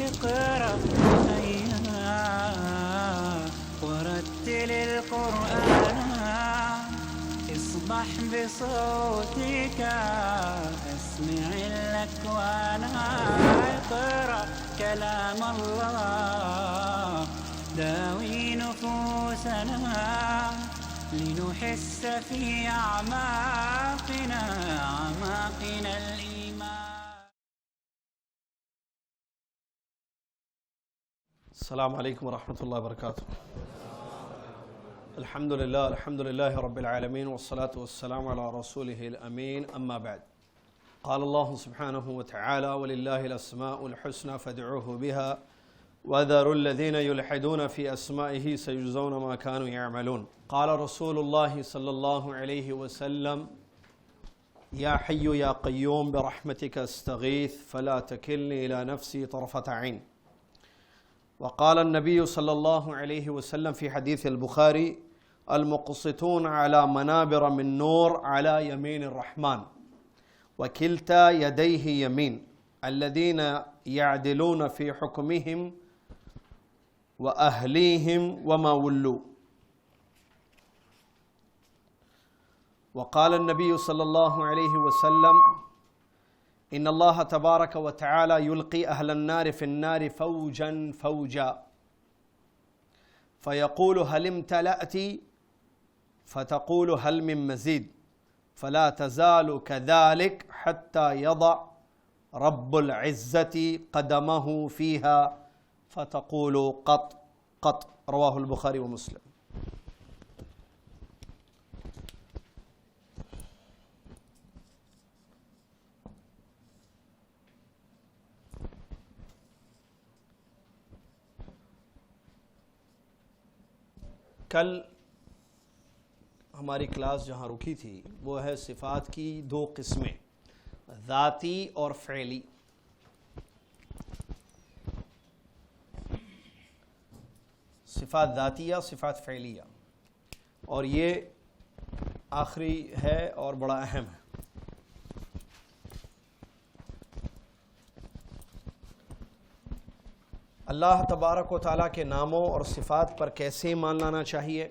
اقرأ هيا ورتل القرآن اصبح بصوتك اسمع الأكوان اقرأ كلام الله داوي نفوسنا لنحس في أعماقنا الإيمان. السلام عليكم ورحمة الله وبركاته. الحمد لله رب العالمين والصلاة والسلام على رسوله الأمين. أما بعد، قال الله سبحانه وتعالى: ولله الأسماء الحسنى فادعوه بها وذروا الذين يلحدون في أسمائه سيجزون ما كانوا يعملون. قال رسول الله صلى الله عليه وسلم: يا حي يا قيوم برحمتك استغيث فلا تكلني إلى نفسي طرفة عين. وقال النبي صلى الله عليه وسلم في حديث البخاري: المقسطون على منابر من نور على يمين الرحمن وكلتا يديه يمين الذين يعدلون في حكمهم وأهليهم وما ولوا. وقال النبي صلى الله عليه وسلم: إن الله تبارك وتعالى يلقي أهل النار في النار فوجا فوجا فيقول: هل امتلأت؟ فتقول: هل من مزيد؟ فلا تزال كذلك حتى يضع رب العزة قدمه فيها فتقول قط قط. رواه البخاري ومسلم. کل ہماری کلاس جہاں رکی تھی وہ ہے صفات کی دو قسمیں، ذاتی اور فعلی۔ صفات ذاتیہ، صفات فعلیہ، اور یہ آخری ہے اور بڑا اہم ہے۔ اللہ تبارک و تعالیٰ کے ناموں اور صفات پر کیسے ایمان لانا چاہیے؟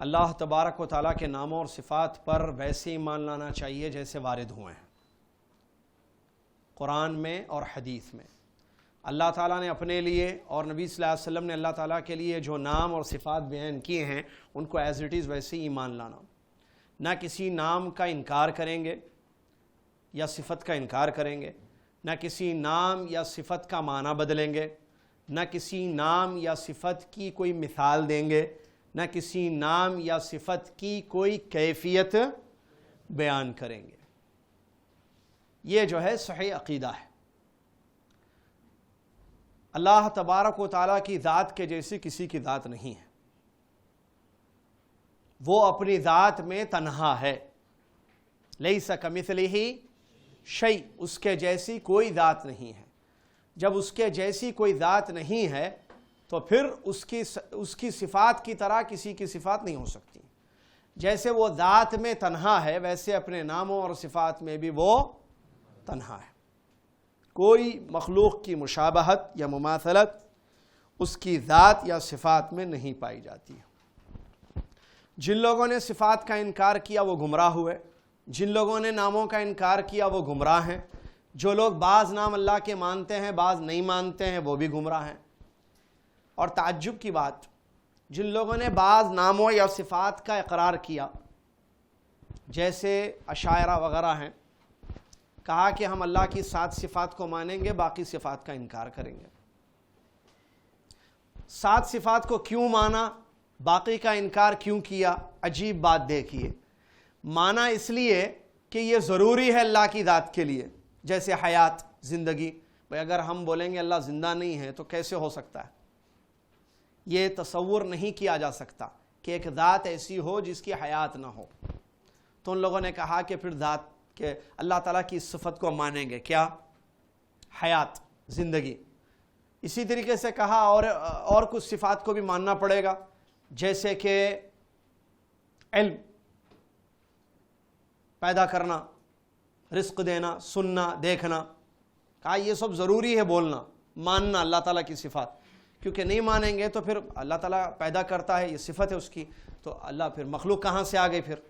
اللہ تبارک و تعالیٰ کے ناموں اور صفات پر ویسے ایمان لانا چاہیے جیسے وارد ہوئے ہیں قرآن میں اور حدیث میں۔ اللہ تعالیٰ نے اپنے لیے اور نبی صلی اللہ علیہ وسلم نے اللہ تعالیٰ کے لیے جو نام اور صفات بیان کیے ہیں ان کو ایز اٹ از ویسے ہی ایمان لانا۔ نہ کسی نام کا انکار کریں گے یا صفت کا انکار کریں گے، نہ کسی نام یا صفت کا معنی بدلیں گے، نہ کسی نام یا صفت کی کوئی مثال دیں گے، نہ کسی نام یا صفت کی کوئی کیفیت بیان کریں گے۔ یہ جو ہے صحیح عقیدہ ہے۔ اللہ تبارک و تعالیٰ کی ذات کے جیسی کسی کی ذات نہیں ہے، وہ اپنی ذات میں تنہا ہے۔ لیس کمثلہ شیء، اس کے جیسی کوئی ذات نہیں ہے۔ جب اس کے جیسی کوئی ذات نہیں ہے تو پھر اس کی صفات کی طرح کسی کی صفات نہیں ہو سکتی۔ جیسے وہ ذات میں تنہا ہے ویسے اپنے ناموں اور صفات میں بھی وہ تنہا ہے۔ کوئی مخلوق کی مشابہت یا مماثلت اس کی ذات یا صفات میں نہیں پائی جاتی۔ جن لوگوں نے صفات کا انکار کیا وہ گمراہ ہوئے، جن لوگوں نے ناموں کا انکار کیا وہ گمراہ ہیں۔ جو لوگ بعض نام اللہ کے مانتے ہیں بعض نہیں مانتے ہیں وہ بھی گمراہ ہیں۔ اور تعجب کی بات، جن لوگوں نے بعض ناموں یا صفات کا اقرار کیا جیسے اشاعرہ وغیرہ ہیں، کہا کہ ہم اللہ کی 7 صفات کو مانیں گے باقی صفات کا انکار کریں گے۔ 7 صفات کو کیوں مانا، باقی کا انکار کیوں کیا؟ عجیب بات دیکھیے، مانا اس لیے کہ یہ ضروری ہے اللہ کی ذات کے لیے، جیسے حیات، زندگی۔ بھئی اگر ہم بولیں گے اللہ زندہ نہیں ہے تو کیسے ہو سکتا ہے؟ یہ تصور نہیں کیا جا سکتا کہ ایک ذات ایسی ہو جس کی حیات نہ ہو۔ تو ان لوگوں نے کہا کہ پھر ذات کہ اللہ تعالیٰ کی اس صفت کو مانیں گے، کیا؟ حیات، زندگی۔ اسی طریقے سے کہا اور کچھ صفات کو بھی ماننا پڑے گا، جیسے کہ علم، پیدا کرنا، رزق دینا، سننا، دیکھنا۔ کہا یہ سب ضروری ہے بولنا، ماننا اللہ تعالیٰ کی صفات، کیونکہ نہیں مانیں گے تو پھر اللہ تعالیٰ پیدا کرتا ہے، یہ صفت ہے اس کی، تو اللہ پھر مخلوق کہاں سے آ گئی؟ پھر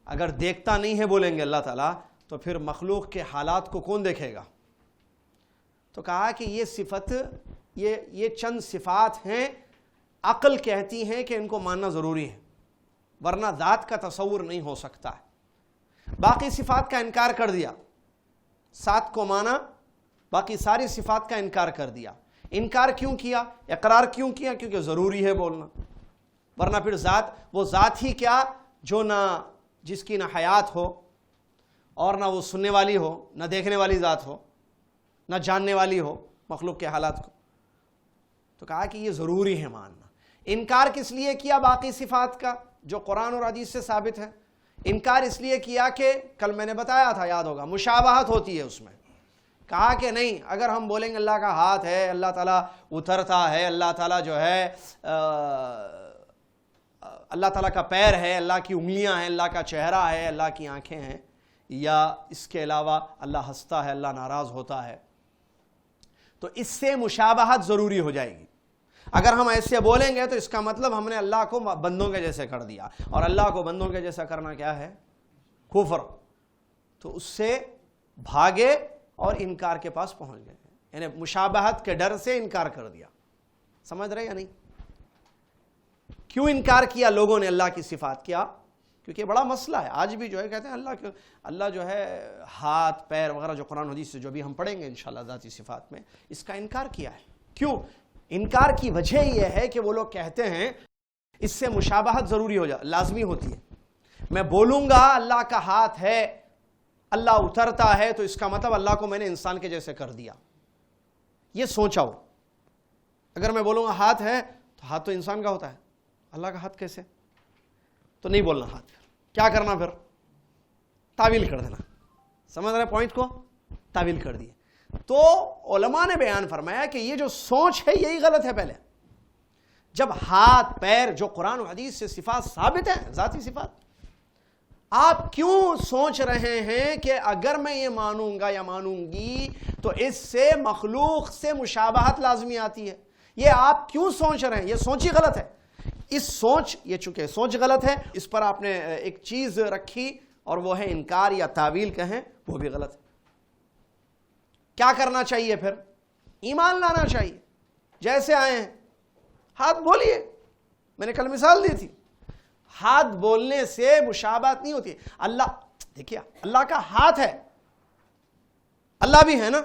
اگر دیکھتا نہیں ہے بولیں گے اللہ تعالیٰ تو پھر مخلوق کے حالات کو کون دیکھے گا؟ تو کہا کہ یہ صفت، یہ چند صفات ہیں، عقل کہتی ہیں کہ ان کو ماننا ضروری ہے، ورنہ ذات کا تصور نہیں ہو سکتا ہے۔ باقی صفات کا انکار کر دیا، سات کو مانا، باقی ساری صفات کا انکار کر دیا۔ انکار کیوں کیا؟ اقرار کیوں کیا؟ کیونکہ ضروری ہے بولنا، ورنہ پھر وہ ذات ہی کیا جو نہ جس کی نہ حیات ہو اور نہ وہ سننے والی ہو، نہ دیکھنے والی ذات ہو، نہ جاننے والی ہو مخلوق کے حالات کو۔ تو کہا کہ یہ ضروری ہے ماننا۔ انکار کس لیے کیا باقی صفات کا جو قرآن اور حدیث سے ثابت ہے؟ انکار اس لیے کیا کہ کل میں نے بتایا تھا، یاد ہوگا، مشابہت ہوتی ہے اس میں۔ کہا کہ نہیں، اگر ہم بولیں گے اللہ کا ہاتھ ہے، اللہ تعالیٰ اترتا ہے، اللہ تعالیٰ جو ہے اللہ تعالیٰ کا پیر ہے، اللہ کی انگلیاں ہیں، اللہ کا چہرہ ہے، اللہ کی آنکھیں ہیں، یا اس کے علاوہ اللہ ہنستا ہے، اللہ ناراض ہوتا ہے، تو اس سے مشابہت ضروری ہو جائے گی۔ اگر ہم ایسے بولیں گے تو اس کا مطلب ہم نے اللہ کو بندوں کے جیسے کر دیا، اور اللہ کو بندوں کے جیسا کرنا کیا ہے؟ کفر۔ تو اس سے بھاگے اور انکار کے پاس پہنچ گئے، یعنی مشابہت کے ڈر سے انکار کر دیا۔ سمجھ رہے یا نہیں؟ کیوں انکار کیا لوگوں نے اللہ کی صفات؟ کیا؟ کیونکہ بڑا مسئلہ ہے، آج بھی جو ہے کہتے ہیں اللہ جو ہے ہاتھ، پیر وغیرہ جو قرآن حدیث سے جو بھی ہم پڑھیں گے انشاءاللہ ذاتی صفات میں، اس کا انکار کیا ہے۔ کیوں؟ انکار کی وجہ یہ ہے کہ وہ لوگ کہتے ہیں اس سے مشابہت ضروری ہو جائے، لازمی ہوتی ہے۔ میں بولوں گا اللہ کا ہاتھ ہے، اللہ اترتا ہے، تو اس کا مطلب اللہ کو میں نے انسان کے جیسے کر دیا۔ یہ سوچا ہو، اگر میں بولوں گا ہاتھ ہے تو ہاتھ تو انسان کا ہوتا ہے، اللہ کا ہاتھ کیسے؟ تو نہیں بولنا ہاتھ۔ کیا کرنا پھر؟ تعویل کر دینا۔ سمجھ رہے پوائنٹ کو؟ تعویل کر دیے۔ تو علماء نے بیان فرمایا کہ یہ جو سوچ ہے یہی غلط ہے۔ پہلے جب ہاتھ، پیر جو قرآن و حدیث سے صفات ثابت ہیں، ذاتی صفات، آپ کیوں سوچ رہے ہیں کہ اگر میں یہ مانوں گا یا مانوں گی تو اس سے مخلوق سے مشابہت لازمی آتی ہے؟ یہ آپ کیوں سوچ رہے ہیں؟ یہ سوچ ہی غلط ہے۔ یہ چونکہ سوچ غلط ہے، اس پر آپ نے ایک چیز رکھی اور وہ ہے انکار یا تعویل کہیں، وہ بھی غلط ہے۔ کیا کرنا چاہیے پھر؟ ایمان لانا چاہیے، جیسے آئے ہیں ہاتھ بولیے۔ میں نے کل مثال دی تھی، ہاتھ بولنے سے مشابہت نہیں ہوتی۔ اللہ دیکھیے، اللہ کا ہاتھ ہے، اللہ بھی ہے نا،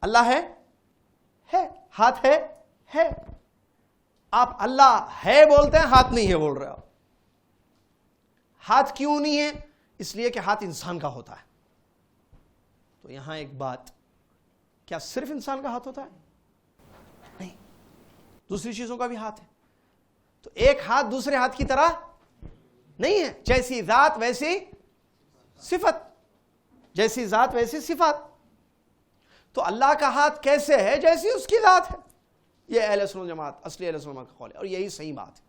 اللہ ہے، ہاتھ ہے۔ آپ اللہ ہے بولتے ہیں، ہاتھ نہیں ہے بول رہے آپ۔ ہاتھ کیوں نہیں ہے؟ اس لیے کہ ہاتھ انسان کا ہوتا ہے۔ تو یہاں ایک بات، کیا صرف انسان کا ہاتھ ہوتا ہے؟ نہیں، دوسری چیزوں کا بھی ہاتھ ہے۔ تو ایک ہاتھ دوسرے ہاتھ کی طرح نہیں ہے، جیسی ذات ویسی صفت، جیسی ذات ویسی صفات۔ تو اللہ کا ہاتھ کیسے ہے؟ جیسی اس کی ذات ہے۔ یہ اہل سنت جماعت، اصلی اہل سنت کا قول ہے، اور یہی صحیح بات ہے۔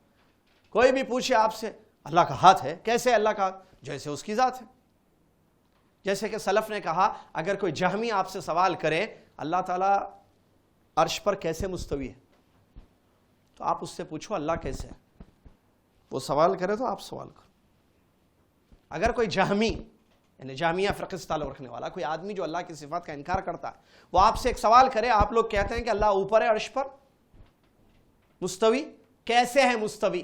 کوئی بھی پوچھے آپ سے اللہ کا ہاتھ ہے، کیسے اللہ کا ہاتھ؟ جیسے اس کی ذات ہے۔ جیسے کہ سلف نے کہا، اگر کوئی جہمی آپ سے سوال کرے اللہ تعالیٰ عرش پر کیسے مستوی ہے، تو آپ اس سے پوچھو اللہ کیسے ہے۔ وہ سوال کرے تو آپ سوال کرو۔ اگر کوئی جہمی، یعنی جہمیہ فرقے سے تعلق رکھنے والا کوئی آدمی جو اللہ کی صفات کا انکار کرتا ہے، وہ آپ سے ایک سوال کرے، آپ لوگ کہتے ہیں کہ اللہ اوپر ہے عرش پر مستوی، کیسے ہے مستوی؟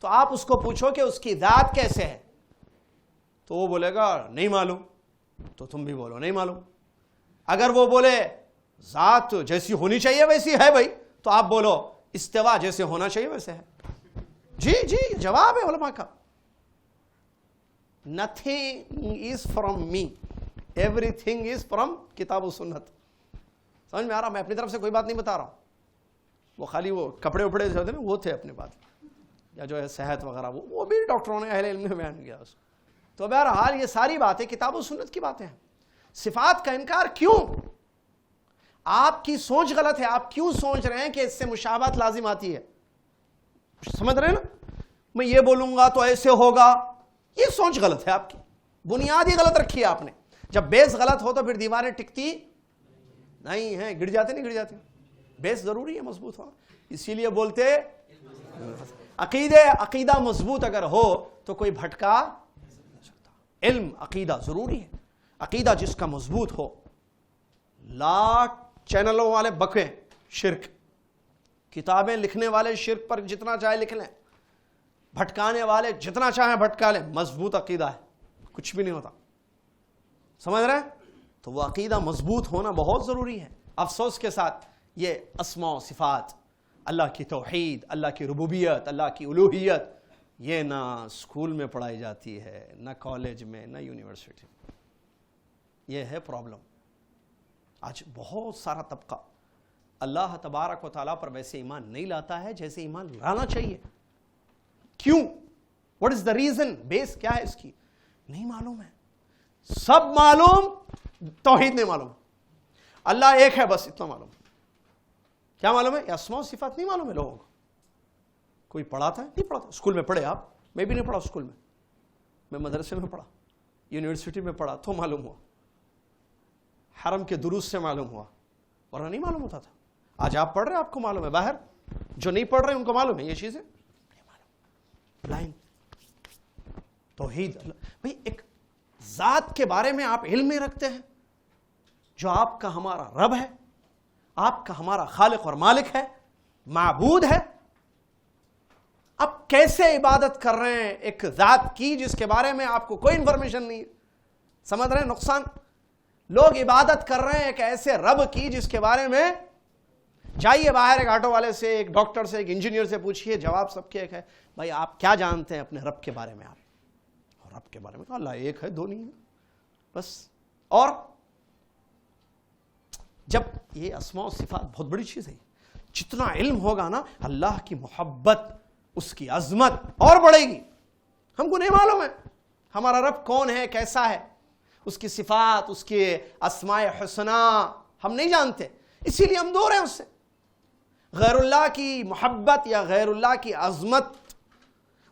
تو آپ اس کو پوچھو کہ اس کی ذات کیسے ہے، تو وہ بولے گا نہیں معلوم، تو تم بھی بولو نہیں معلوم۔ اگر وہ بولے ذات جیسی ہونی چاہیے ویسی ہے بھائی، تو آپ بولو استوا جیسے ہونا چاہیے ویسے ہے۔ جی جواب ہے علماء کا۔ Nothing is from me, everything is from کتاب و سنت۔ سمجھ میں آ رہا؟ میں اپنی طرف سے کوئی بات نہیں بتا رہا ہوں، وہ خالی وہ کپڑے وپڑے جو ہوتے ہیں وہ تھے اپنے بات، یا جو ہے صحت وغیرہ وہ بھی ڈاکٹروں نے اہل علم نے بیان کیا اس کو۔ تو بہرحال یہ ساری باتیں کتاب و سنت کی باتیں ہیں۔ صفات کا انکار کیوں؟ آپ کی سوچ غلط ہے۔ آپ کیوں سوچ رہے ہیں کہ اس سے مشابہت لازم آتی ہے؟ سمجھ رہے ہیں نا؟ میں یہ بولوں گا تو ایسے ہوگا، یہ سوچ غلط ہے آپ کی، بنیاد ہی غلط رکھی ہے آپ نے۔ جب بیس غلط ہو تو پھر دیواریں ٹکتی نہیں ہیں، گر جاتے نہیں گر جاتے. بیس ضروری ہے مضبوط ہونا، اسی لیے بولتے عقیدہ مضبوط اگر ہو تو کوئی بھٹکا نہیں سکتا. علم عقیدہ ضروری ہے. عقیدہ جس کا مضبوط ہو، لاکھ چینلوں والے بکے شرک، کتابیں لکھنے والے شرک پر جتنا چاہے لکھ لیں، بھٹکانے والے جتنا چاہیں بھٹکا لیں، مضبوط عقیدہ ہے کچھ بھی نہیں ہوتا. سمجھ رہے ہیں؟ تو وہ عقیدہ مضبوط ہونا بہت ضروری ہے. افسوس کے ساتھ یہ اسماء و صفات، اللہ کی توحید، اللہ کی ربوبیت، اللہ کی الوہیت، یہ نہ اسکول میں پڑھائی جاتی ہے، نہ کالج میں، نہ یونیورسٹی میں. یہ ہے پرابلم. آج بہت سارا طبقہ اللہ تبارک و تعالیٰ پر ویسے ایمان نہیں لاتا ہے جیسے ایمان لانا چاہیے. کیوں؟ What is the reason? بیس کیا ہے اس کی؟ نہیں معلوم ہے. سب معلوم، توحید نہیں معلوم. اللہ ایک ہے بس اتنا معلوم. کیا معلوم ہے؟ اسماء و صفات نہیں معلوم ہے لوگوں کو. کوئی پڑھاتا ہے؟ نہیں پڑھاتا. اسکول میں پڑھے آپ؟ میں بھی نہیں پڑھا اسکول میں. میں مدرسے میں پڑھا، یونیورسٹی میں پڑھا تو معلوم ہوا، حرم کے دروس سے معلوم ہوا، ورنہ نہیں معلوم ہوتا تھا. آج آپ پڑھ رہے ہیں، آپ کو معلوم ہے. باہر جو نہیں پڑھ رہے ان کو معلوم ہے یہ چیزیں نہیں معلوم. بلائنڈ توحید. بھائی ایک ذات کے بارے میں آپ علم میں رکھتے ہیں جو آپ کا ہمارا رب ہے، آپ کا ہمارا خالق اور مالک ہے، معبود ہے. اب کیسے عبادت کر رہے ہیں ایک ذات کی جس کے بارے میں آپ کو کوئی انفارمیشن نہیں ہے؟ سمجھ رہے ہیں نقصان؟ لوگ عبادت کر رہے ہیں ایک ایسے رب کی جس کے بارے میں، جائیے باہر ایک آٹو والے سے، ایک ڈاکٹر سے، ایک انجینئر سے پوچھئے، جواب سب کے ایک ہے. بھائی آپ کیا جانتے ہیں اپنے رب کے بارے میں؟ آپ رب کے بارے میں اللہ ایک ہے، دو نہیں ہے بس. اور جب یہ اسماء و صفات بہت بڑی چیز ہے، جتنا علم ہوگا نا اللہ کی محبت، اس کی عظمت اور بڑھے گی. ہم کو نہیں معلوم ہے ہمارا رب کون ہے، کیسا ہے، اس کی صفات، اس کے اسماء حسنہ ہم نہیں جانتے، اسی لیے ہم دور ہیں اس سے. غیر اللہ کی محبت یا غیر اللہ کی عظمت،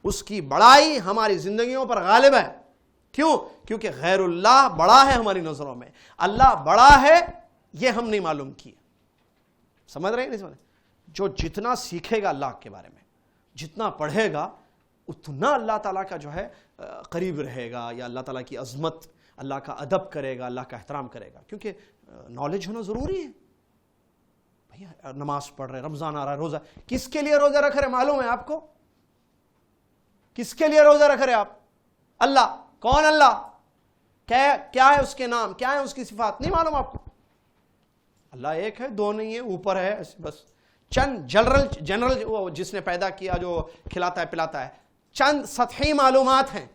اس کی بڑائی ہماری زندگیوں پر غالب ہے. کیوں؟ کیونکہ غیر اللہ بڑا ہے ہماری نظروں میں، اللہ بڑا ہے یہ ہم نہیں معلوم کیے. سمجھ رہے ہیں نہیں سمجھ رہے؟ جو جتنا سیکھے گا اللہ کے بارے میں، جتنا پڑھے گا، اتنا اللہ تعالیٰ کا جو ہے قریب رہے گا، یا اللہ تعالیٰ کی عظمت، اللہ کا ادب کرے گا، اللہ کا احترام کرے گا. کیونکہ نالج ہونا ضروری ہے. بھیا نماز پڑھ رہے، رمضان آ رہا ہے، روزہ، کس کے لیے روزہ رکھ رہے معلوم ہے آپ کو؟ کس کے لیے روزہ رکھ رہے آپ؟ اللہ. کون اللہ؟ کیا ہے اس کے نام، کیا ہے اس کی صفات؟ نہیں معلوم آپ کو. اللہ ایک ہے، دو نہیں ہے، اوپر ہے، بس چند جنرل وہ جس نے پیدا کیا، جو کھلاتا ہے پلاتا ہے، چند سطحی معلومات ہیں.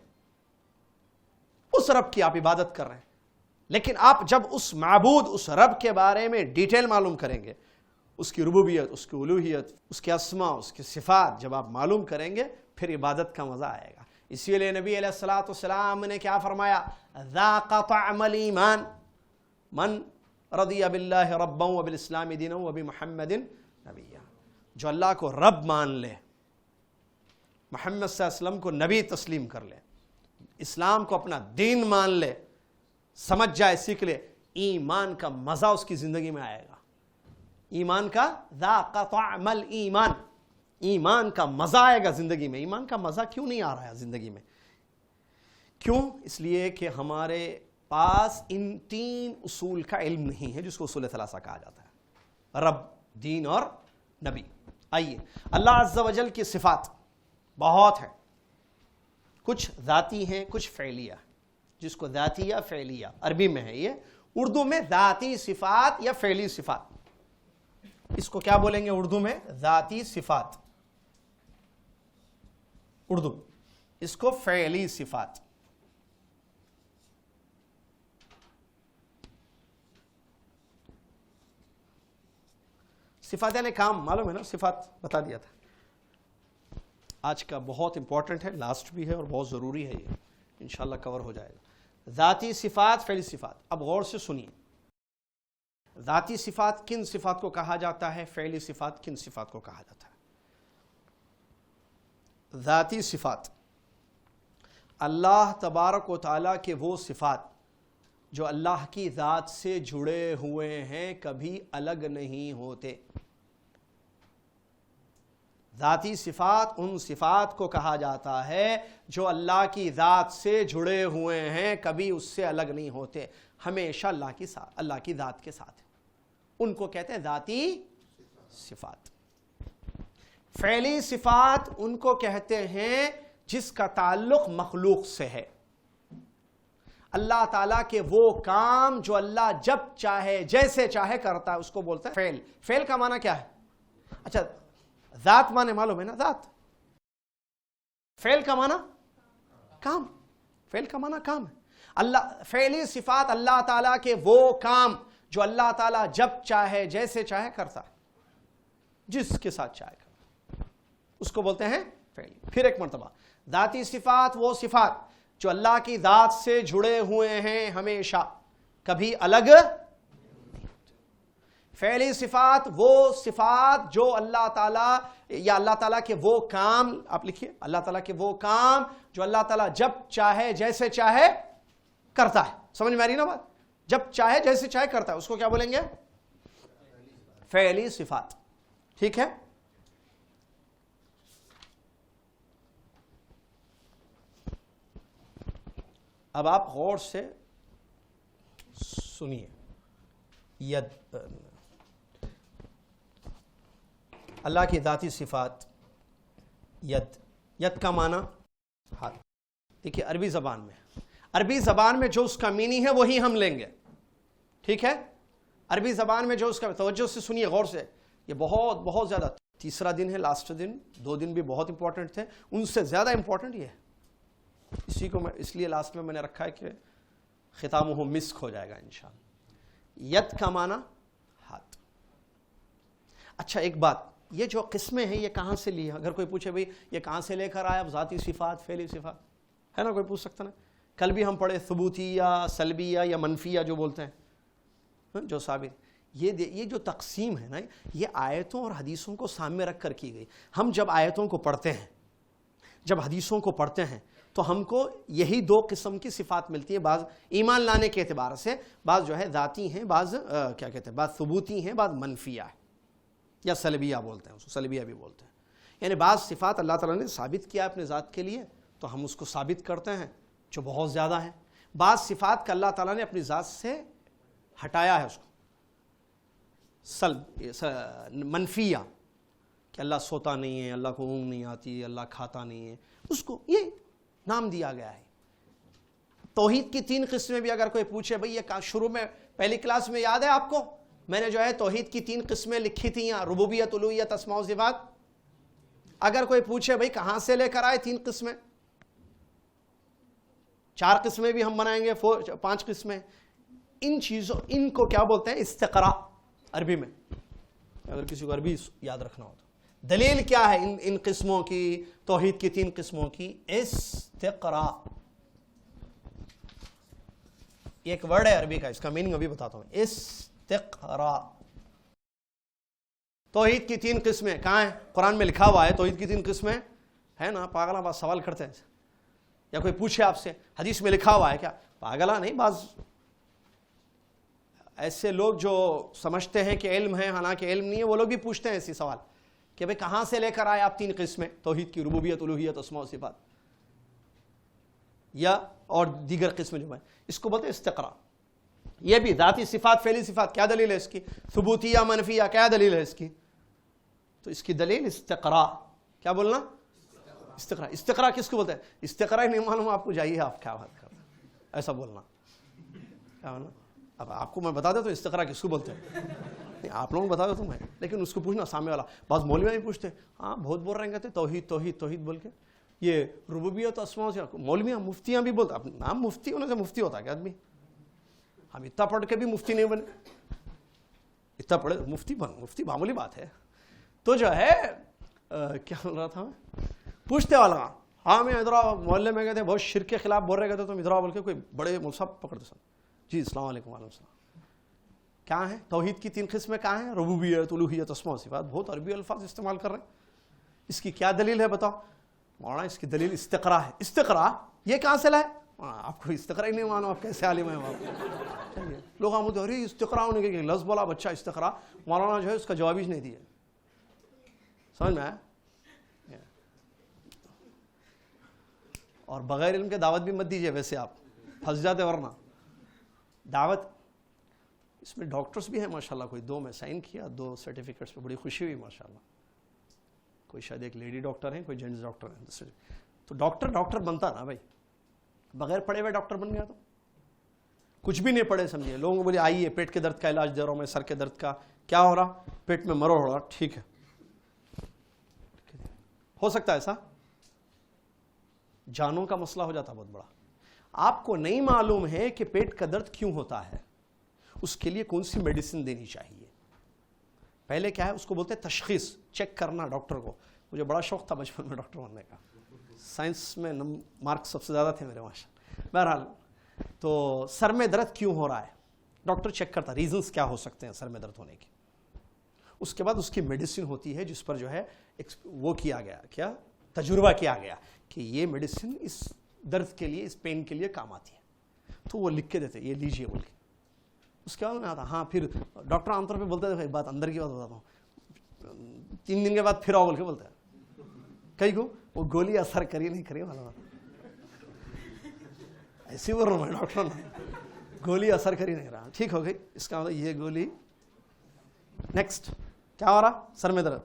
اس رب کی آپ عبادت کر رہے ہیں. لیکن آپ جب اس معبود، اس رب کے بارے میں ڈیٹیل معلوم کریں گے، اس کی ربوبیت، اس کی الوہیت، اس کے اسماء، اس کی صفات جب آپ معلوم کریں گے، پھر عبادت کا مزہ آئے گا. اسی لیے نبی علیہ الصلوۃ والسلام نے کیا فرمایا؟ ذاق طعم الایمان من رضی باللہ ربا وبالاسلام دینا وبمحمد نبیا. جو اللہ کو رب مان لے، محمد صلی اللہ علیہ وسلم کو نبی تسلیم کر لے، اسلام کو اپنا دین مان لے، سمجھ جائے، سیکھ لے، ایمان کا مزہ اس کی زندگی میں آئے گا. ایمان کا ذاق طعم الایمان، ایمان کا مزہ آئے گا زندگی میں. ایمان کا مزہ کیوں نہیں آ رہا ہے زندگی میں؟ کیوں؟ اس لیے کہ ہمارے پاس ان تین اصول کا علم نہیں ہے جس کو اصول ثلاثہ کہا جاتا ہے: رب، دین اور نبی. آئیے، اللہ عز و جل کی صفات بہت ہیں. کچھ ذاتی ہیں، کچھ فعلیہ، جس کو ذاتیہ فعلیہ عربی میں ہے، یہ اردو میں ذاتی صفات یا فعلی صفات. اس کو کیا بولیں گے اردو میں؟ ذاتی صفات اردو، اس کو فعلی صفات. صفات یعنی کام، معلوم ہے نا؟ صفات بتا دیا تھا. آج کا بہت امپورٹنٹ ہے، لاسٹ بھی ہے اور بہت ضروری ہے، یہ انشاءاللہ کور ہو جائے گا. ذاتی صفات، فعلی صفات. اب غور سے سنیے، ذاتی صفات کن صفات کو کہا جاتا ہے؟ فعلی صفات کن صفات کو کہا جاتا ہے؟ ذاتی صفات اللہ تبارک و تعالیٰ کے وہ صفات جو اللہ کی ذات سے جڑے ہوئے ہیں کبھی الگ نہیں ہوتے۔ ذاتی صفات ان صفات کو کہا جاتا ہے جو اللہ کی ذات سے جڑے ہوئے ہیں، کبھی اس سے الگ نہیں ہوتے، ہمیشہ اللہ کی ذات کے ساتھ ہیں، ان کو کہتے ہیں ذاتی صفات۔ فعلی صفات ان کو کہتے ہیں جس کا تعلق مخلوق سے ہے۔ اللہ تعالیٰ کے وہ کام جو اللہ جب چاہے جیسے چاہے کرتا ہے اس کو بولتا ہے فعل۔ فعل کا معنی کیا ہے؟ اچھا ذات معنی معلوم ہے نا، ذات۔ فعل کا معنی کام، فعل کا معنی کام ہے۔ اللہ فعلی صفات اللہ تعالیٰ کے وہ کام جو اللہ تعالیٰ جب چاہے جیسے چاہے کرتا ہے، جس کے ساتھ چاہے کرتا ہے، اس کو بولتے ہیں فعلی۔ پھر ایک مرتبہ ذاتی صفات وہ صفات جو اللہ کی ذات سے جڑے ہوئے ہیں ہمیشہ، کبھی الگ نہیں۔ فعلی صفات وہ صفات جو اللہ تعالیٰ یا اللہ تعالیٰ کے وہ کام، آپ لکھیے اللہ تعالیٰ کے وہ کام جو اللہ تعالیٰ جب چاہے جیسے چاہے کرتا ہے۔ سمجھ میں آ رہی نا بات؟ جب چاہے جیسے چاہے کرتا ہے اس کو کیا بولیں گے؟ فعلی صفات۔ ٹھیک ہے؟ اب آپ غور سے سنیے، ید اللہ کی ذاتی صفات، ید کا معنی ہاتھ۔ دیکھیے عربی زبان میں جو اس کا میننگ ہے وہی ہم لیں گے، ٹھیک ہے؟ عربی زبان میں جو اس کا، توجہ سے سنیے غور سے، یہ بہت بہت زیادہ، تیسرا دن ہے، لاسٹ دن، 2 دن بھی بہت امپورٹنٹ تھے، ان سے زیادہ امپورٹنٹ یہ ہے۔ اسی کو میں اس لیے لاسٹ میں نے رکھا ہے کہ ختامہ مسک ہو جائے گا انشاءاللہ۔ ید کا معنی ہاتھ۔ اچھا ایک بات، یہ جو قسمیں ہیں یہ کہاں سے لی ہے؟ اگر کوئی پوچھے بھئی یہ کہاں سے لے کر آیا؟ اب ذاتی صفات، فعلی صفات ہے نا، کوئی پوچھ سکتا نا۔ کل بھی ہم پڑھے ثبوتیہ، سلبیہ یا منفیہ جو بولتے ہیں، جو ثابت۔ یہ جو تقسیم ہے نا، یہ آیتوں اور حدیثوں کو سامنے رکھ کر کی گئی۔ ہم جب آیتوں کو پڑھتے ہیں، جب حدیثوں کو پڑھتے ہیں تو ہم کو یہی 2 قسم کی صفات ملتی ہے، بعض ایمان لانے کے اعتبار سے، بعض جو ہے ذاتی ہیں، بعض کیا کہتے ہیں، بعض ثبوتی ہیں، بعض منفیہ ہے یا سلبیہ بولتے ہیں، اس کو سلبیہ بھی بولتے ہیں۔ یعنی بعض صفات اللہ تعالیٰ نے ثابت کیا اپنے ذات کے لیے تو ہم اس کو ثابت کرتے ہیں جو بہت زیادہ ہیں، بعض صفات کا اللہ تعالیٰ نے اپنی ذات سے ہٹایا ہے، اس کو منفیہ، کہ اللہ سوتا نہیں ہے، اللہ کو اونگ نہیں آتی، اللہ کھاتا نہیں ہے، اس کو یہ نام دیا گیا ہے۔ توحید کی 3 قسمیں بھی اگر کوئی پوچھے، بھئی یہ شروع میں پہلی کلاس میں یاد ہے آپ کو میں نے جو ہے توحید کی 3 قسمیں لکھی تھیں یہاں، ربوبیت، الوہیت، اسماء و صفات۔ اگر کوئی پوچھے بھئی کہاں سے لے کر آئے 3 قسمیں، 4 قسمیں بھی ہم بنائیں گے، 5 قسمیں، ان چیزوں، ان کو کیا بولتے ہیں؟ استقراء عربی میں، اگر کسی کو عربی یاد رکھنا ہو تو۔ دلیل کیا ہے ان قسموں کی، توحید کی 3 قسموں کی؟ استقراء۔ ایک ورڈ ہے عربی کا، اس کا میننگ ابھی بتاتا ہوں۔ استقراء۔ توحید کی 3 قسمیں کہاں ہیں؟ قرآن میں لکھا ہوا ہے توحید کی 3 قسمیں، ہے نا؟ پاگلا بات سوال کرتے ہیں، یا کوئی پوچھے آپ سے حدیث میں لکھا ہوا ہے کیا؟ پاگلا نہیں، بعض ایسے لوگ جو سمجھتے ہیں کہ علم ہے حالانکہ علم نہیں ہے، وہ لوگ بھی پوچھتے ہیں ایسی سوال کہ بھئی کہاں سے لے کر آئے آپ 3 قسمیں توحید کی، ربوبیت، الوہیت، اسماء و صفات، یا اور دیگر قسمیں جو ہیں، اس کو بولتے ہیں استقراء۔ یہ بھی ذاتی صفات، فعلی صفات، کیا دلیل ہے اس کی؟ ثبوتیہ، منفیہ، کیا دلیل ہے اس کی؟ تو اس کی دلیل استقراء۔ کیا بولنا؟ استقراء۔ استقراء کس کو بولتے ہیں؟ استقراء نہیں معلوم آپ کو، جائیے آپ کیا بات کر رہے ہیں، ایسا بولنا کیا بولنا؟ اب آپ کو میں بتا دیتا ہوں استقراء کس کو بولتے ہیں، آپ لوگوں کو بتا دیتا ہوں میں، لیکن اس کو پوچھنا سامنے والا۔ بعض مولوی بھی پوچھتے ہیں، ہاں بہت بول رہے ہیں، کہتے توحید توحید توحید بول کے، یہ ربوبیت، اسماء سے، مولویاں مفتیاں بھی بولتے ہیں، نام مفتی ہونے سے مفتی ہوتا ہے کیا آدمی؟ ہم اتنا پڑھ کے بھی مفتی نہیں بنے، اتنا پڑھے مفتی بن، مفتی معمولی بات ہے۔ تو جو ہے کیا بول رہا تھا میں، پوچھتے والا، ہاں میں ادھر محلے میں کہتے ہیں بہت شرک کے خلاف بول رہے کہتے تم ادھر بول کے، کوئی بڑے مصحف پکڑتے سن، جی السلام علیکم، وعلیکم السلام، کیا ہے توحید کی 3 قسمیں کہاں ہیں؟ ربوبیت، الوہیت، اسماء و صفات۔ بہت عربی الفاظ استعمال کر رہے ہیں، اس کی کیا دلیل ہے بتاؤ؟ مولانا اس کی دلیل استقراء ہے۔ استقراء یہ کہاں سے لائے؟ آپ کو استقرا ہی نہیں مانو، آپ کیسے عالم ہیں آپ؟ چلیے لوگ ہم ارے استقرا ہونے کے لفظ بولا بچہ استقرا، مولانا جو ہے اس کا جواب ہی نہیں دیا. سمجھ میں آیا؟ اور بغیر علم کے دعوت بھی مت دیجیے، ویسے آپ پھنس جاتے ورنہ. دعوت اس میں ڈاکٹرز بھی ہیں ماشاءاللہ، کوئی 2 میں سائن کیا، 2 سرٹیفکیٹس پہ بڑی خوشی ہوئی ماشاءاللہ. کوئی شاید ایک لیڈی ڈاکٹر ہیں، کوئی جینٹس ڈاکٹر ہیں. تو ڈاکٹر بنتا نا بھائی، بغیر پڑھے ہوئے ڈاکٹر بن گیا تو کچھ بھی نہیں پڑھے سمجھیے. لوگوں کو بولے آئیے پیٹ کے درد کا علاج دے رہا ہوں میں، سر کے درد کا کیا ہو رہا، پیٹ میں مرو ہو رہا، ٹھیک ہے. ہو سکتا ہے ایسا؟ جانوں کا مسئلہ ہو جاتا بہت بڑا. آپ کو نہیں معلوم ہے کہ پیٹ کا درد کیوں ہوتا ہے، اس کے لیے کون سی میڈیسن دینی چاہیے. پہلے کیا ہے اس کو بولتے ہیں تشخیص، چیک کرنا ڈاکٹر کو. مجھے بڑا شوق تھا بچپن میں ڈاکٹر بننے کا، سائنس میں مارکس سب سے زیادہ تھے میرے ماشاء. بہرحال تو سر میں درد کیوں ہو رہا ہے، ڈاکٹر چیک کرتا ریزنز کیا ہو سکتے ہیں سر میں درد ہونے کے. اس کے بعد اس کی میڈیسن ہوتی ہے جس پر جو ہے وہ کیا گیا، کیا تجربہ کیا گیا کہ یہ میڈیسن اس درد کے لیے، اس پین کے لیے کام آتی ہے. تو وہ لکھ کے دیتے یہ لیجیے بول کے. اس کے بعد میں آتا ہاں پھر ڈاکٹر عام طور پہ بولتے تھے ایک بات اندر کی بات بتاتا ہوں، 3 دن کے بعد پھر آؤ بول کے بولتے ہیں. کئی کو وہ گولی اثر کری نہیں کری والا ایسی بول رہا ہوں میں، ڈاکٹر نے گولی اثر کری نہیں رہا، ٹھیک ہو گئی، اس کا مطلب یہ گولی. نیکسٹ کیا ہو رہا، سر میں درد،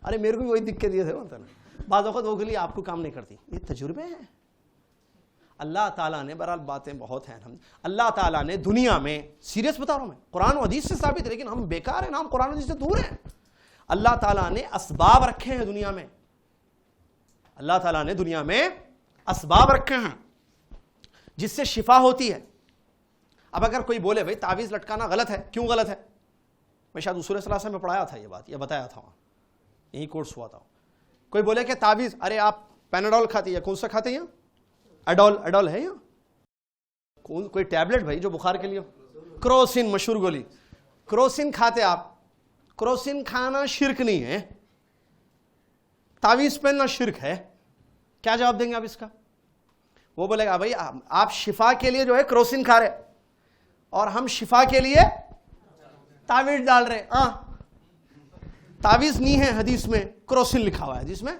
ارے میرے کو بھی وہی دکھ کے دیے تھے بولتے ہیں. بعض اوقات وہ گولی آپ کو کام نہیں کرتی. یہ تجربے ہیں اللہ تعالیٰ نے. بہرحال باتیں بہت ہیں. اللہ تعالیٰ نے دنیا میں، سیریس بتا رہا ہوں میں، قرآن و حدیث سے ثابت ہے لیکن ہم بیکار ہیں نا، ہم قرآن و حدیث سے دور ہیں. اللہ تعالیٰ نے اسباب رکھے ہیں دنیا میں، اللہ تعالیٰ نے دنیا میں اسباب رکھے ہیں جس سے شفا ہوتی ہے. اب اگر کوئی بولے بھائی تعویذ لٹکانا غلط ہے، کیوں غلط ہے؟ میں شاید اصول ثلاثہ میں پڑھایا تھا یہ بات، یہ بتایا تھا وہاں، یہی کورس ہوا تھا. کوئی بولے کہ تعویذ، ارے آپ پیناڈول کھاتے ہیں، کون سا کھاتے ہیں؟ ایڈول ہے یا کوئی ٹیبلٹ بھائی جو بخار کے لیے، کروسین مشہور گولی، کروسین کھاتے آپ. کروسین کھانا شرک نہیں ہے، تعویذ پہننا شرک ہے. کیا جواب دیں گے آپ اس کا؟ وہ بولے گا بھائی آپ شفا کے لیے جو ہے کروسین کھا رہے اور ہم شفا کے لیے تعویذ ڈال رہے. ہاں تعویذ نہیں ہے حدیث میں، کروسین لکھا ہوا ہے حدیث میں.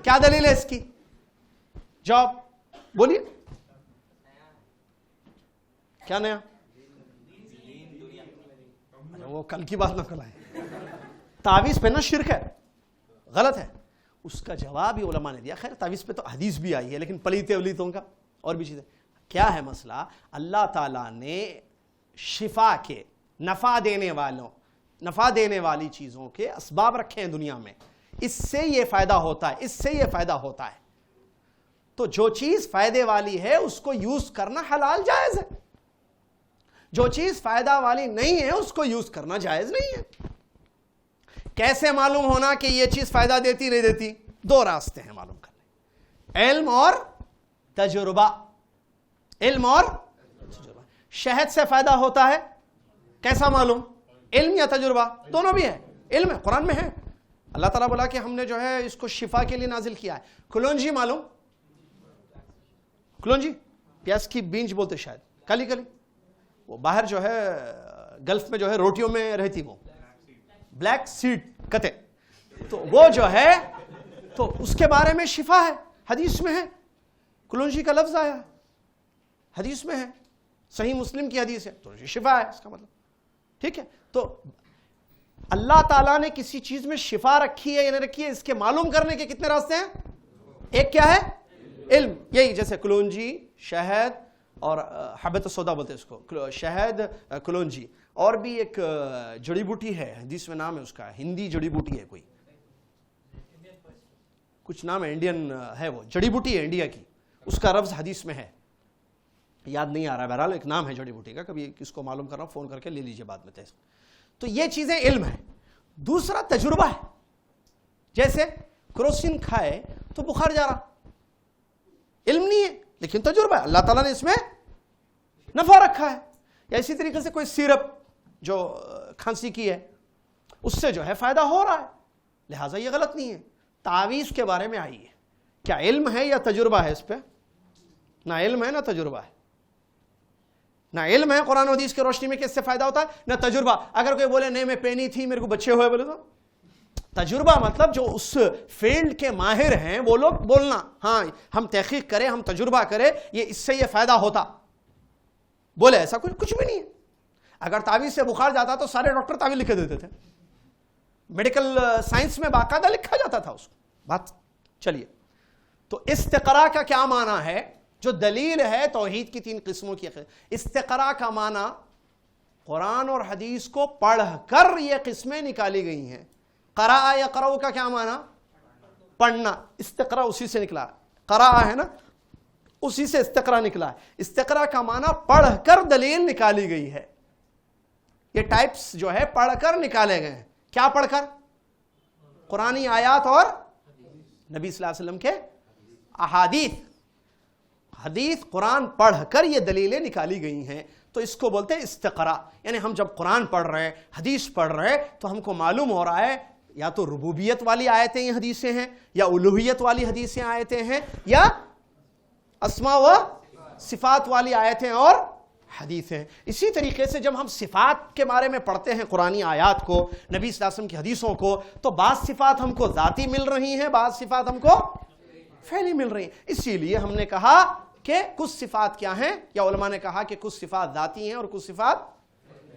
کیا دلیل ہے اس کی؟ جواب بولیے. کیا نیا؟ وہ کل کی بات نہ کل آئے. تعویذ پہننا شرک ہے، غلط ہے. اس کا جواب ہی علماء نے دیا. خیر تعویذ پہ تو حدیث بھی آئی ہے لیکن پلیتے ولیتوں کا اور بھی چیزیں. کیا ہے مسئلہ؟ اللہ تعالیٰ نے شفا کے، نفع دینے والی چیزوں کے اسباب رکھے ہیں دنیا میں. اس سے یہ فائدہ ہوتا ہے، اس سے یہ فائدہ ہوتا ہے. تو جو چیز فائدے والی ہے اس کو یوز کرنا حلال جائز ہے، جو چیز فائدہ والی نہیں ہے اس کو یوز کرنا جائز نہیں ہے. کیسے معلوم ہونا کہ یہ چیز فائدہ دیتی نہیں دیتی؟ 2 راستے ہیں معلوم کرنے، علم اور تجربہ. علم اور تجربہ. شہد سے فائدہ ہوتا ہے، کیسا معلوم؟ علم یا تجربہ؟ دونوں بھی ہے. علم ہے، قرآن میں ہے. اللہ تعالیٰ بولا کہ ہم نے جو ہے اس کو شفا کے لیے نازل کیا ہے. کلونجی معلوم؟ کلونجی پیاز کی بینج بولتے شاید، کلی وہ باہر جو ہے گلف میں جو ہے روٹیوں میں رہتی، وہ بلیک سیڈ کتے. تو وہ جو ہے تو اس کے بارے میں شفا ہے، حدیث میں ہے. کلونجی کا لفظ آیا ہے، حدیث میں ہے، صحیح مسلم کی حدیث ہے. تو شفا ہے اس کا مطلب. ٹھیک ہے. تو اللہ تعالیٰ نے کسی چیز میں شفا رکھی ہے یا نہیں رکھی ہے، اس کے معلوم کرنے کے کتنے راستے ہیں؟ ایک کیا ہے؟ علم. یہی جیسے کلونجی، شہد اور حبۃ السودا بولتے ہیں اس کو، شہد، کلونجی. اور بھی ایک جڑی بوٹی ہے حدیث میں، نام ہے اس کا، ہندی جڑی بوٹی ہے، کوئی کچھ نام ہے، انڈین ہے، وہ جڑی بوٹی ہے انڈیا کی، اس کا لفظ حدیث میں ہے، یاد نہیں آ رہا. بہرحال ایک نام ہے جڑی بوٹی کا، کبھی کس کو معلوم کرنا فون کر کے لے لیجیے بعد میں. تو یہ چیزیں علم ہے. دوسرا تجربہ ہے. جیسے کروسین کھائے تو بخار جا رہا، علم نہیں ہے لیکن تجربہ ہے، اللہ تعالیٰ نے اس میں نفع رکھا ہے. یا اسی طریقے سے کوئی سیرپ جو کھانسی کی ہے اس سے جو ہے فائدہ ہو رہا ہے، لہٰذا یہ غلط نہیں ہے. تعویذ کے بارے میں آئی ہے، کیا علم ہے یا تجربہ ہے اس پہ؟ نہ علم ہے نہ تجربہ ہے. نہ علم ہے قرآن و حدیث کی روشنی میں کہ اس سے فائدہ ہوتا ہے, نہ تجربہ. اگر کوئی بولے نہیں میں پینی تھی میرے کو بچے ہوئے, بولے تو تجربہ مطلب جو اس فیلڈ کے ماہر ہیں وہ لوگ بولنا ہاں ہم تحقیق کریں, ہم تجربہ کریں, اس سے یہ فائدہ ہوتا. بولے ایسا کچھ بھی نہیں ہے. اگر تعویذ سے بخار جاتا تو سارے ڈاکٹر تعویذ لکھ دیتے تھے. میڈیکل سائنس میں باقاعدہ لکھا جاتا تھا اس کو. بات چلیے, تو استقراء کا کیا معنی ہے؟ جو دلیل ہے توحید کی 3 قسموں کی. استقراء کا معنی قرآن اور حدیث کو پڑھ کر یہ قسمیں نکالی گئی ہیں. قرأ یقرأ کا کیا معنی؟ پڑھنا. استقراء اسی سے نکلا, قرأ ہے نا, اسی سے استقراء نکلا ہے. استقراء کا معنی پڑھ کر دلیل نکالی گئی ہے. یہ ٹائپس جو ہے پڑھ کر نکالے گئے ہیں. کیا پڑھ کر؟ قرآنی آیات اور نبی صلی اللہ علیہ وسلم کے احادیث. حدیث قرآن پڑھ کر یہ دلیلیں نکالی گئی ہیں, تو اس کو بولتے ہیں استقراء. یعنی ہم جب قرآن پڑھ رہے ہیں, حدیث پڑھ رہے ہیں, تو ہم کو معلوم ہو رہا ہے یا تو ربوبیت والی آیتیں یہ حدیثیں ہیں, یا الوہیت والی حدیثیں آیتیں ہیں, یا اسماء و صفات والی آیتیں اور حدیثیں. اسی طریقے سے جب ہم صفات کے بارے میں پڑھتے ہیں قرآنی آیات کو, نبی صلی اللہ علیہ وسلم کی حدیثوں کو, تو بعض صفات ہم کو ذاتی مل رہی ہیں, بعض صفات ہم کو فعلی مل رہی ہیں. اسی لیے ہم نے کہا کہ کچھ صفات کیا ہیں, یا علماء نے کہا کہ کچھ صفات ذاتی ہیں اور کچھ صفات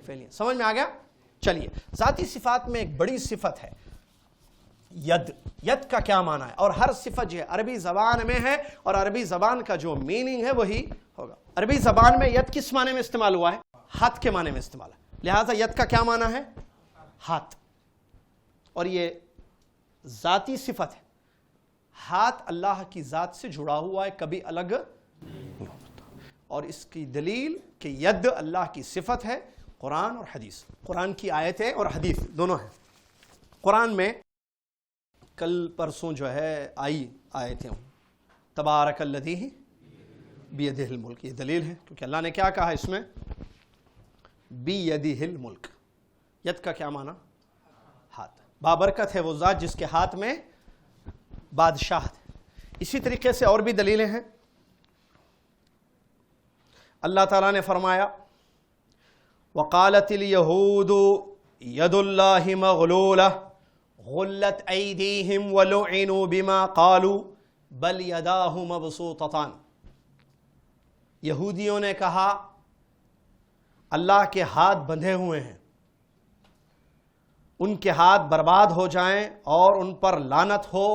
فعلی ہیں. سمجھ میں آ گیا؟ چلیے, ذاتی صفات میں ایک بڑی صفت ہے ید. ید کا کیا معنی ہے؟ اور ہر صفت جو ہے عربی زبان میں ہے, اور عربی زبان کا جو میننگ ہے وہی ہوگا. عربی زبان میں ید کس معنی میں استعمال ہوا ہے؟ ہاتھ کے معنی میں استعمال ہے. لہذا ید کا کیا معنی ہے؟ ہاتھ. اور یہ ذاتی صفت ہے. ہاتھ اللہ کی ذات سے جڑا ہوا ہے, کبھی الگ نہیں ہوتا. اور اس کی دلیل کہ ید اللہ کی صفت ہے قرآن اور حدیث. قرآن کی آیتیں اور حدیث دونوں ہیں. قرآن میں کل پرسوں جو ہے آئی آیتیں تبارک الذی بیدہ الملک, یہ دلیل ہے کیونکہ اللہ نے کیا کہا اس میں؟ بیدہ الملک. ید کا کیا معنی؟ ہاتھ. بابرکت ہے وہ ذات جس کے ہاتھ میں بادشاہت ہے. اسی طریقے سے اور بھی دلیلیں ہیں. اللہ تعالیٰ نے فرمایا وقالت اليہود ید اللہ مغلولہ غلت ایدیہم ولعنوا بما قالوا بل یداہ مبسوطتان. یہودیوں نے کہا اللہ کے ہاتھ بندھے ہوئے ہیں, ان کے ہاتھ برباد ہو جائیں اور ان پر لعنت ہو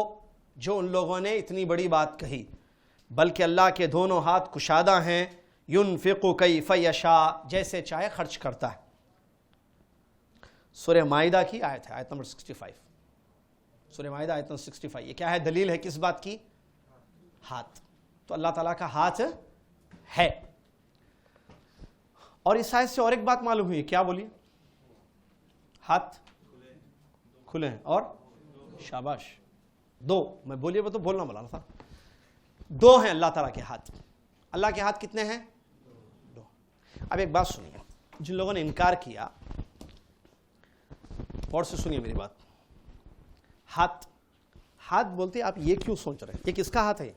جو ان لوگوں نے اتنی بڑی بات کہی. بلکہ اللہ کے دونوں ہاتھ کشادہ ہیں, ينفق کیف یشاء, جیسے چاہے خرچ کرتا ہے. سورہ مائدہ کی آیت ہے, آیت نمبر 65. سورہ مائدہ آیت نمبر 65. یہ کیا ہے؟ دلیل ہے کس بات کی؟ ہاتھ. تو اللہ تعالیٰ کا ہاتھ ہے. اور اس آیت سے اور ایک بات معلوم ہوئی. کیا بولیے؟ ہاتھ کھلے ہیں اور شاباش. 2 میں بولیے وہ تو بولنا بولا تھا. 2 ہیں اللہ تعالیٰ کے ہاتھ. اللہ کے ہاتھ کتنے ہیں؟ 2. اب ایک بات سنیے, جن لوگوں نے انکار کیا اور سے سنیے میری بات. ہاتھ بولتے آپ یہ کیوں سوچ رہے ہیں؟ یہ کس کا ہاتھ ہے؟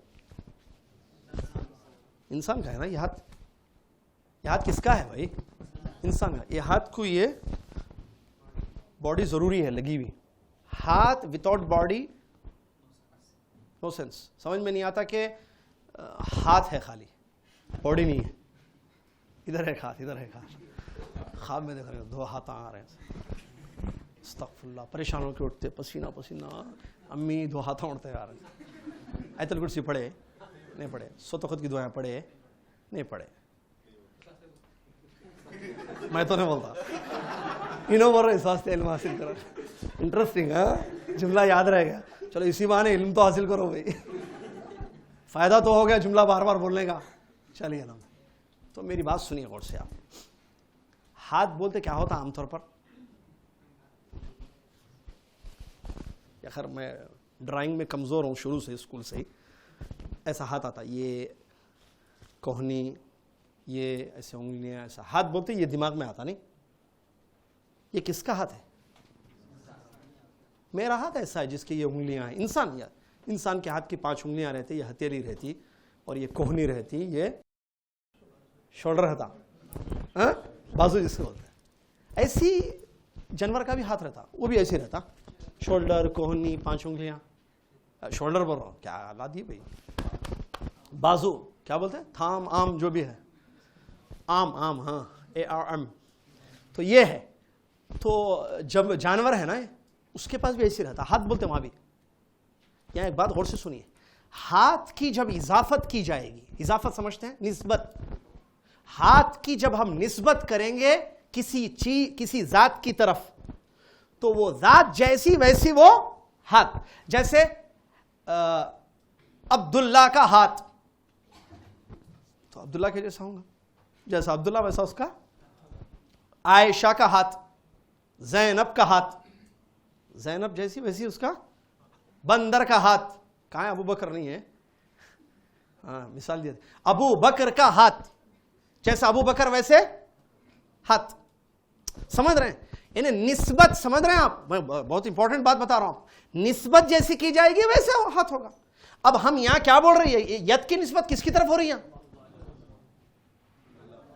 انسان کا ہے نا یہ ہاتھ. یہ ہاتھ کس کا ہے بھائی؟ انسان کا. یہ ہاتھ کو یہ باڈی ضروری ہے لگی ہوئی. ہاتھ وداؤٹ باڈی نو سینس. سمجھ میں نہیں آتا کہ ہاتھ ہے خالی, باڈی نہیں ہے. ادھر ہے ہاتھ, ادھر ہے ہاتھ. خواب میں دیکھ رہے 2 ہاتھ آ رہے ہیں. استغفر اللہ. پریشان ہو کے اٹھتے پسینہ پسینہ, امی 2 ہاتھوں اٹھتے آ رہے ہیں. آیت الکرسی پڑھے نہیں پڑھے؟ سوت خود کی دعائیں پڑھے نہیں پڑھے؟ میں تو نہیں بولتا, انہوں بول رہے اس واسطے علم حاصل کرو. انٹرسٹنگ ہے, جملہ یاد رہے گا. چلو اسی بہانے علم تو حاصل کرو بھائی, فائدہ تو ہو گیا جملہ بار بار بولنے کا. چلیے نا, تو میری بات سنیے غور سے آپ. ہاتھ بولتے کیا ہوتا عام طور پر؟ یا خیر میں ڈرائنگ میں کمزور ہوں شروع سے, اسکول سے ہی ایسا ہاتھ آتا. یہ کوہنی, یہ ایسے انگلیاں, ایسا ہاتھ بولتے, یہ دماغ میں آتا نہیں. یہ کس کا ہاتھ ہے؟ میرا ہاتھ ایسا ہے جس کی یہ انگلیاں ہیں. انسان کے ہاتھ کی 5 انگلیاں رہتی, یہ ہتھیلی رہتی, اور یہ کوہنی رہتی, یہ شولڈر رہتا, بازو جس کو بولتے ہیں. ایسی جانور کا بھی ہاتھ رہتا, وہ بھی ایسے رہتا, شولڈر, کوہنی, 5 انگلیاں. شولڈر بول رہا ہوں, کیا اولاد دی بھائی. بازو کیا بولتے ہیں, تھام, آم جو بھی ہے, آم, ہاں, ARM. تو یہ ہے. تو جب جانور ہے نا اس کے پاس بھی ایسے رہتا, ہاتھ بولتے ہیں وہاں بھی. یہاں ایک بات غور سے سنیے, ہاتھ کی جب اضافت کی جائے گی, اضافت سمجھتے ہیں, نسبت, ہاتھ کی جب ہم نسبت کریں گے کسی چیز, کسی ذات کی طرف, تو وہ ذات جیسی ویسی وہ ہاتھ. جیسے عبداللہ کا ہاتھ, تو عبداللہ کے جیسا ہوں گا, جیسا عبداللہ ویسا اس کا. عائشہ کا ہاتھ, زینب کا ہاتھ, زینب جیسی ویسی اس کا. بندر کا ہاتھ, کہاں ہے, ابو بکر نہیں ہے, ہاں مثال دیا, ابو بکر کا ہاتھ, جیسا ابو بکر ویسے ہاتھ. سمجھ رہے ہیں, انہیں نسبت سمجھ رہے ہیں آپ, میں بہت امپورٹنٹ بات بتا رہا ہوں, نسبت جیسی کی جائے گی ویسے ہاتھ ہوگا. اب ہم یہاں کیا بول رہی ہے, ید کی نسبت کس کی طرف ہو رہی ہے,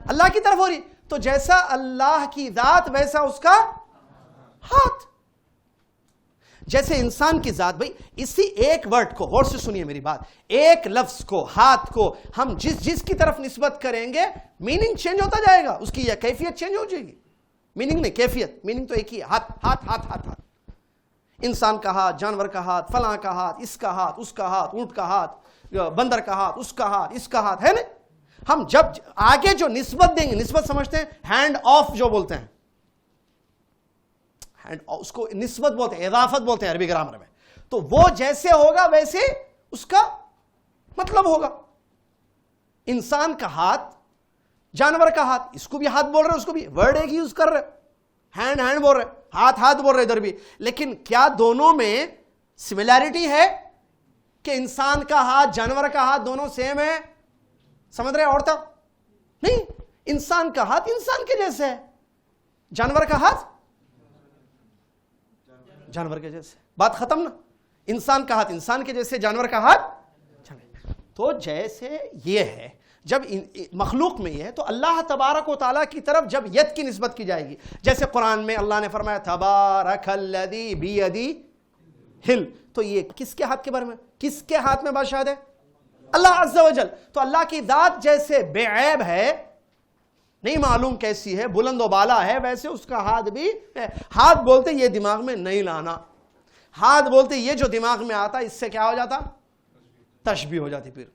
اللہ کی طرف ہو رہی. تو جیسا اللہ کی ذات ویسا اس کا ہاتھ. جیسے انسان کی ذات, بھائی اسی ایک ورڈ کو غور سے سنیے میری بات, ایک لفظ کو, ہاتھ کو ہم جس کی طرف نسبت کریں گے میننگ چینج ہوتا جائے گا, اس کی یا کیفیت چینج ہو جائے گی. میننگ نہیں, کیفیت. میننگ تو ایک ہی ہے, ہاتھ, ہاتھ, ہاتھ, ہاتھ, ہاتھ. انسان کا ہاتھ, جانور کا ہاتھ, فلاں کا ہاتھ, اس کا ہاتھ, اس کا ہاتھ, اونٹ کا ہاتھ, بندر کا ہاتھ, اس کا ہاتھ, اس کا ہاتھ, ہے نا. ہم جب آگے جو نسبت دیں گے, نسبت سمجھتے ہیں, ہینڈ آف جو بولتے ہیں, اس کو نسبت بولتے ہیں, اضافت بولتے ہیں عربی گرامر میں. تو وہ جیسے ہوگا ویسے اس کا مطلب ہوگا. انسان کا ہاتھ, جانور کا ہاتھ, اس کو بھی ہاتھ بول رہے, اس کو بھی ورڈ ایک ہی یوز کر رہے, ہینڈ ہینڈ بول رہے, ہاتھ ہاتھ بول رہے ادھر بھی. لیکن کیا دونوں میں سملیرٹی ہے کہ انسان کا ہاتھ, جانور کا ہاتھ دونوں سیم ہے؟ سمجھ رہے عورتیں؟ نہیں, انسان کا ہاتھ انسان کے جیسے ہے, جانور کا ہاتھ جانور کے جیسے. بات ختم نا. انسان کا ہاتھ انسان کے جیسے, جانور کا ہاتھ. تو جیسے یہ ہے, جب مخلوق میں یہ ہے, تو اللہ تبارک و تعالیٰ کی طرف جب ید کی نسبت کی جائے گی, جیسے قرآن میں اللہ نے فرمایا تبارک الذی بیدی ہل, تو یہ کس کے ہاتھ کے بارے میں, کس کے ہاتھ میں بادشاہت ہے؟ اللہ عز و جل. تو اللہ کی ذات جیسے بے عیب ہے, نہیں معلوم کیسی ہے, بلند و بالا ہے, ویسے اس کا ہاتھ بھی ہے. ہاتھ بولتے یہ دماغ میں نہیں لانا, ہاتھ بولتے یہ جو دماغ میں آتا اس سے کیا ہو جاتا, تشبیہ ہو جاتی. پھر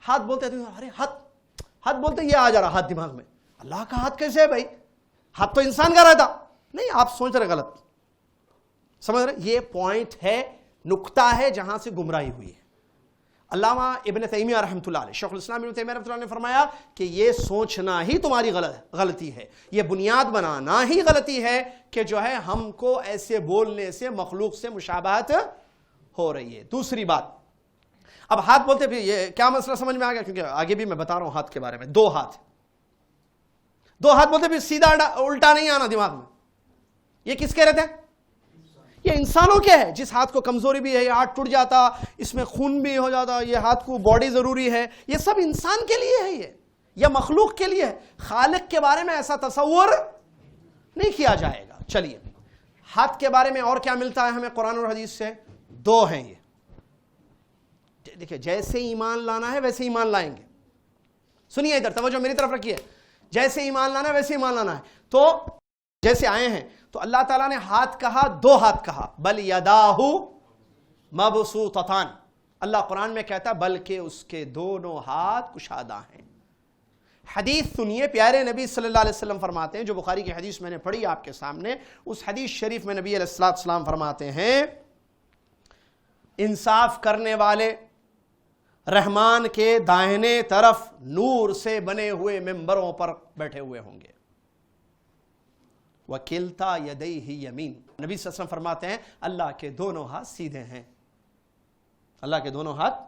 ہاتھ بولتے ارے ہاتھ بولتے یہ آ جا رہا ہاتھ دماغ میں, اللہ کا ہاتھ کیسے ہے بھائی, ہاتھ تو انسان کا رہتا. نہیں, آپ سوچ رہے غلط, سمجھ رہے. یہ پوائنٹ ہے, نقطہ ہے جہاں سے گمراہی ہوئی ہے. علامہ ابن تیمیہ رحمۃ اللہ علیہ, شیخ الاسلام ابن تیمیہ رحمۃ اللہ نے فرمایا کہ یہ سوچنا ہی تمہاری غلطی ہے, یہ بنیاد بنانا ہی غلطی ہے کہ جو ہے ہم کو ایسے بولنے سے مخلوق سے مشابہت ہو رہی ہے. دوسری بات, اب ہاتھ بولتے پھر یہ کیا مسئلہ سمجھ میں آ گیا, کیونکہ آگے بھی میں بتا رہا ہوں ہاتھ کے بارے میں. دو ہاتھ بولتے پھر سیدھا الٹا نہیں آنا دماغ میں, یہ کس کے رہتے ہیں؟ یہ انسانوں کے ہے. جس ہاتھ کو کمزوری بھی ہے, یہ ہاتھ ٹوٹ جاتا, اس میں خون بھی ہو جاتا, یہ ہاتھ کو باڈی ضروری ہے, یہ سب انسان کے لیے ہے, یہ مخلوق کے لیے ہے. خالق کے بارے میں ایسا تصور نہیں کیا جائے گا. چلیے, ہاتھ کے بارے میں اور کیا ملتا ہے ہمیں قرآن اور حدیث سے؟ دو ہیں یہ. دیکھیں, جیسے ایمان لانا ہے ویسے ایمان لائیں گے. سنیے ادھر, توجہ میری طرف رکھیے. جیسے ایمان لانا ہے ویسے ایمان لانا ہے. تو جیسے آئے ہیں تو اللہ تعالیٰ نے ہاتھ کہا, دو ہاتھ کہا, بل یداہ مبسوطتان. اللہ قرآن میں کہتا بلکہ اس کے دونوں ہاتھ کشادہ ہیں. حدیث سنیے, پیارے نبی صلی اللہ علیہ وسلم فرماتے ہیں, جو بخاری کی حدیث میں نے پڑھی آپ کے سامنے, اس حدیث شریف میں نبی علیہ السلام فرماتے ہیں انصاف کرنے والے رحمان کے داہنے طرف نور سے بنے ہوئے ممبروں پر بیٹھے ہوئے ہوں گے. وَكِلْتَا يَدَيْهِ يَمِينٌ. نبی صلی اللہ علیہ وسلم فرماتے ہیں اللہ کے دونوں ہاتھ سیدھے ہیں, اللہ کے دونوں ہاتھ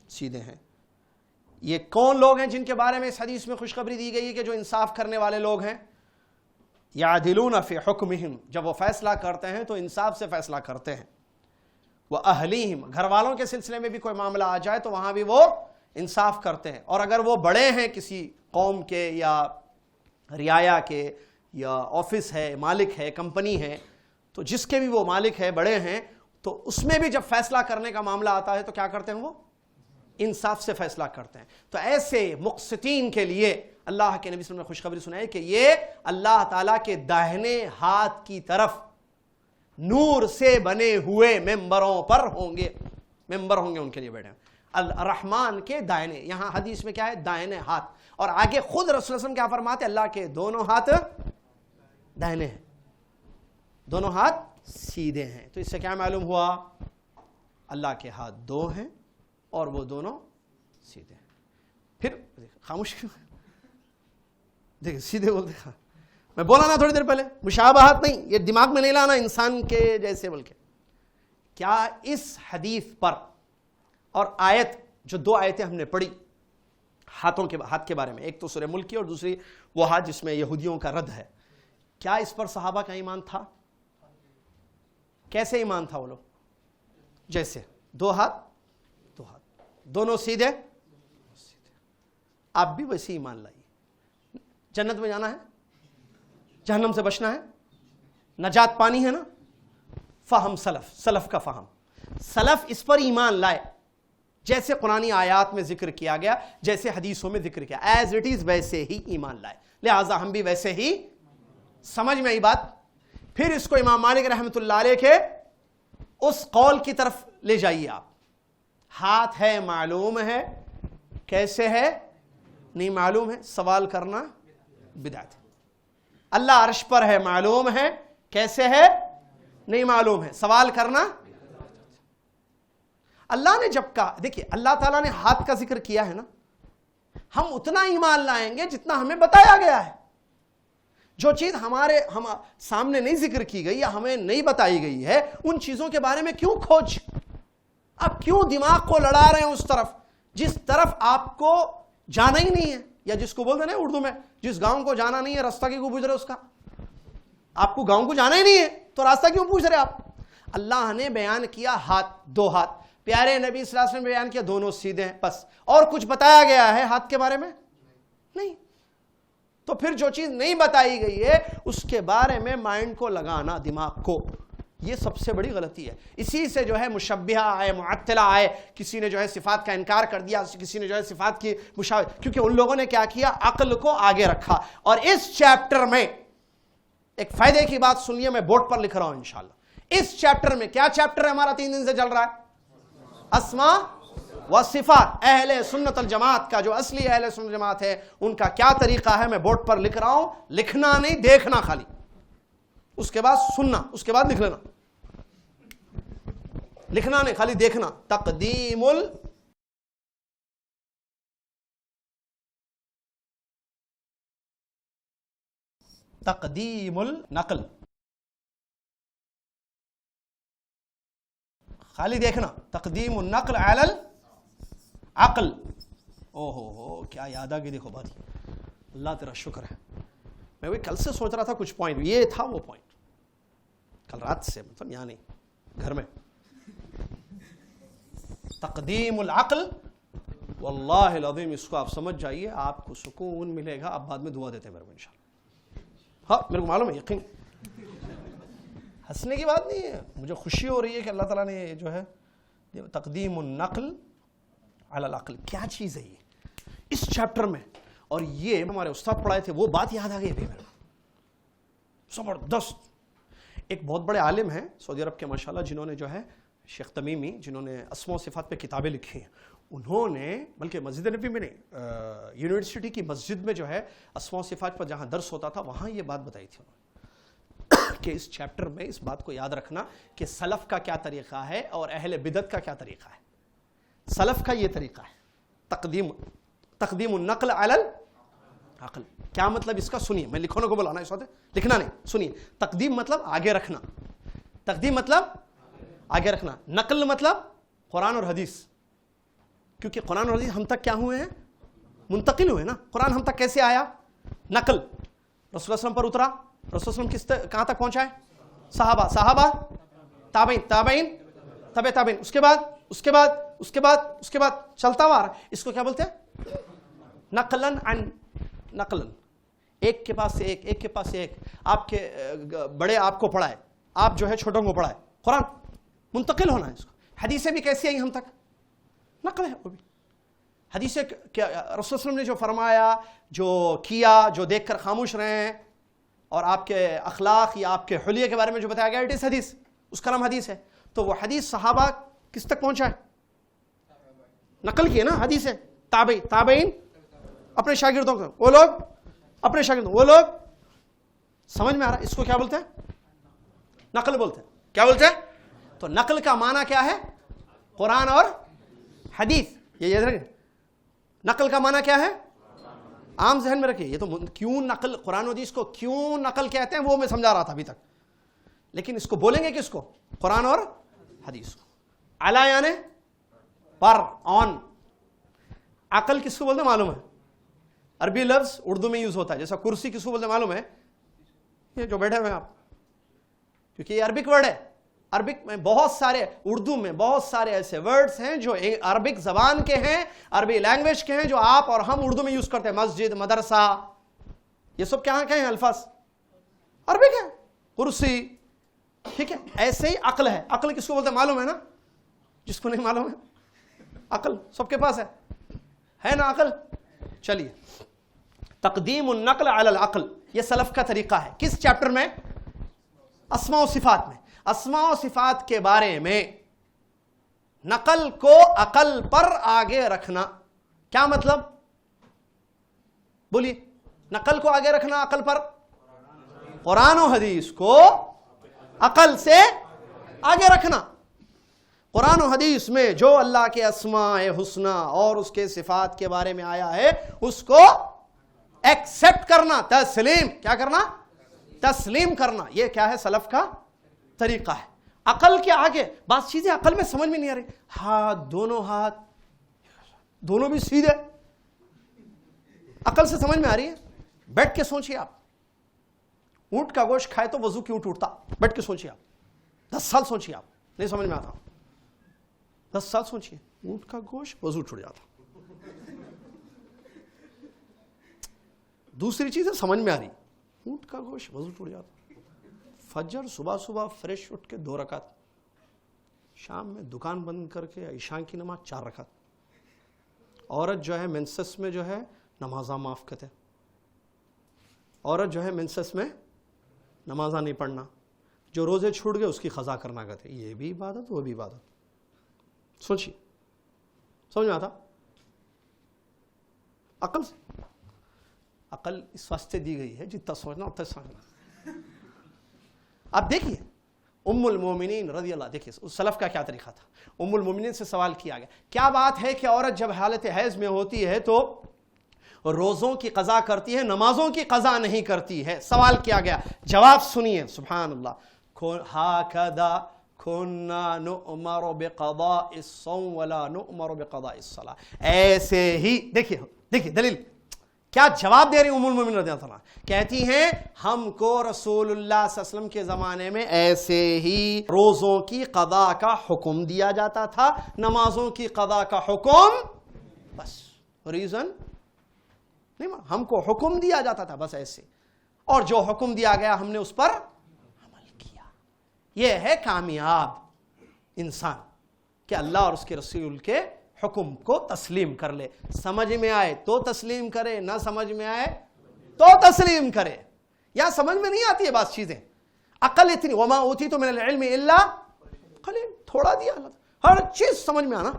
سیدھے ہیں. یہ کون لوگ ہیں جن کے بارے میں اس حدیث میں خوشخبری دی گئی ہے کہ جو انصاف کرنے والے لوگ ہیں؟ يَعْدِلُونَ فِي حُكْمِهِمْ, جب وہ فیصلہ کرتے ہیں تو انصاف سے فیصلہ کرتے ہیں. وَأَهْلِهِمْ, گھر والوں کے سلسلے میں بھی کوئی معاملہ آ جائے تو وہاں بھی وہ انصاف کرتے ہیں. اور اگر وہ بڑے ہیں کسی قوم کے یا رعایا کے یا آفس ہے, مالک ہے, کمپنی ہے, تو جس کے بھی وہ مالک ہے, بڑے ہیں, تو اس میں بھی جب فیصلہ کرنے کا معاملہ آتا ہے تو کیا کرتے ہیں, وہ انصاف سے فیصلہ کرتے ہیں. تو ایسے مقسطین کے لیے اللہ کے نبی صلی اللہ علیہ وسلم نے خوشخبری سنائی کہ یہ اللہ تعالیٰ کے داہنے ہاتھ کی طرف نور سے بنے ہوئے ممبروں پر ہوں گے, ممبر ہوں گے ان کے لیے بیٹھے. الرحمن کے دائنے, یہاں حدیث میں کیا ہے, دائنے ہاتھ. اور آگے خود رسول اللہ علیہ وسلم کیا فرماتے ہیں, اللہ کے دونوں ہاتھ دائنے ہیں, دونوں ہاتھ سیدھے ہیں. تو اس سے کیا معلوم ہوا, اللہ کے ہاتھ دو ہیں اور وہ دونوں سیدھے ہیں. پھر خاموش کیوں, دیکھیں سیدھے بولتے ہیں, میں بولا نا تھوڑی دیر پہلے, مشابہت نہیں, یہ دماغ میں نہیں لانا انسان کے جیسے, بلکہ کیا اس حدیث پر اور آیت جو دو آیتیں ہم نے پڑھی ہاتھ کے بارے میں, ایک تو سورہ ملک کی اور دوسری وہ ہاتھ جس میں یہودیوں کا رد ہے, کیا اس پر صحابہ کا ایمان تھا؟ کیسے ایمان تھا وہ لوگ؟ جیسے دو ہاتھ دونوں سیدھے, آپ بھی ویسے ایمان لائیے. جنت میں جانا ہے, جہنم سے بچنا ہے, نجات پانی ہے نا, فہم سلف کا فہم, سلف اس پر ایمان لائے جیسے قرآنی آیات میں ذکر کیا گیا, جیسے حدیثوں میں ذکر کیا, ایز اٹ از ویسے ہی ایمان لائے. لہٰذا ہم بھی ویسے ہی, سمجھ میں آئی بات. پھر اس کو امام مالک رحمۃ اللہ علیہ کے اس قول کی طرف لے جائیے آپ. ہاتھ ہے معلوم ہے, کیسے ہے نہیں معلوم ہے, سوال کرنا بدعت ہے. اللہ عرش پر ہے معلوم ہے, کیسے ہے نہیں معلوم ہے, سوال کرنا. اللہ نے جب کہا, دیکھیے اللہ تعالیٰ نے ہاتھ کا ذکر کیا ہے نا, ہم اتنا ایمان لائیں گے جتنا ہمیں بتایا گیا ہے. جو چیز ہمارے سامنے نہیں ذکر کی گئی یا ہمیں نہیں بتائی گئی ہے, ان چیزوں کے بارے میں کیوں کھوج, آپ کیوں دماغ کو لڑا رہے ہیں اس طرف جس طرف آپ کو جانا ہی نہیں ہے, یا جس کو بولتے ہیں اردو میں, جس گاؤں کو جانا نہیں ہے راستہ کیوں پوچھ رہے اس کا, آپ کو گاؤں کو جانا ہی نہیں ہے تو راستہ کیوں پوچھ رہے آپ. اللہ نے بیان کیا ہاتھ, دو ہاتھ, پیارے نبی صلی اللہ علیہ وسلم نے بیان کیا دونوں سیدھے ہیں, بس. اور کچھ بتایا گیا ہے ہاتھ کے بارے میں نہیں. تو پھر جو چیز نہیں بتائی گئی ہے اس کے بارے میں مائنڈ کو لگانا, دماغ کو, یہ سب سے بڑی غلطی ہے. اسی سے جو ہے مشبہہ آئے, معطلہ آئے, کسی نے جو ہے صفات کا انکار کر دیا, کسی نے جو ہے صفات کی مشابہت, کیونکہ ان لوگوں نے کیا کیا, عقل کو آگے رکھا. اور اس چیپٹر میں ایک فائدے کی بات سنیے, میں بورڈ پر لکھ رہا ہوں انشاءاللہ. اس چیپٹر میں, کیا چیپٹر ہے ہمارا 3 دن سے چل رہا ہے, اسماء و صفات. اہل سنت الجماعت کا جو اصلی اہل سنت الجماعت ہے ان کا کیا طریقہ ہے, میں بورڈ پر لکھ رہا ہوں. لکھنا نہیں, دیکھنا خالی, اس کے بعد سننا, اس کے بعد لکھ لینا. لکھنا نہیں, خالی دیکھنا. تقدیم النقل, خالی دیکھنا. تقدیم النقل علی العقل. اوہ کیا یاد آ گئی, دیکھو بات, اللہ تیرا شکر ہے. میں وہی کل سے سوچ رہا تھا کچھ پوائنٹ, یہ تھا وہ پوائنٹ کل رات سے, مطلب یہاں نہیں گھر میں. تقدیم العقل, واللہ العظیم اس کو آپ سمجھ جائیے, آپ کو سکون ملے گا. آپ بعد میں دعا دیتے ہیں میرے کو انشاءاللہ. ہاں میرے کو معلوم ہے, یقین, ہنسنے کی بات نہیں ہے, مجھے خوشی ہو رہی ہے کہ اللہ تعالیٰ نے جو ہے تقدیم النقل علی العقل, کیا چیز ہے یہ اس چیپٹر میں. اور یہ ہمارے استاد پڑھائے تھے, وہ بات یاد آ گئی ابھی میرے کو, زبردست. ایک بہت بڑے عالم ہیں سعودی عرب کے ماشاءاللہ, جنہوں نے جو ہے شیخ تمیمی, جنہوں نے اسماء و صفات پہ کتابیں لکھی ہیں, انہوں نے بلکہ مسجد نبی میں نہیں, یونیورسٹی کی مسجد میں جو ہے اسماء و صفات پر جہاں درس ہوتا تھا وہاں یہ بات بتائی تھی کہ اس چیپٹر میں اس بات کو یاد رکھنا کہ سلف کا کیا طریقہ ہے اور اہل بدعت کا کیا طریقہ ہے. سلف کا یہ طریقہ ہے تقدیم النقل علی العقل. کیا مطلب اس کا, سنیے, میں لکھنے کو بلانا اس وقت, لکھنا نہیں, سنیے. تقدیم مطلب آگے رکھنا, تقدیم مطلب آگے رکھنا. نقل مطلب قرآن اور حدیث, کیونکہ قرآن اور حدیث ہم تک کیا ہوئے ہیں, منتقل ہوئے نا. قرآن ہم تک کیسے آیا, نقل, رسول اللہ صلی اللہ علیہ وسلم پر اترا, رسول اللہ صلی اللہ علیہ وسلم کہاں تک پہنچا ہے, صحابہ, تابعین, تبع تابعین، اس کے بعد چلتا ہوا اس کو کیا بولتے ہیں؟ نقلاً عن نقلاً، ایک کے پاس سے ایک کے پاس سے ایک. آپ کے بڑے آپ کو پڑھائے، آپ جو ہے چھوٹوں کو پڑھائے، قرآن منتقل ہونا ہے اس کو. حدیثیں بھی کیسی آئی ہم تک؟ نقل ہے وہ بھی. حدیثیں رسول صلی اللہ علیہ وسلم نے جو فرمایا، جو کیا، جو دیکھ کر خاموش رہے ہیں، اور آپ کے اخلاق یا آپ کے حلیے کے بارے میں جو بتایا گیا، اٹ از حدیث، اس کا نام حدیث ہے. تو وہ حدیث صحابہ کس تک پہنچا ہے؟ نقل کی ہے نا حدیث ہے. تابعین اپنے شاگردوں کو، وہ لوگ اپنے شاگردوں، وہ لوگ. سمجھ میں آ رہا ہے؟ اس کو کیا بولتے ہیں؟ نقل بولتے ہیں. کیا بولتے ہیں؟ تو نقل کا معنی کیا ہے؟ قرآن اور حدیث. یہ یاد رکھیں. نقل کا معنی کیا ہے؟ عام ذہن میں رکھیے. یہ تو کیوں نقل، قرآن و حدیث کو کیوں نقل کہتے ہیں وہ میں سمجھا رہا تھا ابھی تک. لیکن اس کو بولیں گے کس کو؟ قرآن اور حدیث کو. علی یعنی پر، آن. عقل کس کو بولتے ہیں معلوم ہے؟ عربی لفظ اردو میں یوز ہوتا ہے. جیسا کرسی کس کو بولتے ہیں معلوم ہے؟ یہ جو بیٹھے ہوئے ہیں آپ، کیونکہ یہ عربک ورڈ ہے. عربک میں بہت سارے، اردو میں بہت سارے ایسے ورڈز ہیں جو عربک زبان کے ہیں، عربی لینگویج کے ہیں، جو آپ اور ہم اردو میں یوز کرتے ہیں. مسجد، مدرسہ، یہ سب کہاں کے ہیں الفاظ؟ عربک ہے. کرسی، ٹھیک ہے. ایسے ہی عقل ہے. عقل کس کو بولتے ہیں معلوم ہے نا؟ جس کو نہیں معلوم ہے، عقل سب کے پاس ہے نا عقل. چلیے، تقدیم النقل علی العقل، یہ سلف کا طریقہ ہے. کس چیپٹر میں؟ اسماء و صفات میں. اسماء و صفات کے بارے میں نقل کو عقل پر آگے رکھنا. کیا مطلب؟ بولیے. نقل کو آگے رکھنا عقل پر، قرآن و حدیث کو عقل سے آگے رکھنا. قرآن و حدیث میں جو اللہ کے اسماء حسنی اور اس کے صفات کے بارے میں آیا ہے اس کو ایکسپٹ کرنا، تسلیم. کیا کرنا؟ تسلیم کرنا. یہ کیا ہے؟ سلف کا طریقہ ہے. عقل کے آگے بعض چیزیں عقل میں سمجھ میں نہیں آ رہی. ہاتھ دونوں بھی سیدھے، عقل سے سمجھ میں آ رہی ہے. بیٹھ کے سوچیے آپ، اونٹ کا گوشت کھائے تو وضو کیوں ٹوٹتا؟ بیٹھ کے سوچیے آپ. 10 سال سوچیے آپ، نہیں سمجھ میں آتا. 10 سال سوچیے، اونٹ کا گوشت وضو ٹوٹ جاتا. دوسری چیزیں سمجھ میں آ رہی، اونٹ کا گوشت وضو ٹوٹ جاتا. فجر صبح فریش اٹھ کے 2 رکعت، شام میں دکان بند کر کے عشاء کی نماز 4 رکعت. عورت جو ہے منسس میں جو ہے نمازاں معاف کرتے. عورت جو ہے منسس میں نمازاں نہیں پڑھنا. جو روزے چھوٹ گئے اس کی قضا کرنا کہتے. یہ بھی عبادت، وہ بھی عبادت. سوچیے، سمجھ میں آتا؟ عقل سے. عقل اس واسطے دی گئی ہے جتنا سوچنا اتنا سمجھنا. آپ دیکھیے ام المومنین رضی اللہ، دیکھیے اس سلف کا کیا طریقہ تھا. ام المومنین سے سوال کیا گیا، کیا بات ہے کہ عورت جب حالت حیض میں ہوتی ہے تو روزوں کی قضا کرتی ہے، نمازوں کی قضا نہیں کرتی ہے؟ سوال کیا گیا، جواب سنیے. سبحان اللہ. ہاکذا کنا نؤمر بقضاء الصوم ولا نؤمر بقضاء الصلاۃ. ایسے ہی دیکھیے دلیل کیا جواب دے رہی ام المومنین رضی اللہ عنہا. کہتی ہیں ہم کو رسول اللہ صلی اللہ علیہ وسلم کے زمانے میں ایسے ہی روزوں کی قضا کا حکم دیا جاتا تھا، نمازوں کی قضا کا حکم بس. ریزن نہیں، ہم کو حکم دیا جاتا تھا بس ایسے، اور جو حکم دیا گیا ہم نے اس پر عمل کیا. یہ ہے کامیاب انسان کہ اللہ اور اس کے رسول کے حکم کو تسلیم کر لے. سمجھ میں آئے تو تسلیم کرے، نہ سمجھ میں آئے تو تسلیم کرے. یا سمجھ میں نہیں آتی ہے بعض چیزیں. عقل اتنی، وما اوتیت من العلم الا قلیل، تھوڑا دیا اللہ. ہر چیز سمجھ میں آنا.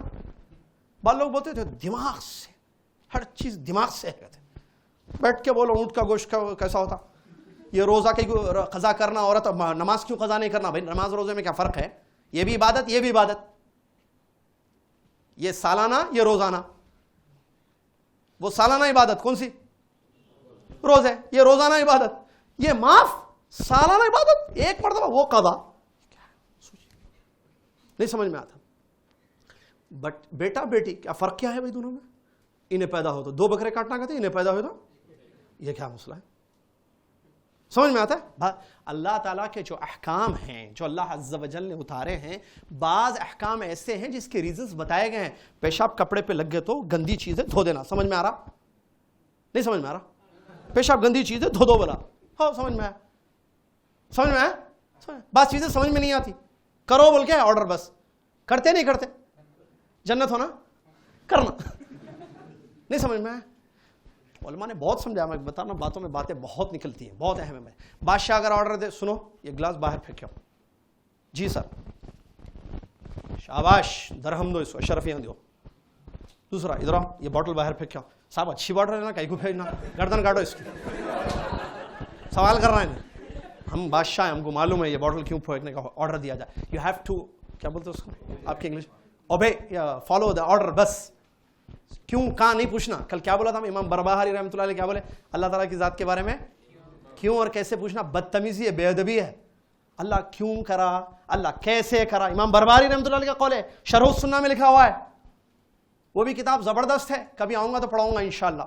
بعض لوگ بولتے تھے دماغ سے، ہر چیز دماغ سے ہے. بیٹھ کے بولو اونٹ کا گوشت کیسا ہوتا، یہ روزہ کی قضا کرنا عورت، نماز کیوں قضا نہیں کرنا؟ بھائی نماز روزے میں کیا فرق ہے؟ یہ بھی عبادت، یہ بھی عبادت. یہ سالانہ، یہ روزانہ. وہ سالانہ عبادت کون سی؟ روزے. یہ روزانہ عبادت. یہ معاف، سالانہ عبادت ایک مرتبہ، وہ قضا. نہیں سمجھ میں آتا. بٹ بیٹا بیٹی کیا فرق کیا ہے بھائی دونوں میں؟ انہیں پیدا ہو تو 2 بکرے کاٹنا کہتے ہیں، انہیں پیدا ہو تو یہ کیا مسئلہ ہے؟ سمجھ میں آتا ہے؟ اللہ تعالیٰ کے جو احکام ہیں جو اللہ عز و جل نے اتارے ہیں، بعض احکام ایسے ہیں جس کے ریزنز بتائے گئے ہیں. پیشاب کپڑے پہ لگ گئے تو گندی چیزیں دھو دینا. سمجھ میں آ رہا؟ نہیں سمجھ میں آ رہا؟ پیشاب گندی چیزیں دھو دو بولا. ہاں سمجھ میں آیا؟ سمجھ میں آیا؟ بعض چیزیں سمجھ میں نہیں آتی، کرو بول کے آرڈر، بس کرتے نہیں کرتے. جنت ہونا کرنا. نہیں سمجھ میں آیا؟ علماء نے بہت سمجھایا. میں بتا رہا ہوں باتوں میں باتیں بہت نکلتی ہیں، بہت اہم ہے. بادشاہ اگر آرڈر دے، سنو یہ گلاس باہر پھینکو، جی سر، شاباش، درہم دو، اس کو اشرفیاں دو. دوسرا ادھر آؤ، یہ بوٹل باہر پھینکو. صاحب اچھی بوٹل ہے نا، کہیں کو بھیجنا، گردن کاٹو اس کی. سوال کر رہے ہیں ہم، بادشاہ ہیں، ہم کو معلوم ہے یہ بوٹل کیوں پھینکنے کا آرڈر دیا جائے. یو ہیو ٹو، کیا بولتے اس کو آپ کی English, obey, follow the order. بس کیوں کہاں نہیں پوچھنا. کل کیا بولا تھا امام بربہاری رحمۃ اللہ علیہ، کیا بولے اللہ تعالیٰ کی ذات کے بارے میں؟ کیوں اور کیسے پوچھنا بدتمیزی ہے، بے ادبی ہے. اللہ کیوں کرا، اللہ کیسے کرا. امام بربہاری رحمۃ اللہ علیہ کا قول ہے، شرح السنہ میں لکھا ہوا ہے. وہ بھی کتاب زبردست ہے، کبھی آؤں گا تو پڑھاؤں گا انشاءاللہ.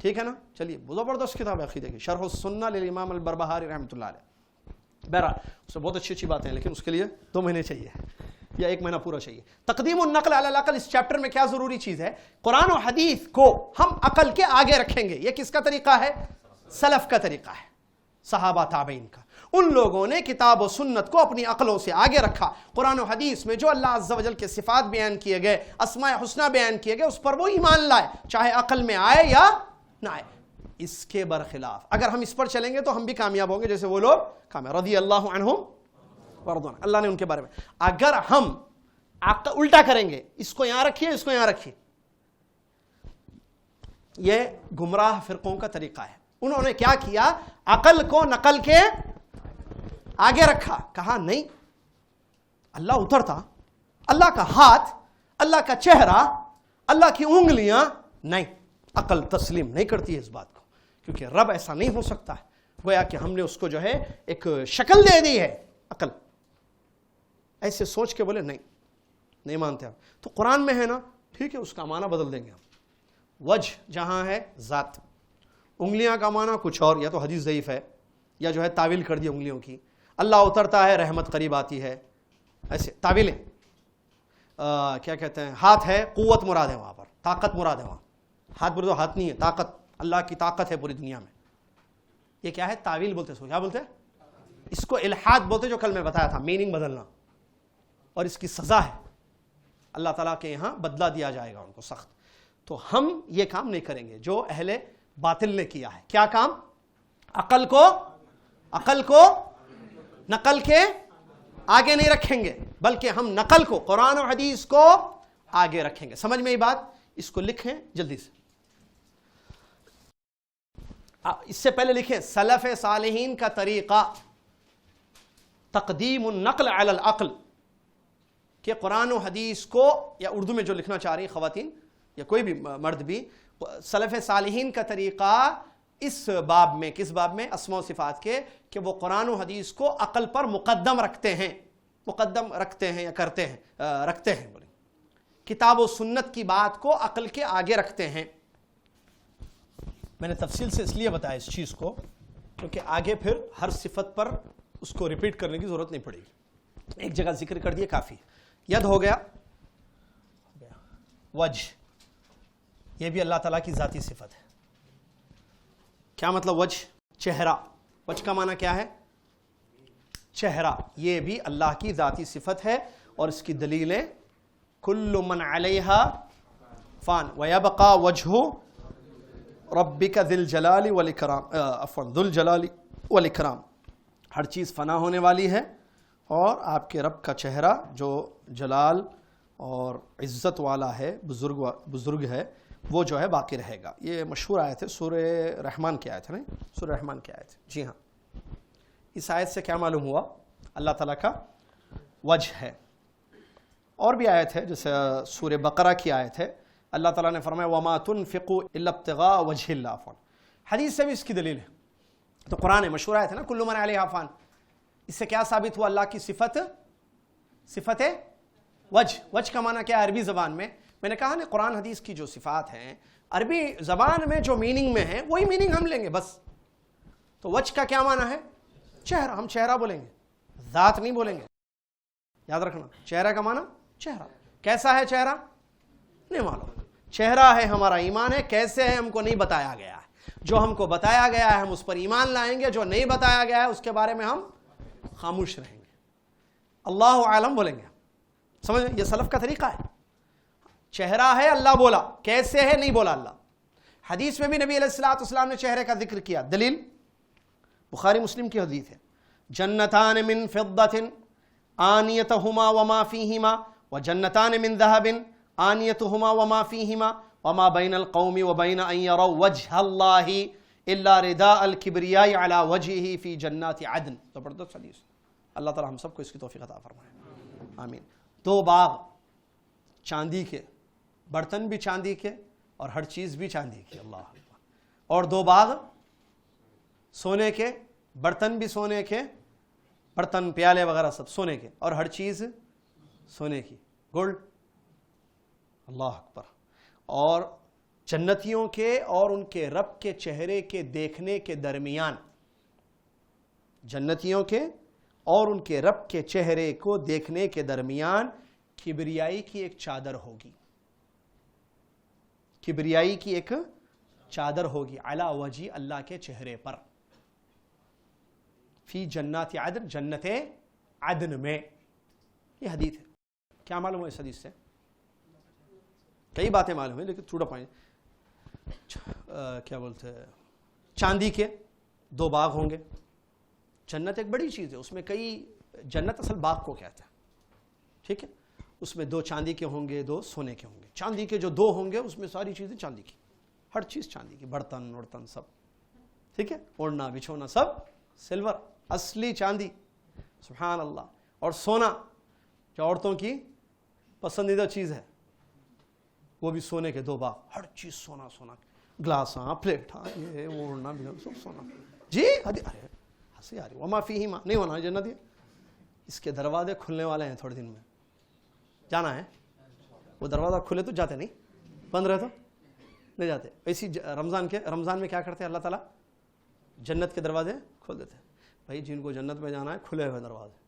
ٹھیک ہے نا؟ چلیے، زبردست کتاب ہے عقیدے کی، شرح السنہ للامام البربہاری رحمۃ اللہ علیہ. بہرحال اس سے بہت اچھی اچھی باتیں ہیں، لیکن اس کے لیے 2 مہینے چاہیے یا 1 مہینہ پورا چاہیے. تقدیم النقل علی العقل، اس چیپٹر میں کیا ضروری چیز ہے؟ قرآن و حدیث کو ہم عقل کے آگے رکھیں گے. یہ کس کا طریقہ ہے؟ سلف کا طریقہ ہے، صحابہ تابعین کا. ان لوگوں نے کتاب و سنت کو اپنی عقلوں سے آگے رکھا. قرآن و حدیث میں جو اللہ عز و جل کے صفات بیان کیے گئے، اسماء حسنہ بیان کیے گئے، اس پر وہ ایمان لائے، چاہے عقل میں آئے یا نہ آئے. اس کے برخلاف اگر ہم اس پر چلیں گے تو ہم بھی کامیاب ہوں گے جیسے وہ لوگ کامیاب. رضی اللہ عنہم ورضوا عنہ، اللہ نے ان کے بارے میں. اگر ہم الٹا کریں گے، اس کو یہاں رکھیے، اس کو یہاں رکھیے، یہ گمراہ فرقوں کا طریقہ ہے. انہوں نے کیا کیا؟ عقل کو نقل کے آگے رکھا. کہا نہیں، اللہ اترتا، اللہ کا ہاتھ، اللہ کا چہرہ، اللہ کی انگلیاں نہیں. عقل تسلیم نہیں کرتی ہے اس بات کو، کیونکہ رب ایسا نہیں ہو سکتا ہے. گویا کہ ہم نے اس کو جو ہے ایک شکل دے دی ہے. عقل ایسے سوچ کے بولے نہیں مانتے آپ. تو قرآن میں ہے نا، ٹھیک ہے، اس کا معنی بدل دیں گے ہم. وجہ جہاں ہے ذات، انگلیاں کا معنی کچھ اور، یا تو حدیث ضعیف ہے یا جو ہے تعویل کر دی انگلیوں کی. اللہ اترتا ہے، رحمت قریب آتی ہے، ایسے تعویلیں. کیا کہتے ہیں، ہاتھ ہے، قوت مراد ہے وہاں پر، طاقت مراد ہے وہاں. ہاتھ بولے تو ہاتھ نہیں ہے، طاقت، اللہ کی طاقت ہے پوری دنیا میں. یہ کیا ہے؟ تعویل بولتے ہیں. کیا بولتے ہیں اس کو؟ الحاد بولتے، جو کل میں بتایا تھا، میننگ بدلنا. اور اس کی سزا ہے، اللہ تعالیٰ کے یہاں بدلہ دیا جائے گا ان کو سخت. تو ہم یہ کام نہیں کریں گے جو اہل باطل نے کیا ہے. کیا کام؟ عقل کو نقل کے آگے نہیں رکھیں گے، بلکہ ہم نقل کو، قرآن و حدیث کو آگے رکھیں گے. سمجھ میں یہ بات؟ اس کو لکھیں جلدی سے. اس سے پہلے لکھیں سلف صالحین کا طریقہ تقدیم النقل علی العقل، کہ قرآن و حدیث کو، یا اردو میں جو لکھنا چاہ رہی ہیں خواتین یا کوئی بھی مرد بھی، سلف صالحین کا طریقہ اس باب میں، کس باب میں؟ اسماء و صفات کے، کہ وہ قرآن و حدیث کو عقل پر مقدم رکھتے ہیں یا کرتے ہیں بولیں، کتاب و سنت کی بات کو عقل کے آگے رکھتے ہیں. میں نے تفصیل سے اس لیے بتایا اس چیز کو کیونکہ آگے پھر ہر صفت پر اس کو ریپیٹ کرنے کی ضرورت نہیں پڑے گی. ایک جگہ ذکر کر دیا کافی. ید ہو گیا. وجہ، یہ بھی اللہ تعالیٰ کی ذاتی صفت ہے. کیا مطلب وجہ؟ چہرہ. وجہ کا معنی کیا ہے؟ چہرہ. یہ بھی اللہ کی ذاتی صفت ہے اور اس کی دلیلیں کل من علیہا فان ویبقا وجہ ربک ذی الجلال والاکرام، ذو الجلال والاکرام. ہر چیز فنا ہونے والی ہے اور آپ کے رب کا چہرہ جو جلال اور عزت والا ہے، بزرگ ہے، وہ جو ہے باقی رہے گا. یہ مشہور آیت ہے، سورہ رحمان کی آیت ہے. نہیں، سورہ رحمان کی آیت ہے. جی ہاں. اس آیت سے کیا معلوم ہوا؟ اللہ تعالیٰ کا وجہ ہے. اور بھی آیت ہے، جیسے سورہ بقرہ کی آیت ہے، اللہ تعالیٰ نے فرمایا وَمَا تُنْفِقُوا إِلَّا ابْتِغَاءَ وَجْهِ اللَّهِ فَانٍ. حدیث سے بھی اس کی دلیل ہے. تو قرآن ہے، مشہور آیت ہے نا، کل من علیہا فان. اس سے کیا ثابت ہوا؟ اللہ کی صفت وجہ کا معنی کیا ہے عربی زبان میں؟ میں نے کہا نا، قرآن حدیث کی جو صفات ہیں عربی زبان میں جو میننگ میں ہیں وہی میننگ ہم لیں گے بس. تو وجہ کا کیا معنی ہے؟ چہرہ. ہم چہرہ بولیں گے, ذات نہیں بولیں گے, یاد رکھنا. چہرہ کا معنی چہرہ. کیسا ہے چہرہ نہیں معلوم. چہرہ ہے ہمارا ایمان ہے, کیسے ہے ہم کو نہیں بتایا گیا ہے. جو ہم کو بتایا گیا ہے ہم اس پر ایمان لائیں گے, جو نہیں بتایا گیا ہے اس کے بارے میں ہم خاموش رہیں گے, اللہ عالم بولیں گے. سمجھ, یہ سلف کا طریقہ ہے. چہرہ ہے اللہ بولا, کیسے ہے نہیں بولا اللہ. حدیث میں بھی نبی علیہ الصلوۃ والسلام نے چہرے کا ذکر کیا. دلیل بخاری مسلم کی حدیث ہے, جنتان من فضۃ آنیتہما وما فیہما وجنتان من ذہب آنیتہما وما فیہما وما بین القوم وبین ان یروا وجہ اللہ الا رداء الکبریاء علی وجہہ فی جنات عدن. زبردست حدیث. اللہ تعالی ہم سب کو اس کی توفیق عطا فرمائے, آمین. 2 باغ چاندی کے, برتن بھی چاندی کے اور ہر چیز بھی چاندی کی, اللہ اکبر. اور 2 باغ سونے کے, برتن بھی سونے کے, برتن پیالے وغیرہ سب سونے کے اور ہر چیز سونے کی, گولڈ. اللہ اکبر. اور جنتیوں کے اور ان کے رب کے چہرے کے دیکھنے کے درمیان, جنتیوں کے اور ان کے رب کے چہرے کو دیکھنے کے درمیان کبریائی کی ایک چادر ہوگی. کبریائی کی ایک چادر ہوگی علی وجہ, اللہ کے چہرے پر. فی جنات عدن, جنت عدن میں. یہ حدیث ہے. کیا معلوم ہے اس حدیث سے؟ کئی باتیں معلوم ہیں لیکن تھوڑا پوائنٹ. کیا بولتے ہیں, چاندی کے 2 باغ ہوں گے. جنت ایک بڑی چیز ہے, اس میں کئی, جنت اصل باغ کو کہتے ہیں, ٹھیک ہے. اس میں 2 چاندی کے ہوں گے, 2 سونے کے ہوں گے. چاندی کے جو 2 ہوں گے اس میں ساری چیزیں چاندی کی, ہر چیز چاندی کی, برتن ورتن سب, ٹھیک ہے. اوڑھنا بچھونا سب سلور, اصلی چاندی. سبحان اللہ. اور سونا جو عورتوں کی پسندیدہ چیز ہے وہ بھی سونے کے 2 باغ, ہر چیز سونا سونا, گلاس ہاں, پلیٹ ہاں, یہ اوڑھنا بھی سب سونا. جی ارے ہنسی آ رہی. وما فیہما نہیں ہونا جنت. اس کے دروازے کھلنے والے ہیں تھوڑے دن میں, جانا ہے. وہ دروازہ کھلے تو جاتے نہیں, بند رہے تو نہیں جاتے. ایسی رمضان میں کیا کرتے ہیں اللہ تعالیٰ, جنت کے دروازے کھول دیتے ہیں. بھائی جن کو جنت میں جانا ہے کھلے ہوئے دروازے.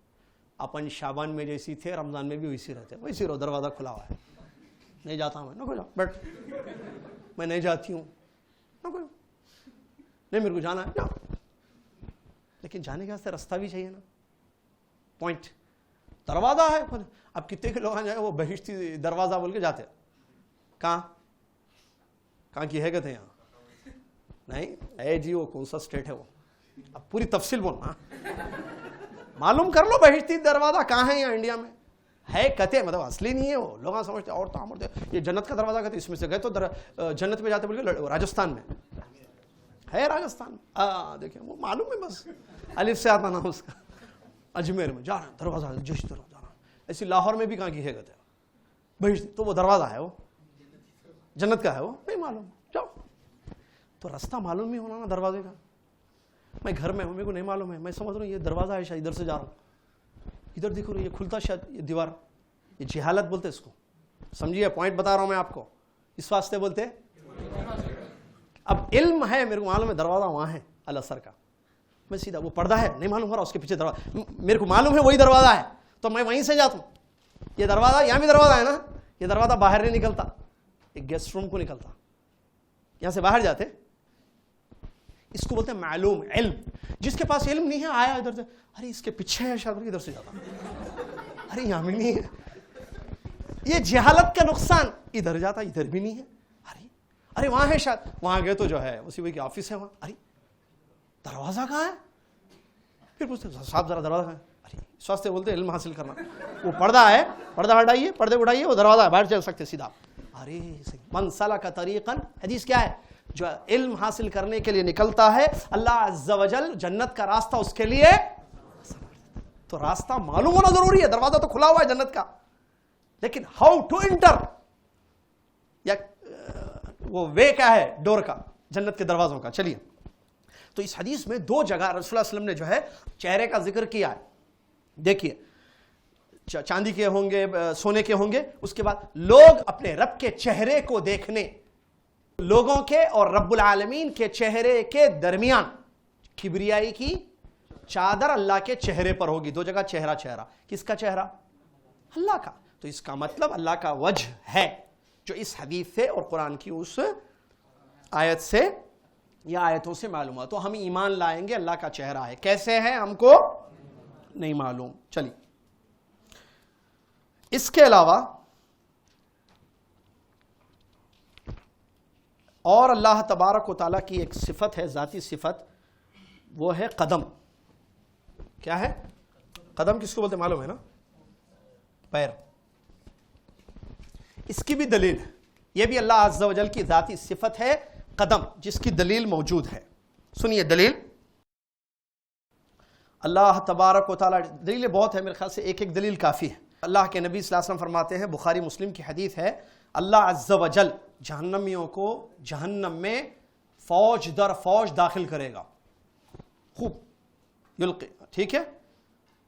اپن شعبان میں جیسی تھے رمضان میں بھی ویسی رہتے, ویسی رہو, دروازہ کھلا ہوا ہے. نہیں جاتا ہوں میں, نہ کھو جاؤ, بٹ میں نہیں جاتی ہوں, نہ کھو جاؤ, نہیں میرے کو جانا ہے, جاؤ. لیکن جانے کے واسطے راستہ بھی چاہیے نا, پوائنٹ. دروازہ ہے. اب کتنے کے لوگ آ جائیں وہ بہشتی دروازہ بول کے جاتے. کہاں کی ہے کہتے ہیں یہاں نہیں, اے جی وہ کون سا اسٹیٹ ہے وہ, اب پوری تفصیل بولنا, معلوم کر لو بہشتی دروازہ کہاں ہے یہاں انڈیا میں ہے. کہتے مطلب اصلی نہیں ہے وہ, لوگ سمجھتے اور تو یہ جنت کا دروازہ کہتے, اس میں سے گئے تو جنت میں جاتے بول کے. راجستھان میں ہے, راجستھان دیکھیں وہ معلوم ہے, بس الف سے آتا نام اس کا. اجمیر میں جا رہے ہیں, دروازہ جوش طرف جا رہا ہے. ایسی لاہور میں بھی کہاں کی ہے کہتے ہیں بہشتی, تو وہ دروازہ ہے, وہ جنت کا ہے, وہ نہیں معلوم. جاؤ تو راستہ معلوم نہیں ہونا نا دروازے کا. میں گھر میں ہوں, میرے کو نہیں معلوم ہے, میں سمجھ رہا ہوں یہ دروازہ ہے, شاید ادھر سے جا رہا ہوں, ادھر دیکھو یہ کھلتا شاید یہ دیوار. یہ جہالت بولتے اس کو, سمجھیے پوائنٹ بتا رہا ہوں میں آپ کو, اس واسطے بولتے. اب علم ہے, میرے کو معلوم ہے دروازہ وہاں ہے الاسر کا, میں سیدھا وہ پردہ ہے نہیں معلوم ہو رہا, اس کے پیچھے دروازہ, میرے کو معلوم ہے وہی دروازہ ہے, تو میں وہیں سے جاتا ہوں. یہ دروازہ یہاں بھی دروازہ ہے نا, یہ دروازہ باہر نہیں نکلتا, ایک گیسٹ روم کو نکلتا, یہاں سے باہر جاتے. اس کو بولتے ہیں معلوم, علم. جس کے پاس علم نہیں ہے آیا ادھر سے, ارے اس کے پیچھے ہے شاید, ادھر سے جاتا, ارے یہاں بھی نہیں ہے. یہ جہالت کا نقصان, ادھر جاتا ادھر بھی نہیں ہے, ارے وہاں ہے شاید, وہاں گئے تو جو ہے اسی بھائی کی آفس ہے وہاں, ارے دروازہ کہاں ہے, پھر پوچھتے صاحب ذرا دروازہ کہاں ہے, ارے اس واسطے بولتے علم حاصل کرنا. وہ پردہ ہے, پردہ ہٹائیے, پردے اٹھائیے, وہ دروازہ ہے, باہر چل سکتے سیدھا. ارے من سلک طریقا, حدیث کیا ہے, جو علم حاصل کرنے کے لیے نکلتا ہے اللہ عز و جل جنت کا راستہ اس کے لیے. تو راستہ معلوم ہونا ضروری ہے, دروازہ تو کھلا ہوا ہے جنت کا, لیکن ہاؤ ٹو انٹر, یا وہ وے کیا ہے ڈور کا, جنت کے دروازوں کا. چلیے, تو اس حدیث میں 2 جگہ رسول اللہ صلی اللہ علیہ وسلم نے جو ہے چہرے کا ذکر کیا ہے. دیکھیے, چاندی کے ہوں گے, سونے کے ہوں گے, اس کے بعد لوگ اپنے رب کے چہرے کو دیکھنے, لوگوں کے اور رب العالمین کے چہرے کے درمیان کبریائی کی چادر اللہ کے چہرے پر ہوگی. دو جگہ چہرہ چہرہ. کس کا چہرہ؟ اللہ کا. تو اس کا مطلب اللہ کا وجہ ہے جو اس حدیث سے اور قرآن کی اس آیت سے یا آیتوں سے معلوم ہوا. تو ہم ایمان لائیں گے اللہ کا چہرہ ہے. کیسے ہے ہم کو نہیں معلوم. چلیے اس کے علاوہ اور اللہ تبارک و تعالیٰ کی ایک صفت ہے, ذاتی صفت, وہ ہے قدم. کیا ہے قدم؟ کس کو بولتے معلوم ہے نا؟ پیر. اس کی بھی دلیل ہے. یہ بھی اللہ عز و جل کی ذاتی صفت ہے قدم, جس کی دلیل موجود ہے. سنیے دلیل. اللہ تبارک و تعالیٰ, دلیل بہت ہے, میرے خیال سے ایک ایک دلیل کافی ہے. اللہ کے نبی صلی اللہ علیہ وسلم فرماتے ہیں, بخاری مسلم کی حدیث ہے, اللہ عز و جل جہنمیوں کو جہنم میں فوج در فوج داخل کرے گا. خوب یلقی, ٹھیک ہے.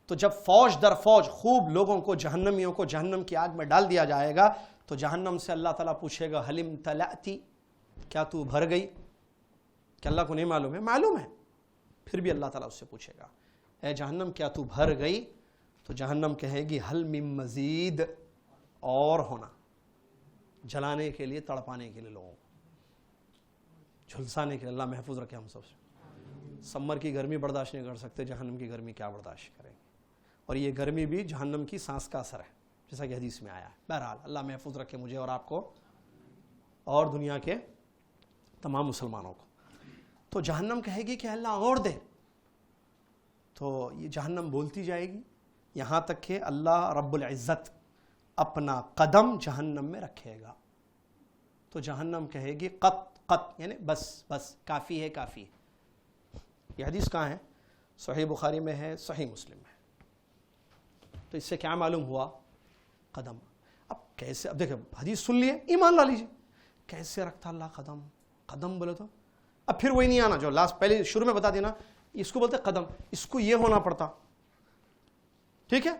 تو جب فوج در فوج خوب لوگوں کو, جہنمیوں کو جہنم کی آگ میں ڈال دیا جائے گا, تو جہنم سے اللہ تعالیٰ پوچھے گا حلم تلأتی, کیا تو بھر گئی؟ کہ اللہ کو نہیں معلوم ہے؟ معلوم ہے. پھر بھی اللہ تعالیٰ اس سے پوچھے گا اے جہنم کیا تو بھر گئی؟ تو جہنم کہے گی حل من مزید, اور ہونا. جلانے کے لیے, تڑپانے کے لیے, لوگوں کو جھلسانے کے لیے. اللہ محفوظ رکھے ہم سب سے. سمر کی گرمی برداشت نہیں کر سکتے, جہنم کی گرمی کیا برداشت کریں گے؟ اور یہ گرمی بھی جہنم کی سانس کا اثر ہے, جیسا کہ حدیث میں آیا ہے. بہرحال اللہ محفوظ رکھے مجھے اور آپ کو اور دنیا کے تمام مسلمانوں کو. تو جہنم کہے گی کہ اللہ اور دے. تو یہ جہنم بولتی جائے گی یہاں تک کہ اللہ رب العزت اپنا قدم جہنم میں رکھے گا. تو جہنم کہے گی قط قط, یعنی بس بس, کافی ہے کافی ہے. یہ حدیث کہاں ہے؟ صحیح بخاری میں ہے, صحیح مسلم میں. تو اس سے کیا معلوم ہوا؟ قدم. اب کیسے؟ اب دیکھیں حدیث سن لیے, ایمان لا لیجیے. کیسے رکھتا اللہ قدم؟ قدم بولے تو اب پھر وہی نہیں آنا جو لاسٹ پہلے شروع میں بتا دینا, اس کو بولتے قدم. اس کو یہ ہونا پڑتا, ٹھیک ہے,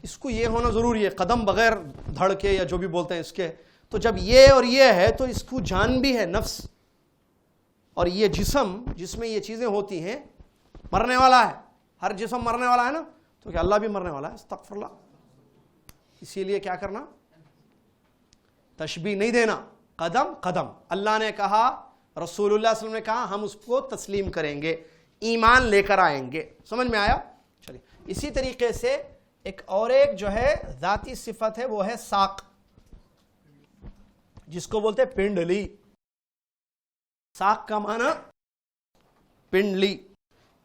اس کو یہ ہونا ضروری ہے. قدم بغیر دھڑ کے یا جو بھی بولتے ہیں اس کے. تو جب یہ اور یہ ہے تو اس کو جان بھی ہے, نفس, اور یہ جسم جس میں یہ چیزیں ہوتی ہیں مرنے والا ہے. ہر جسم مرنے والا ہے نا, تو کہ اللہ بھی مرنے والا ہے. استغفر اللہ. اسی لیے کیا کرنا, تشبیہ نہیں دینا. قدم قدم اللہ نے کہا, رسول اللہ صلی اللہ علیہ وسلم نے کہا, ہم اس کو تسلیم کریں گے, ایمان لے کر آئیں گے. سمجھ میں آیا؟ چلیے اسی طریقے سے ایک اور ایک جو ہے ذاتی صفت ہے, وہ ہے ساق, جس کو بولتے ہیں پنڈلی. ساق کا معنی پنڈلی.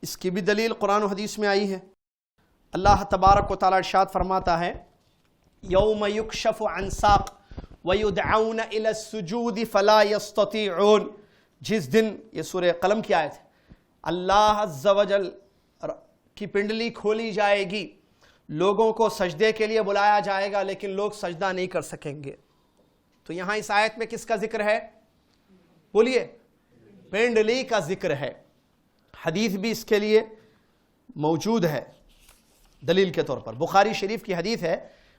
اس کی بھی دلیل قرآن و حدیث میں آئی ہے. اللہ تبارک و تعالی ارشاد فرماتا ہے یوم یکشف عن ساق ویدعون الی السجود فلا یستطیعون. جس دن, یہ سورہ قلم کی آیت ہے, اللہ عز و جل کی پنڈلی کھولی جائے گی, لوگوں کو سجدے کے لیے بلایا جائے گا لیکن لوگ سجدہ نہیں کر سکیں گے. تو یہاں اس آیت میں کس کا ذکر ہے؟ بولیے, پنڈلی کا ذکر ہے. حدیث بھی اس کے لیے موجود ہے دلیل کے طور پر. بخاری شریف کی حدیث ہے,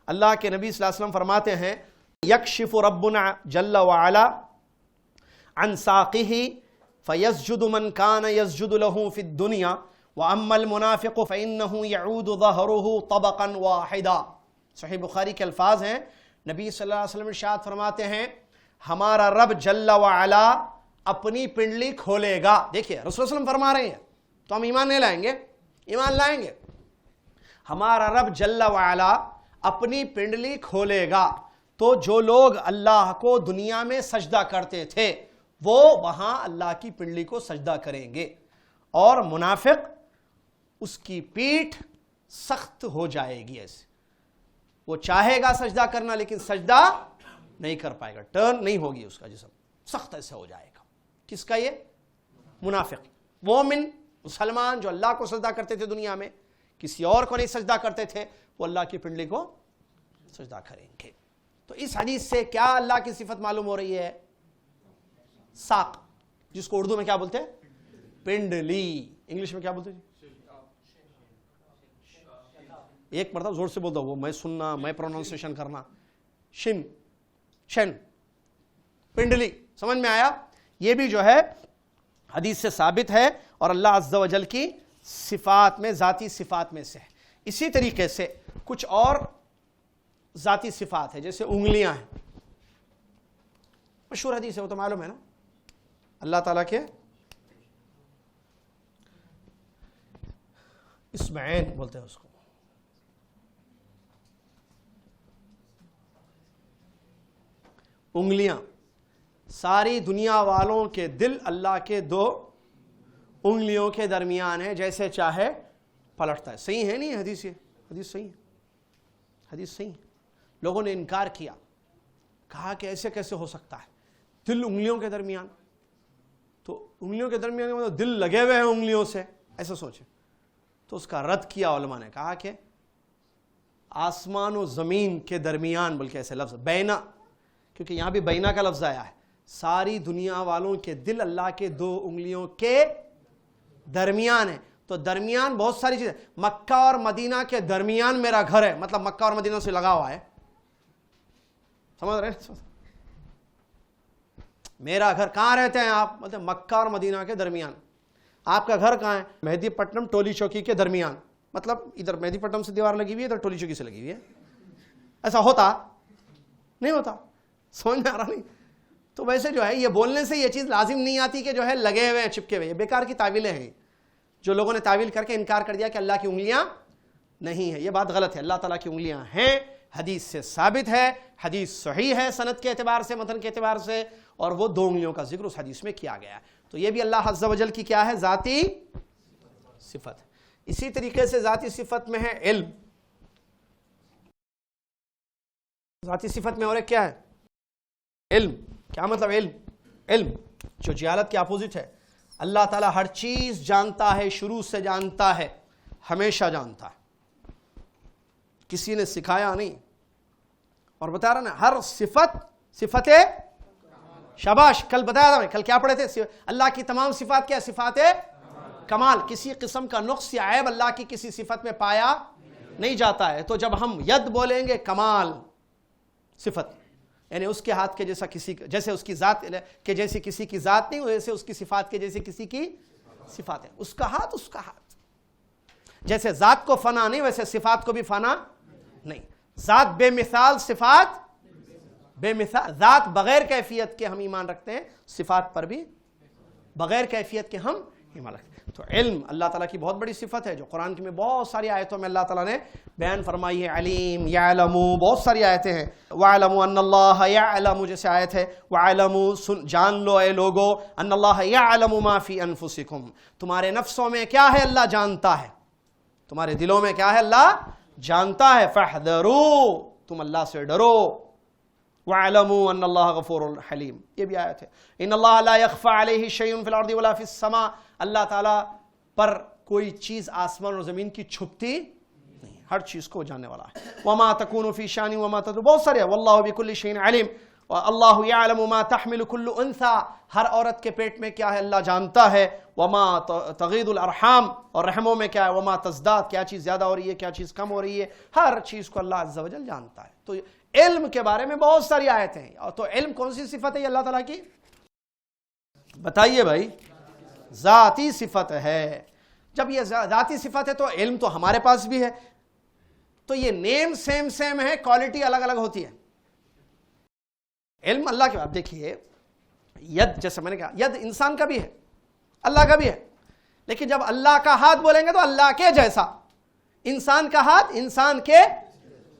اللہ کے نبی صلی اللہ علیہ وسلم فرماتے ہیں یکشف ربنا جل وعلا عن ساقہ فیسجد من کان یسجد له فی الدنیا واما المنافق فانه يعود ظهره طبقا واحدا. صحیح بخاری کے الفاظ ہیں, نبی صلی اللہ علیہ وسلم ارشاد فرماتے ہیں ہمارا رب جل وعلا اپنی پنڈلی کھولے گا. دیکھیے رسول صلی اللہ علیہ وسلم فرما رہے ہیں تو ہم ایمان نہیں لائیں گے؟ ایمان لائیں گے. ہمارا رب جل وعلا اپنی پنڈلی کھولے گا تو جو لوگ اللہ کو دنیا میں سجدہ کرتے تھے وہ وہاں اللہ کی پنڈلی کو سجدہ کریں گے, اور منافق اس کی پیٹھ سخت ہو جائے گی. ایسے وہ چاہے گا سجدہ کرنا لیکن سجدہ نہیں کر پائے گا, ٹرن نہیں ہوگی اس کا جسم, سخت ایسے ہو جائے گا. کس کا؟ یہ منافق. مومن مسلمان جو اللہ کو سجدہ کرتے تھے دنیا میں, کسی اور کو نہیں سجدہ کرتے تھے, وہ اللہ کی پنڈلی کو سجدہ کریں گے. تو اس حدیث سے کیا اللہ کی صفت معلوم ہو رہی ہے؟ ساق, جس کو اردو میں کیا بولتے ہیں؟ پنڈلی. انگلش میں کیا بولتے ہیں؟ ایک مرتبہ زور سے بولتا وہ میں سننا, میں پروننسیشن کرنا. شن, شن, پنڈلی. سمجھ میں آیا؟ یہ بھی جو ہے حدیث سے ثابت ہے اور اللہ عز و جل کی صفات میں ذاتی صفات میں سے ہے. اسی طریقے سے کچھ اور ذاتی صفات ہے، جیسے انگلیاں ہیں. مشہور حدیث ہے، وہ تو معلوم ہے نا، اللہ تعالیٰ کے اسمعین بولتے ہیں اس کو، انگلیاں. ساری دنیا والوں کے دل اللہ کے دو انگلیوں کے درمیان ہے، جیسے چاہے پلٹتا ہے. صحیح ہے نہیں حدیث؟ یہ حدیث صحیح ہے، حدیث صحیح ہے. لوگوں نے انکار کیا، کہا کہ ایسے کیسے ہو سکتا ہے دل انگلیوں کے درمیان؟ تو انگلیوں کے درمیان مطلب دل لگے ہوئے ہیں انگلیوں سے، ایسا سوچیں. تو اس کا رد کیا علماء نے، کہا کہ آسمان و زمین کے درمیان، بلکہ ایسے لفظ بینا، کیونکہ یہاں بھی بینا کا لفظ آیا ہے. ساری دنیا والوں کے دل اللہ کے دو انگلیوں کے درمیان ہے. تو درمیان بہت ساری چیزیں. مکہ اور مدینہ کے درمیان میرا گھر ہے، مطلب مکہ اور مدینہ سے لگا ہوا ہے، سمجھ رہے ہیں؟ میرا گھر کہاں رہتے ہیں آپ؟ مطلب مکہ اور مدینہ کے درمیان. آپ کا گھر کہاں ہے؟ مہدی پٹنم ٹولی چوکی کے درمیان، مطلب ادھر مہدی پٹنم سے دیوار لگی ہوئی ہے، ادھر ٹولی چوکی سے لگی ہوئی ہے. ایسا ہوتا نہیں ہوتا؟ سمجھ میں آ رہا نہیں؟ تو ویسے جو ہے یہ بولنے سے یہ چیز لازم نہیں آتی کہ جو ہے لگے ہوئے ہیں، چپکے ہوئے. یہ بیکار کی تعویلیں ہیں جو لوگوں نے تعویل کر کے انکار کر دیا کہ اللہ کی انگلیاں نہیں ہیں. یہ بات غلط ہے. اللہ تعالیٰ کی انگلیاں ہیں، حدیث سے ثابت ہے، حدیث صحیح ہے سند کے اعتبار سے، متن کے اعتبار سے، اور وہ دو انگلیوں کا ذکر اس حدیث میں کیا گیا ہے. تو یہ بھی اللہ عز و جل کی کیا ہے؟ ذاتی صفت. اسی طریقے سے ذاتی صفت میں ہے علم. ذاتی صفت میں اور ایک کیا ہے؟ علم. کیا مطلب علم؟ علم جو جہالت کے اپوزٹ ہے. اللہ تعالیٰ ہر چیز جانتا ہے، شروع سے جانتا ہے، ہمیشہ جانتا ہے، کسی نے سکھایا نہیں. اور بتا رہا نا ہر صفت شاباش، کل بتایا تھا، کل کیا پڑھے تھے؟ اللہ کی تمام صفات کیا؟ صفات کمال. کسی قسم کا نقص یا عیب اللہ کی کسی صفت میں پایا نہیں جاتا ہے. تو جب ہم ید بولیں گے کمال صفت، یعنی اس کے ہاتھ کے جیسا کسی، جیسے اس کی ذات کے جیسی کسی کی ذات نہیں، ویسے اس کی صفات کے جیسے کسی کی صفات ہے. اس کا ہاتھ اس کا ہاتھ. جیسے ذات کو فنا نہیں، ویسے صفات کو بھی فنا نہیں. ذات بے مثال، صفات بے مثال. ذات بغیر کیفیت کے ہم ایمان رکھتے ہیں، صفات پر بھی بغیر کیفیت کے ہم ایمان رکھتے ہیں. تو علم اللہ تعالیٰ کی بہت بڑی صفت ہے جو قرآن میں بہت ساری آیتوں میں اللہ تعالیٰ نے بیان فرمائی ہے. علیم، یعلم، بہت ساری آیتیں ہیں. وَعَلَمُوا أَنَّ اللَّهَ يَعْلَمُ جیسے آیت ہے. وَعَلَمُوا، جان لو اے لوگو، أَنَّ اللَّهَ يَعْلَمُ مَا فِي أَنفُسِكُمْ، تمہارے نفسوں میں کیا ہے اللہ جانتا ہے، تمہارے دلوں میں کیا ہے اللہ جانتا ہے. فَاحْذَرُوا، تم اللہ سے ڈرو. وَاعْلَمُوا أَنَّ اللَّهَ غَفُورٌ حَلِيمٌ، یہ بھی آیت ہے. إِنَّ اللَّهَ لَا يَخْفَى عَلَيْهِ شَيْءٌ فِي الْأَرْضِ وَلَا فِي السَّمَاءِ، اللہ تعالیٰ پر کوئی چیز آسمان اور زمین کی چھپتی نہیں، ہر چیز کو جاننے والا ہے. وَمَا تَكُونُ فِي شَأْنٍ وَمَا تَتْلُو، بہت سارے. وَاللَّهُ بِكُلِّ شَيْءٍ عَلِيمٌ. وَاللَّهُ يَعْلَمُ مَا تَحْمِلُ كُلُّ أُنثَىٰ، ہر عورت کے پیٹ میں کیا ہے اللہ جانتا ہے. وَمَا تَغِيضُ الْأَرْحَامُ، اور رحموں میں کیا ہے. وَمَا تَزْدَادُ، کیا چیز زیادہ ہو رہی ہے، کیا چیز کم ہو رہی ہے، ہر چیز کو اللہ عز و جل جانتا ہے. تو علم کے بارے میں بہت ساری آیتیں ہیں. تو علم کون سی صفت ہے یہ اللہ تعالیٰ کی؟ بتائیے بھائی. ذاتی صفت ہے. جب یہ ذاتی صفت ہے تو علم تو ہمارے پاس بھی ہے. تو یہ نیم سیم ہے، کوالٹی الگ الگ ہوتی ہے. علم اللہ کے بعد دیکھیے، ید جیسے میں نے کہا، ید انسان کا بھی ہے، اللہ کا بھی ہے. لیکن جب اللہ کا ہاتھ بولیں گے تو اللہ کے جیسا، انسان کا ہاتھ انسان کے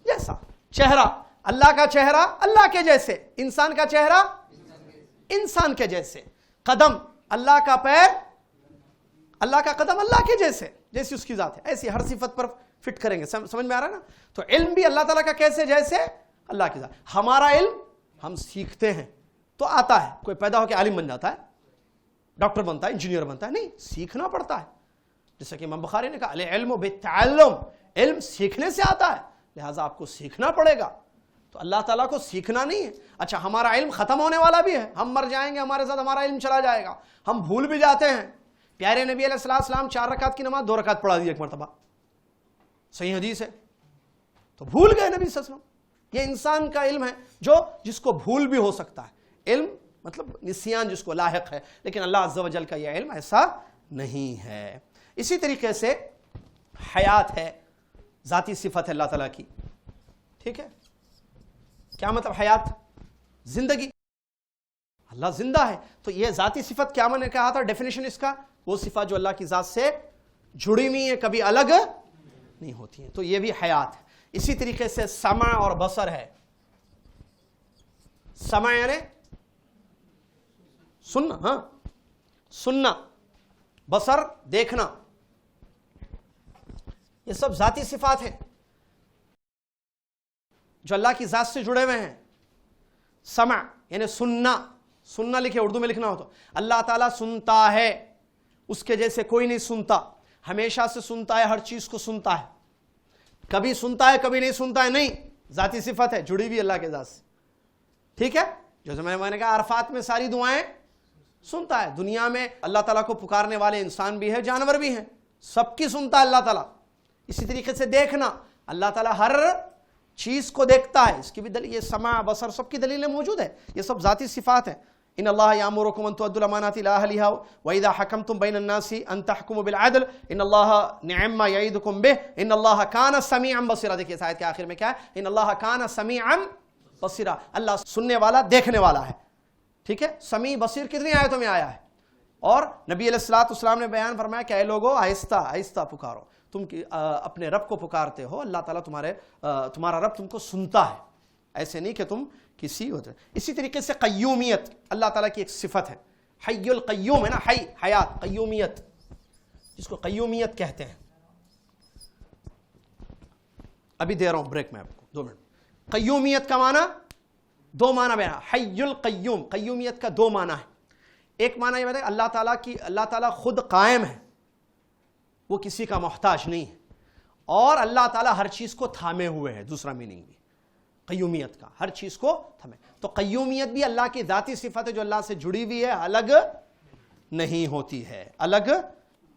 جیسا. چہرہ، اللہ کا چہرہ اللہ کے جیسے، انسان کا چہرہ انسان کے جیسے. قدم، اللہ کا پیر، اللہ کا قدم اللہ کے جیسے، جیسی اس کی ذات ہے، ایسی ہر صفت پر فٹ کریں گے. سمجھ میں آ رہا ہے نا؟ تو علم بھی اللہ تعالیٰ کا کیسے؟ جیسے اللہ کی ذات. ہمارا علم ہم سیکھتے ہیں تو آتا ہے. کوئی پیدا ہو کے عالم بن جاتا ہے، ڈاکٹر بنتا ہے، انجینئر بنتا ہے، نہیں، سیکھنا پڑتا ہے. جیسے کہ امام بخاری نے کہا العلم بالتعلم، علم سیکھنے سے آتا ہے، لہٰذا آپ کو سیکھنا پڑے گا. تو اللہ تعالیٰ کو سیکھنا نہیں ہے. اچھا، ہمارا علم ختم ہونے والا بھی ہے، ہم مر جائیں گے، ہمارے ساتھ ہمارا علم چلا جائے گا، ہم بھول بھی جاتے ہیں. پیارے نبی علیہ السلام 4 رکعت کی نماز 2 رکعت پڑھا دی ایک مرتبہ، صحیح حدیث ہے. تو بھول گئے نبی صلی اللہ علیہ وسلم. یہ انسان کا علم ہے جس کو بھول بھی ہو سکتا ہے. علم مطلب نسیان جس کو لاحق ہے، لیکن اللہ عز و جل کا یہ علم ایسا نہیں ہے. اسی طریقے سے حیات ہے، ذاتی صفت ہے اللہ تعالیٰ کی. ٹھیک ہے، کیا مطلب حیات؟ زندگی. اللہ زندہ ہے، تو یہ ذاتی صفت کیا میں نے کہا تھا ڈیفینیشن اس کا؟ وہ صفت جو اللہ کی ذات سے جڑی ہوئی ہے، کبھی الگ نہیں ہوتی ہیں، تو یہ بھی حیات ہے. اسی طریقے سے سمع اور بصر ہے. سمع یعنی سننا، ہاں سننا، بصر دیکھنا، یہ سب ذاتی صفات ہیں جو اللہ کی ذات سے جڑے ہوئے ہیں. سمع یعنی سننا، سننا لکھے اردو میں لکھنا ہو تو اللہ تعالیٰ سنتا ہے، اس کے جیسے کوئی نہیں سنتا، ہمیشہ سے سنتا ہے، ہر چیز کو سنتا ہے. کبھی سنتا ہے کبھی نہیں سنتا ہے نہیں، ذاتی صفت ہے، جڑی بھی اللہ کے ذات سے. ٹھیک ہے، جیسے میں نے کہا عرفات میں ساری دعائیں سنتا ہے. دنیا میں اللہ تعالیٰ کو پکارنے والے انسان بھی ہے، جانور بھی ہیں، سب کی سنتا ہے اللہ تعالیٰ. اسی طریقے سے دیکھنا، اللہ تعالیٰ ہر چیز کو دیکھتا ہے. اس کی بھی دلیل، یہ سمع بصر سب کی دلیلیں موجود ہیں، یہ سب ذاتی صفات ہیں. ان اللہ یامرکم ان تؤدوا الامانات الی اہلھا واذا حکمتم بین الناس ان تحکموا بالعدل ان اللہ نعم ما یعظکم بہ ان اللہ کان سمیعا بصیرا. دیکھیے اس آیت کے آخر میں کیا ہے؟ ان اللہ کان سمیعا بصیرا، اللہ سننے والا دیکھنے والا ہے. ٹھیک ہے، سمیع بصیر کتنی آیتوں میں آیا ہے. اور نبی علیہ الصلوۃ والسلام نے بیان فرمایا کہ اے لوگو آہستہ آہستہ پکارو، تم اپنے رب کو پکارتے ہو، اللہ تعالیٰ تمہارا رب تم کو سنتا ہے، ایسے نہیں کہ تم کسی ہوتے. اسی طریقے سے قیومیت اللہ تعالیٰ کی ایک صفت ہے. حی القیوم ہے نا، حی حیات، قیومیت جس کو قیومیت کہتے ہیں. ابھی دے رہا ہوں بریک میں آپ کو 2 منٹ. قیومیت کا معنی دو معنی بیان. حی القیوم، قیومیت کا 2 معنی ہے. ایک معنی یہ بتائیں اللہ تعالیٰ کی، اللہ تعالیٰ خود قائم ہے، وہ کسی کا محتاج نہیں ہے، اور اللہ تعالیٰ ہر چیز کو تھامے ہوئے ہے. دوسرا میننگ بھی قیومیت کا، ہر چیز کو تھامے. تو قیومیت بھی اللہ کی ذاتی صفت ہے جو اللہ سے جڑی ہوئی ہے، الگ نہیں ہوتی ہے، الگ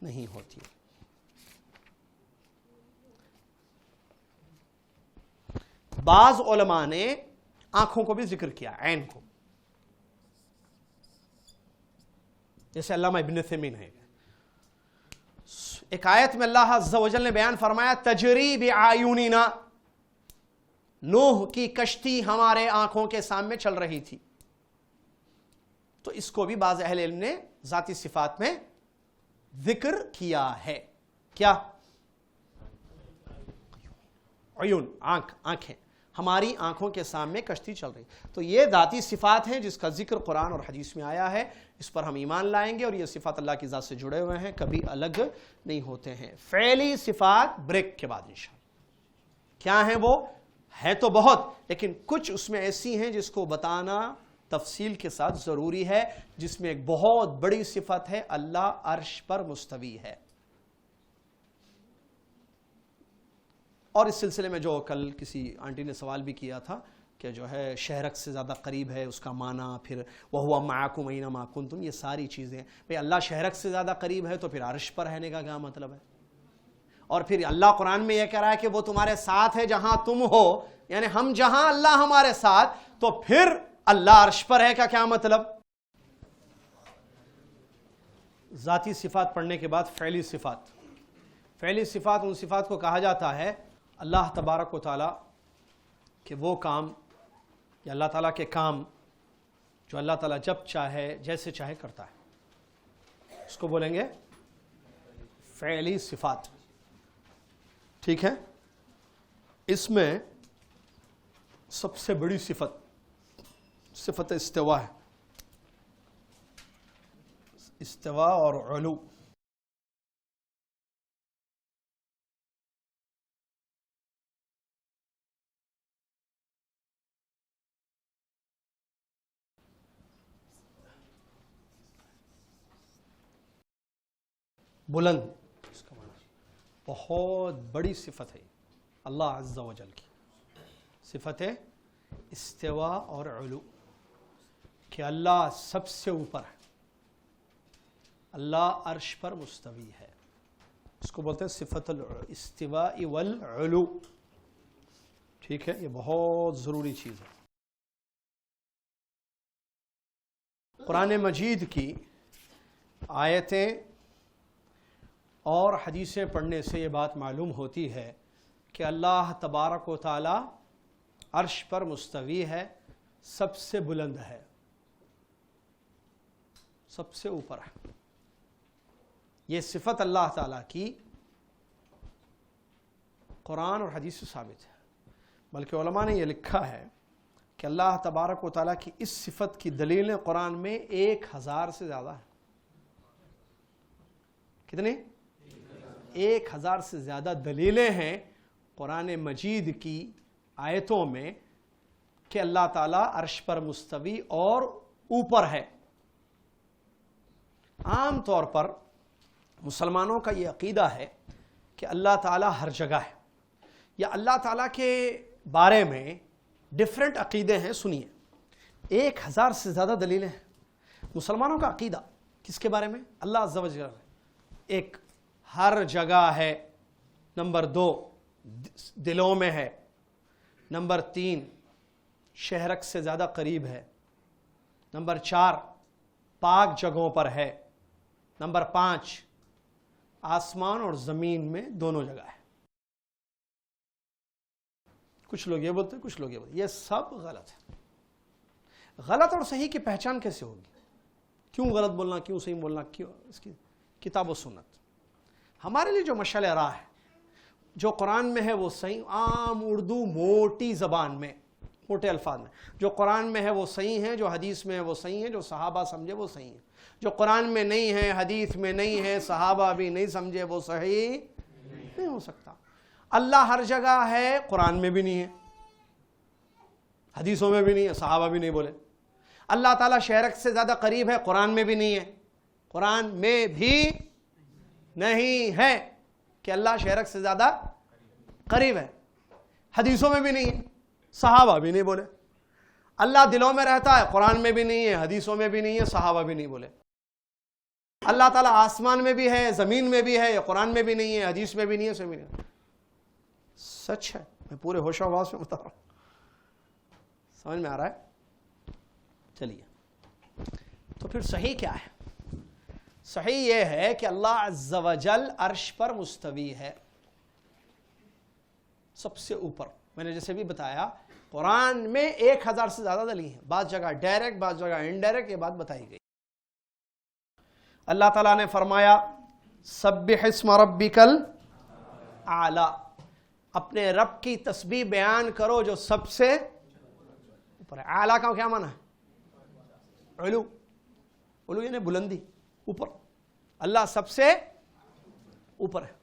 نہیں ہوتی. بعض علماء نے آنکھوں کو بھی ذکر کیا، عین کو، جیسے علامہ ابن تیمیہ ہے. ایک آیت میں اللہ عز و جل نے بیان فرمایا تجری بأعیننا، نوح کی کشتی ہمارے آنکھوں کے سامنے چل رہی تھی. تو اس کو بھی بعض اہل علم نے ذاتی صفات میں ذکر کیا ہے. کیا؟ عیون، آنکھیں، ہماری آنکھوں کے سامنے کشتی چل رہی. تو یہ ذاتی صفات ہیں جس کا ذکر قرآن اور حدیث میں آیا ہے، اس پر ہم ایمان لائیں گے، اور یہ صفات اللہ کی ذات سے جڑے ہوئے ہیں، کبھی الگ نہیں ہوتے ہیں. فعلی صفات بریک کے بعد انشاءاللہ. کیا ہیں وہ؟ ہے تو بہت، لیکن کچھ اس میں ایسی ہیں جس کو بتانا تفصیل کے ساتھ ضروری ہے. جس میں ایک بہت بڑی صفت ہے، اللہ عرش پر مستوی ہے. اور اس سلسلے میں جو کل کسی آنٹی نے سوال بھی کیا تھا کہ جو ہے شہرک سے زیادہ قریب ہے، اس کا معنی پھر وَهُوَ مَعَكُمْ أَيْنَمَا كُنْتُمْ، یہ ساری چیزیں بھئی اللہ شہرک سے زیادہ قریب ہے تو پھر عرش پر رہنے کا کیا مطلب ہے؟ اور پھر اللہ قرآن میں یہ کہہ رہا ہے کہ وہ تمہارے ساتھ ہے جہاں تم ہو، یعنی ہم جہاں اللہ ہمارے ساتھ، تو پھر اللہ عرش پر ہے کا کیا مطلب؟ ذاتی صفات پڑھنے کے بعد فعلی صفات. فعلی صفات ان صفات کو کہا جاتا ہے اللہ تبارک و تعالیٰ کہ وہ کام یا اللہ تعالیٰ کے کام جو اللہ تعالیٰ جب چاہے جیسے چاہے کرتا ہے، اس کو بولیں گے فعلی صفات. ٹھیک ہے، اس میں سب سے بڑی صفت استوا ہے. استوا اور علو. بلند، اس کا معنی بہت بڑی صفت ہے اللہ عز و جل کی. صفت استوا اور علو، کہ اللہ سب سے اوپر ہے، اللہ عرش پر مستوی ہے. اس کو بولتے ہیں صفت الاستواء والعلو. ٹھیک ہے، یہ بہت ضروری چیز ہے. قرآن مجید کی آیتیں اور حدیثیں پڑھنے سے یہ بات معلوم ہوتی ہے کہ اللہ تبارک و تعالی عرش پر مستوی ہے، سب سے بلند ہے، سب سے اوپر ہے۔ یہ صفت اللہ تعالیٰ کی قرآن اور حدیث سے ثابت ہے، بلکہ علماء نے یہ لکھا ہے کہ اللہ تبارک و تعالیٰ کی اس صفت کی دلیلیں قرآن میں 1000 سے زیادہ ہیں۔ کتنی؟ 1000 سے زیادہ دلیلیں ہیں قرآن مجید کی آیتوں میں کہ اللہ تعالیٰ عرش پر مستوی اور اوپر ہے۔ عام طور پر مسلمانوں کا یہ عقیدہ ہے کہ اللہ تعالیٰ ہر جگہ ہے، یا اللہ تعالیٰ کے بارے میں ڈیفرنٹ عقیدے ہیں۔ سنیے، 1000 سے زیادہ دلیلیں ہیں مسلمانوں کا عقیدہ کس کے بارے میں؟ اللہ عز و جل۔ ایک، ہر جگہ ہے۔ نمبر 2، دلوں میں ہے۔ نمبر 3، شہرک سے زیادہ قریب ہے۔ نمبر 4، پاک جگہوں پر ہے۔ نمبر 5، آسمان اور زمین میں دونوں جگہ ہے۔ کچھ لوگ یہ بولتے ہیں، کچھ لوگ یہ بولتے ہیں، یہ سب غلط ہے۔ غلط اور صحیح کی پہچان کیسے ہوگی؟ کیوں غلط بولنا، کیوں صحیح بولنا؟ کیوں؟ اس کی کتاب و سنت ہمارے لیے جو مشعل راہ ہے، جو قرآن میں ہے وہ صحیح، عام اردو موٹی زبان میں، موٹے الفاظ میں جو قرآن میں ہے وہ صحیح ہے، جو حدیث میں ہے وہ صحیح ہے، جو صحابہ سمجھے وہ صحیح ہے۔ جو قرآن میں نہیں ہے، حدیث میں نہیں ہے، صحابہ بھی نہیں سمجھے، وہ صحیح نہیں ہو سکتا۔ اللہ ہر جگہ ہے، قرآن میں بھی نہیں ہے، حدیثوں میں بھی نہیں ہے، صحابہ بھی نہیں بولے۔ اللہ تعالیٰ شہرک سے زیادہ قریب ہے، قرآن میں بھی نہیں ہے، قرآن میں بھی نہیں ہے کہ اللہ شہرک سے زیادہ قریب ہے، حدیثوں میں بھی نہیں ہے، صحابہ بھی نہیں بولے۔ اللہ دلوں میں رہتا ہے، قرآن میں بھی نہیں ہے، حدیثوں میں بھی نہیں ہے، صحابہ بھی نہیں بولے۔ اللہ تعالیٰ آسمان میں بھی ہے، زمین میں بھی ہے، قرآن میں بھی نہیں ہے، حدیث میں بھی نہیں ہے، سب میں نہیں ہے۔ سچ ہے، میں پورے ہوش و حواس میں بتا رہا ہوں۔ سمجھ میں آ رہا ہے؟ چلیے، تو پھر صحیح کیا ہے؟ صحیح یہ ہے کہ اللہ عز و جل عرش پر مستوی ہے، سب سے اوپر۔ میں نے جیسے بھی بتایا، قرآن میں 1000 سے زیادہ دلیل ہیں، بعض جگہ ڈائریکٹ، بعض جگہ انڈائریکٹ، یہ بات بتائی گئی۔ اللہ تعالیٰ نے فرمایا سبح اسم ربک الاعلی، اپنے رب کی تسبیح بیان کرو جو سب سے اوپر ہے۔ اعلیٰ کا کیا معنی ہے؟ علو، علو یعنی بلندی، اوپر۔ اللہ سب سے اوپر ہے۔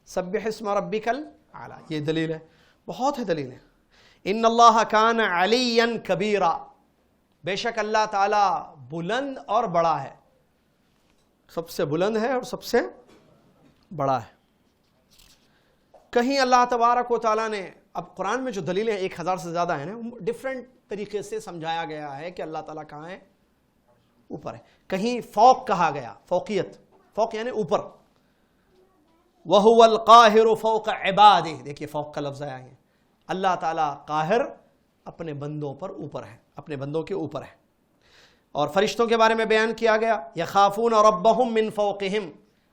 سبح اسم ربک الاعلی، یہ دلیل ہے، بہت ہے دلیل ہے۔ ان اللہ کان علیا کبیرا، بے شک اللہ تعالی بلند اور بڑا ہے، سب سے بلند ہے اور سب سے بڑا ہے۔ کہیں اللہ تبارک و تعالیٰ نے، اب قرآن میں جو دلیلیں 1000 سے زیادہ ہیں نا، ڈیفرنٹ طریقے سے سمجھایا گیا ہے کہ اللہ تعالیٰ کہاں ہے؟ اوپر ہے۔ کہیں فوق کہا گیا، فوقیت، فوق یعنی اوپر۔ وَهُوَ الْقَاهِرُ فَوْقَ عِبَادِهِ، دیکھیے فوق کا لفظ آیا ہے، اللہ تعالیٰ قاہر اپنے بندوں پر اوپر ہے، اپنے بندوں کے اوپر ہے۔ اور فرشتوں کے بارے میں بیان کیا گیا، یخافون ربہم من فوقہم،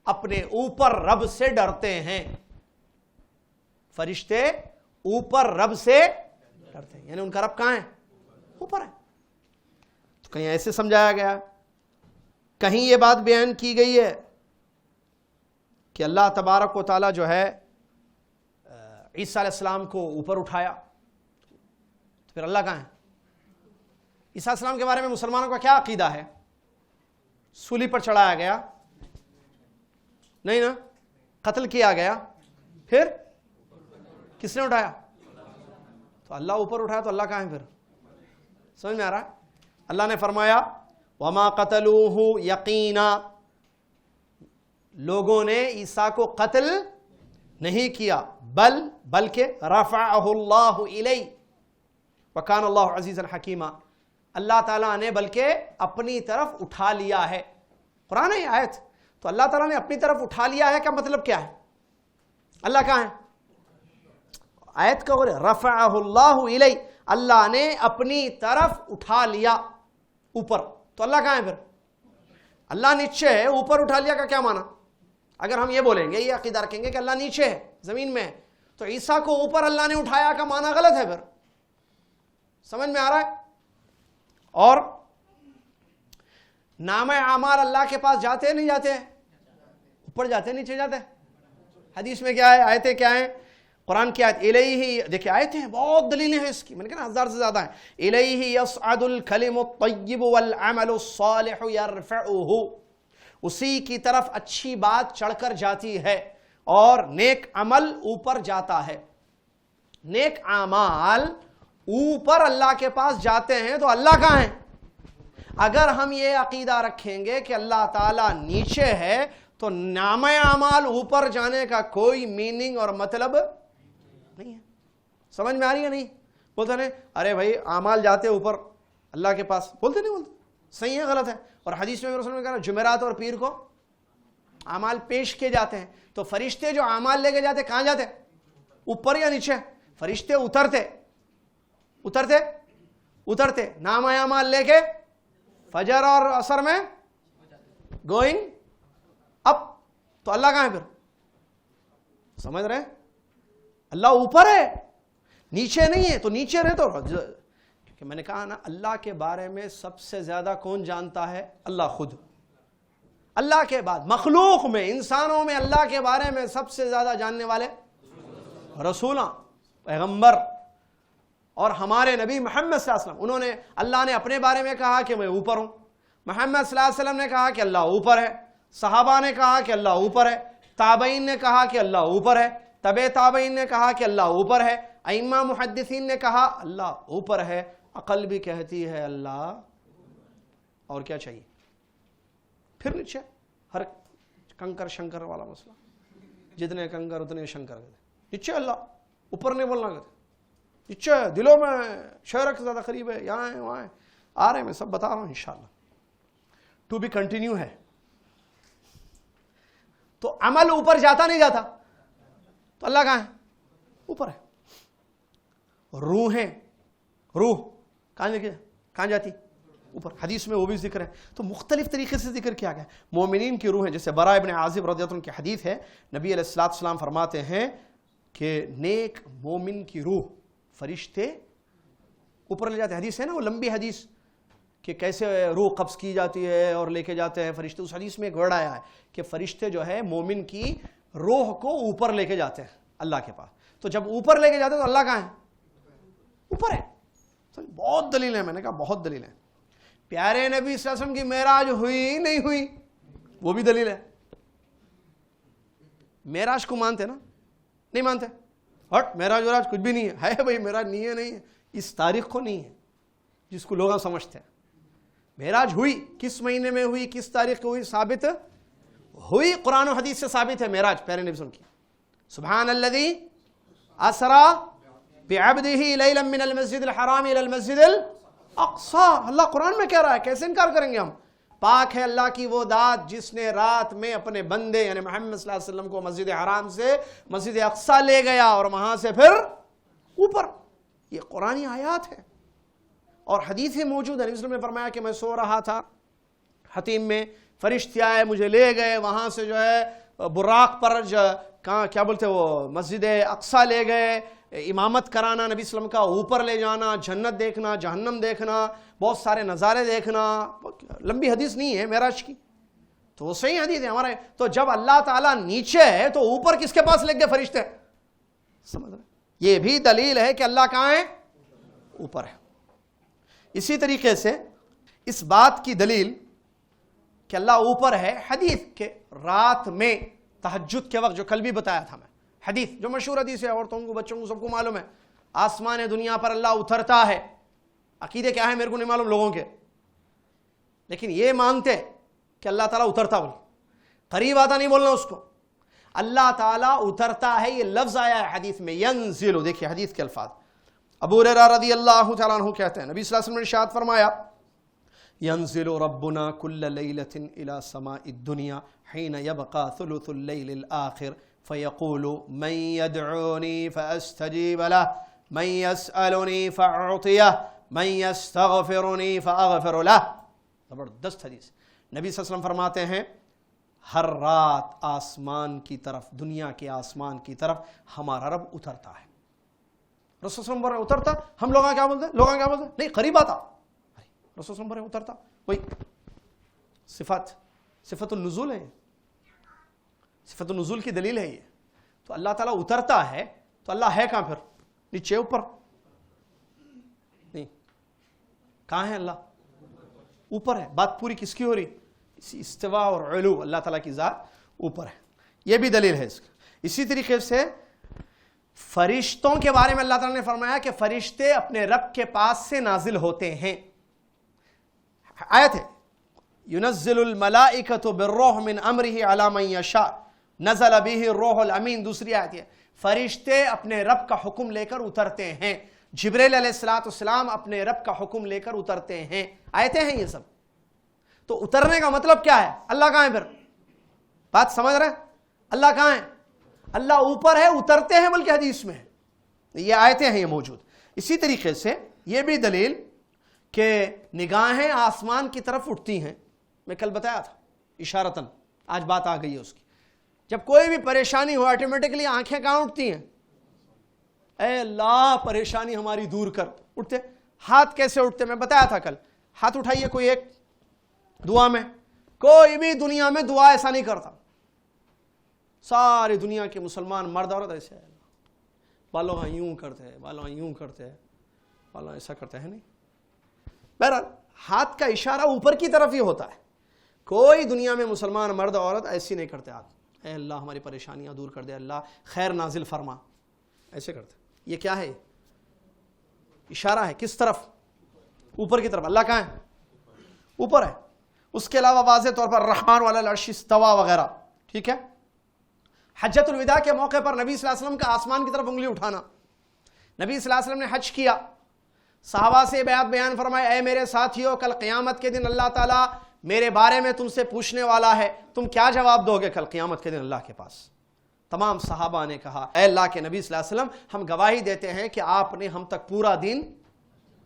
اپنے اوپر رب سے ڈرتے ہیں۔ فرشتے اوپر رب سے ڈرتے ہیں، یعنی ان کا رب کہاں ہے؟ اوپر ہے۔ تو کہیں ایسے سمجھایا گیا، کہیں یہ بات بیان کی گئی ہے کہ اللہ تبارک و تعالیٰ جو ہے عیسیٰ علیہ السلام کو اوپر اٹھایا، تو پھر اللہ کہاں ہے؟ عیسیٰ علیہ السلام کے بارے میں مسلمانوں کا کیا عقیدہ ہے؟ سولی پر چڑھایا گیا نہیں نا، قتل کیا گیا، پھر کس نے اٹھایا؟ تو اللہ اوپر اٹھایا، تو اللہ کہاں ہے پھر؟ سمجھ میں آ رہا ہے؟ اللہ نے فرمایا وَمَا قَتَلُوهُ يَقِينًا، لوگوں نے عیسیٰ کو قتل نہیں کیا، بلکہ رفعہ اللہ الیہ وکان اللہ عزیزا حکیما، اللہ تعالیٰ نے بلکہ اپنی طرف اٹھا لیا ہے۔ قرآن ہے یہ آیت، تو اللہ تعالیٰ نے اپنی طرف اٹھا لیا ہے کا مطلب کیا ہے؟ اللہ کہاں ہے؟ آیت کا غور ہے، رفعہ اللہ الیہ، اللہ نے اپنی طرف اٹھا لیا اوپر، تو اللہ کہاں ہے پھر؟ اللہ نیچے ہے، اوپر اٹھا لیا کا کیا معنی؟ اگر ہم یہ بولیں گے، یہ عقیدہ رکھیں گے کہ اللہ نیچے ہے، زمین میں ہے، تو عیسیٰ کو اوپر اللہ نے اٹھایا کا معنی غلط ہے. پھر سمجھ میں آ رہا ہے؟ اور نامہ اعمال اللہ کے پاس جاتے ہیں نہیں جاتے ہیں؟ اوپر جاتے ہیں نیچے جاتے ہیں؟ حدیث میں کیا ہے، آیتیں کیا ہیں؟ قرآن کی آیت الیہ، دیکھیں آیتیں ہیں، بہت دلیلیں ہیں اس کی، میں نے کہا 1000 سے زیادہ ہیں. الیہ یصعد الکلم الطیب والعمل الصالح یرفعہ، اسی کی طرف اچھی بات چڑھ کر جاتی ہے اور نیک عمل اوپر جاتا ہے. نیک اعمال اوپر اللہ کے پاس جاتے ہیں تو اللہ کہاں ہے؟ اگر ہم یہ عقیدہ رکھیں گے کہ اللہ تعالیٰ نیچے ہے تو نامہ اعمال اوپر جانے کا کوئی میننگ اور مطلب نہیں ہے. سمجھ میں آ رہی ہے نہیں؟ بولتے نہیں ارے بھائی اعمال جاتے اوپر اللہ کے پاس، بولتے نہیں بولتے، صحیح ہے غلط ہے. اور حدیث میں رسول نے کہا جمعرات اور پیر کو اعمال پیش کیے جاتے ہیں، تو فرشتے جو اعمال لے کے جاتے کہاں جاتے؟ اوپر یا نیچے؟ فرشتے اترتے نامہ اعمال لے کے فجر اور عصر میں گوئنگ اپ. تو اللہ کہاں ہے پھر؟ سمجھ رہے ہیں؟ اللہ اوپر ہے، نیچے نہیں ہے. تو نیچے رہے تو کیونکہ میں نے کہا نا اللہ کے بارے میں سب سے زیادہ کون جانتا ہے؟ اللہ خود. اللہ کے بعد مخلوق میں، انسانوں میں اللہ کے بارے میں سب سے زیادہ جاننے والے رسولاں، پیغمبر اور ہمارے نبی محمد صلی اللہ علیہ وسلم. انہوں نے، اللہ نے اپنے بارے میں کہا کہ میں اوپر ہوں، محمد صلی اللہ علیہ وسلم نے کہا کہ اللہ اوپر ہے، صحابہ نے کہا کہ اللہ اوپر ہے، تابعین نے کہا کہ اللہ اوپر ہے، تبع تابعین نے کہا کہ اللہ اوپر ہے، ائمہ محدثین نے کہا اللہ اوپر ہے، عقل بھی کہتی ہے اللہ. اور کیا چاہیے؟ پھر نیچے. ہر کنکر شنکر والا مسئلہ، جتنے کنکر اتنے شنکر. نیچے اللہ، اوپر نہیں بولنا کہتے. نیچے دلوں میں شہرک زیادہ قریب ہے، یہاں ہے وہاں ہے، آ رہے میں سب بتا رہا ہوں انشاءاللہ. ٹو بی کنٹینیو ہے. تو عمل اوپر جاتا نہیں جاتا؟ تو اللہ کہاں ہے؟ اوپر ہے. روح کہاں جاتی؟ اوپر. حدیث میں وہ بھی ذکر ہے. تو مختلف طریقے سے ذکر کیا گیا. مومنین کی روح ہے، جیسے براء ابن عازب رضی اللہ عنہ کی حدیث ہے، نبی علیہ الصلوۃ والسلام فرماتے ہیں کہ نیک مومن کی روح فرشتے اوپر لے جاتے ہیں. حدیث ہے نا وہ لمبی حدیث کہ کیسے روح قبض کی جاتی ہے اور لے کے جاتے ہیں فرشتے. اس حدیث میں ایک ورڈ آیا ہے کہ فرشتے جو ہے مومن کی روح کو اوپر لے کے جاتے ہیں اللہ کے پاس. تو جب اوپر لے کے جاتے ہیں تو اللہ کہاں ہے؟ اوپر ہے. بہت دلیل ہے، میں نے کہا بہت دلیل ہے. پیارے نبی صلی اللہ علیہ وسلم کی معراج ہوئی نہیں ہوئی، وہ بھی دلیل ہے. معراج کو مانتے نا؟ نہیں مانتے؟ ہٹ معراج وراج کچھ بھی نہیں ہے بھائی، معراج نہیں ہے. اس تاریخ کو نہیں ہے جس کو لوگ سمجھتے ہیں. معراج ہوئی، کس مہینے میں ہوئی، کس تاریخ کو ہوئی، ثابت ہوئی. قرآن و حدیث سے ثابت ہے معراج پیارے نبی صلی اللہ علیہ وسلم کی. سبحان الذی اسرا بعبدہ لیلا من المسجد الحرام الی المسجد الاقصی. اللہ قرآن میں کہہ رہا ہے، کیسے انکار کریں گے ہم؟ پاک ہے اللہ کی وہ ذات جس نے رات میں اپنے بندے یعنی محمد صلی اللہ علیہ وسلم کو مسجد حرام سے مسجد اقصی لے گیا اور وہاں سے پھر اوپر. یہ قرآنی آیات ہے اور حدیثیں موجود ہیں. نبی صلی اللہ علیہ وسلم نے فرمایا کہ میں سو رہا تھا حتیم میں، فرشتے آئے مجھے لے گئے، وہاں سے جو ہے براق پر کیا بولتے وہ مسجد اقصی لے گئے. امامت کرانا نبی صلی اللہ علیہ وسلم کا، اوپر لے جانا، جنت دیکھنا، جہنم دیکھنا، بہت سارے نظارے دیکھنا. لمبی حدیث نہیں ہے معراج کی، تو وہ صحیح حدیث ہے ہمارے. تو جب اللہ تعالیٰ نیچے ہے تو اوپر کس کے پاس لے گئے؟ فرشتے. سمجھ رہے؟ یہ بھی دلیل ہے کہ اللہ کہاں ہے؟ اوپر ہے. اسی طریقے سے اس بات کی دلیل کہ اللہ اوپر ہے حدیث کہ رات میں تہجد کے وقت، جو کل بھی بتایا تھا میں، حدیث جو مشہور حدیث ہے، عورتوں کو بچوں کو سب کو معلوم ہے، آسمان دنیا پر اللہ اترتا ہے. عقیدے کیا ہے میرے کو نہیں معلوم لوگوں کے، لیکن یہ مانتے کہ اللہ تعالیٰ اترتا، بول قریب آتا نہیں بولنا اس کو. اللہ تعالیٰ اترتا ہے، یہ لفظ آیا ہے حدیث میں، ینزل. دیکھیے حدیث کے الفاظ. ابو ہریرہ رضی اللہ تعالیٰ عنہ کہتے ہیں نبی صلی اللہ علیہ وسلم نے ارشاد فرمایا ینزل ربنا کل لیلۃ الی سماء الدنیا حین یبقى ثلث اللیل الآخر فیقول من یدعونی فاستجیب له من یسألنی فاعطیہ من یستغفرنی فاغفر له. زبردست حدیث. نبی صلی اللہ علیہ وسلم فرماتے ہیں ہر رات آسمان کی طرف، دنیا کے آسمان کی طرف ہمارا رب اترتا ہے. رسول صلی اللہ علیہ وسلم اترتا، ہم لوگاں کیا بولتے ہیں؟ نہیں، قریب آتا. رسول صلی اللہ علیہ وسلم اترتا. وہی صفت النزول ہے، صفت النزول کی دلیل ہے یہ. تو اللہ تعالیٰ اترتا ہے تو اللہ ہے کہاں؟ پھر نیچے، اوپر نہیں. کہاں ہے اللہ؟ اوپر ہے. بات پوری کس کی ہو رہی؟ استوا اور علو، اللہ تعالیٰ کی ذات اوپر ہے. یہ بھی دلیل ہے اس کا. اسی طریقے سے فرشتوں کے بارے میں اللہ تعالیٰ نے فرمایا کہ فرشتے اپنے رب کے پاس سے نازل ہوتے ہیں. آیت ہے ينزل الملائکۃ بالروح من امرہ علی من یشاء نزل بہ الروح الامین. دوسری آیت ہے فرشتے اپنے رب کا حکم لے کر اترتے ہیں. جبریل علیہ السلام اپنے رب کا حکم لے کر اترتے ہیں. آیتیں ہیں یہ سب. تو اترنے کا مطلب کیا ہے؟ اللہ کہاں ہے؟ پھر بات سمجھ رہے ہیں؟ اللہ کہاں ہے؟ اللہ اوپر ہے، اترتے ہیں بلکہ حدیث میں یہ آیتیں ہیں یہ موجود. اسی طریقے سے یہ بھی دلیل کہ نگاہیں آسمان کی طرف اٹھتی ہیں. میں کل بتایا تھا اشارتاً، آج بات آ گئی ہے اس کی. جب کوئی بھی پریشانی ہو آٹومیٹکلی آنکھیں کہاں اٹھتی ہیں؟ اے اللہ پریشانی ہماری دور کر. اٹھتے. ہاتھ کیسے اٹھتے؟ میں بتایا تھا کل. ہاتھ اٹھائیے کوئی ایک دعا میں. کوئی بھی دنیا میں دعا ایسا نہیں کرتا. ساری دنیا کے مسلمان مرد عورت ایسے ہے، بالوں یوں کرتے ہیں، بالوں یوں کرتے ہیں، بالوں ایسا کرتے ہیں. نہیں، بہرحال ہاتھ کا اشارہ اوپر کی طرف ہی ہوتا ہے. کوئی دنیا میں مسلمان مرد عورت ایسی نہیں کرتے. ہاتھ اے اللہ ہماری پریشانیاں دور کر دے، اللہ خیر نازل فرما، ایسے کرتے. یہ کیا ہے؟ اشارہ ہے. کس طرف؟ اوپر کی طرف. اللہ کہاں ہے؟ اوپر ہے. اس کے علاوہ واضح طور پر الرحمن علی العرش استوى وغیرہ. ٹھیک ہے. حجۃ الوداع کے موقع پر نبی صلی اللہ علیہ وسلم کا آسمان کی طرف انگلی اٹھانا. نبی صلی اللہ علیہ وسلم نے حج کیا، صحابہ سے بیان فرمائے اے میرے ساتھیو، کل قیامت کے دن اللہ تعالیٰ میرے بارے میں تم سے پوچھنے والا ہے، تم کیا جواب دو گے کل قیامت کے دن اللہ کے پاس؟ تمام صحابہ نے کہا اے اللہ کے نبی صلی اللہ علیہ وسلم، ہم گواہی دیتے ہیں کہ آپ نے ہم تک پورا دین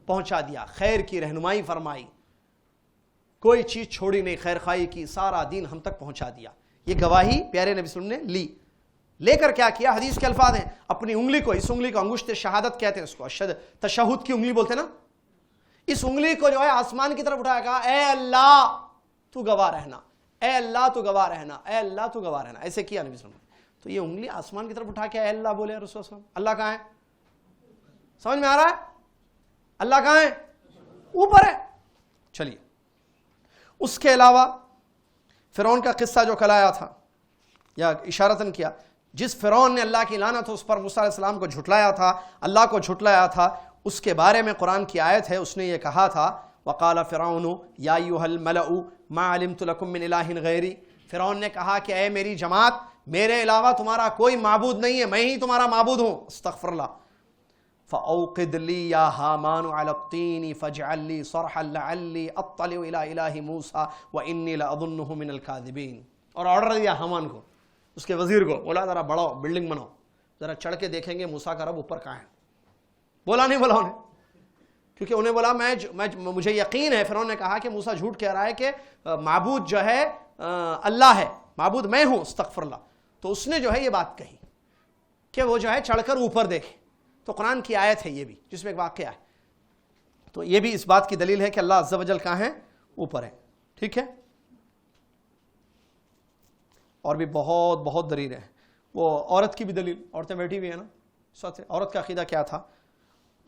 پہنچا دیا، خیر کی رہنمائی فرمائی، کوئی چیز چھوڑی نہیں، خیر خواہی کی، سارا دین ہم تک پہنچا دیا. یہ گواہی پیارے نبی صلی اللہ علیہ وسلم نے لی. لے کر کیا کیا؟ حدیث کے الفاظ ہیں، اپنی انگلی کو، اس انگلی کو انگشت شہادت کہتے ہیں اس کو، تشہد کی انگلی بولتے ہیں نا، اس انگلی کو جو ہے آسمان کی طرف اٹھایا، کہا اے اللہ تو گواہ رہنا، اے اللہ تو گواہ رہنا، اے اللہ تو گواہ رہنا. ایسے کیا نبی صلی اللہ علیہ وسلم. تو یہ انگلی آسمان کی طرف اٹھا کے اے اللہ بولے رسول صلی اللہ علیہ وسلم. اللہ کہاں ہے؟ سمجھ میں آ رہا ہے؟ اللہ کہاں ہے؟ اوپر ہے. چلیے، اس کے علاوہ فرعون کا قصہ جو کل آیا تھا یا اشارتاً کیا، جس فرعون نے اللہ کی لعنت اس پر موسیٰ علیہ السلام کو جھٹلایا تھا، اللہ کو جھٹلایا تھا، اس کے بارے میں قرآن کی آیت ہے. اس نے یہ کہا تھا وقال فرعون یا ایھا الملأ ما علمت لکم من الہ غیری. فرعون نے کہا کہ اے میری جماعت، میرے علاوہ تمہارا کوئی معبود نہیں ہے، میں ہی تمہارا معبود ہوں. استغفر اللہ. فأوقد لي يا هامان على الطين فاجعل لي صرحا لعلي اطلع الى اله موسى واني لاظنه من الكاذبين. اور آرڈر دیا حامان کو، اس کے وزیر کو، بولا ذرا بڑھاؤ، بلڈنگ بناؤ، ذرا چڑھ کے دیکھیں گے موسیٰ کا رب اوپر کہاں ہے. بولا نہیں بولا انہیں، کیونکہ انہیں بولا مجھے یقین ہے. فرعون نے کہا کہ موسیٰ جھوٹ کہہ رہا ہے کہ معبود جو ہے اللہ ہے، معبود میں ہوں. استغفر اللہ. تو اس نے جو ہے یہ بات کہی کہ وہ جو ہے چڑھ کر اوپر دیکھے. تو قرآن کی آیت ہے یہ بھی جس میں ایک واقعہ ہے. تو یہ بھی اس بات کی دلیل ہے کہ اللہ عز و جل کہاں ہے؟ اوپر ہے. ٹھیک ہے. اور بھی بہت بہت دلیل ہے. وہ عورت کی بھی دلیل، عورتیں بیٹھی ہوئی ہیں نا ساتھ. عورت کا عقیدہ کیا تھا؟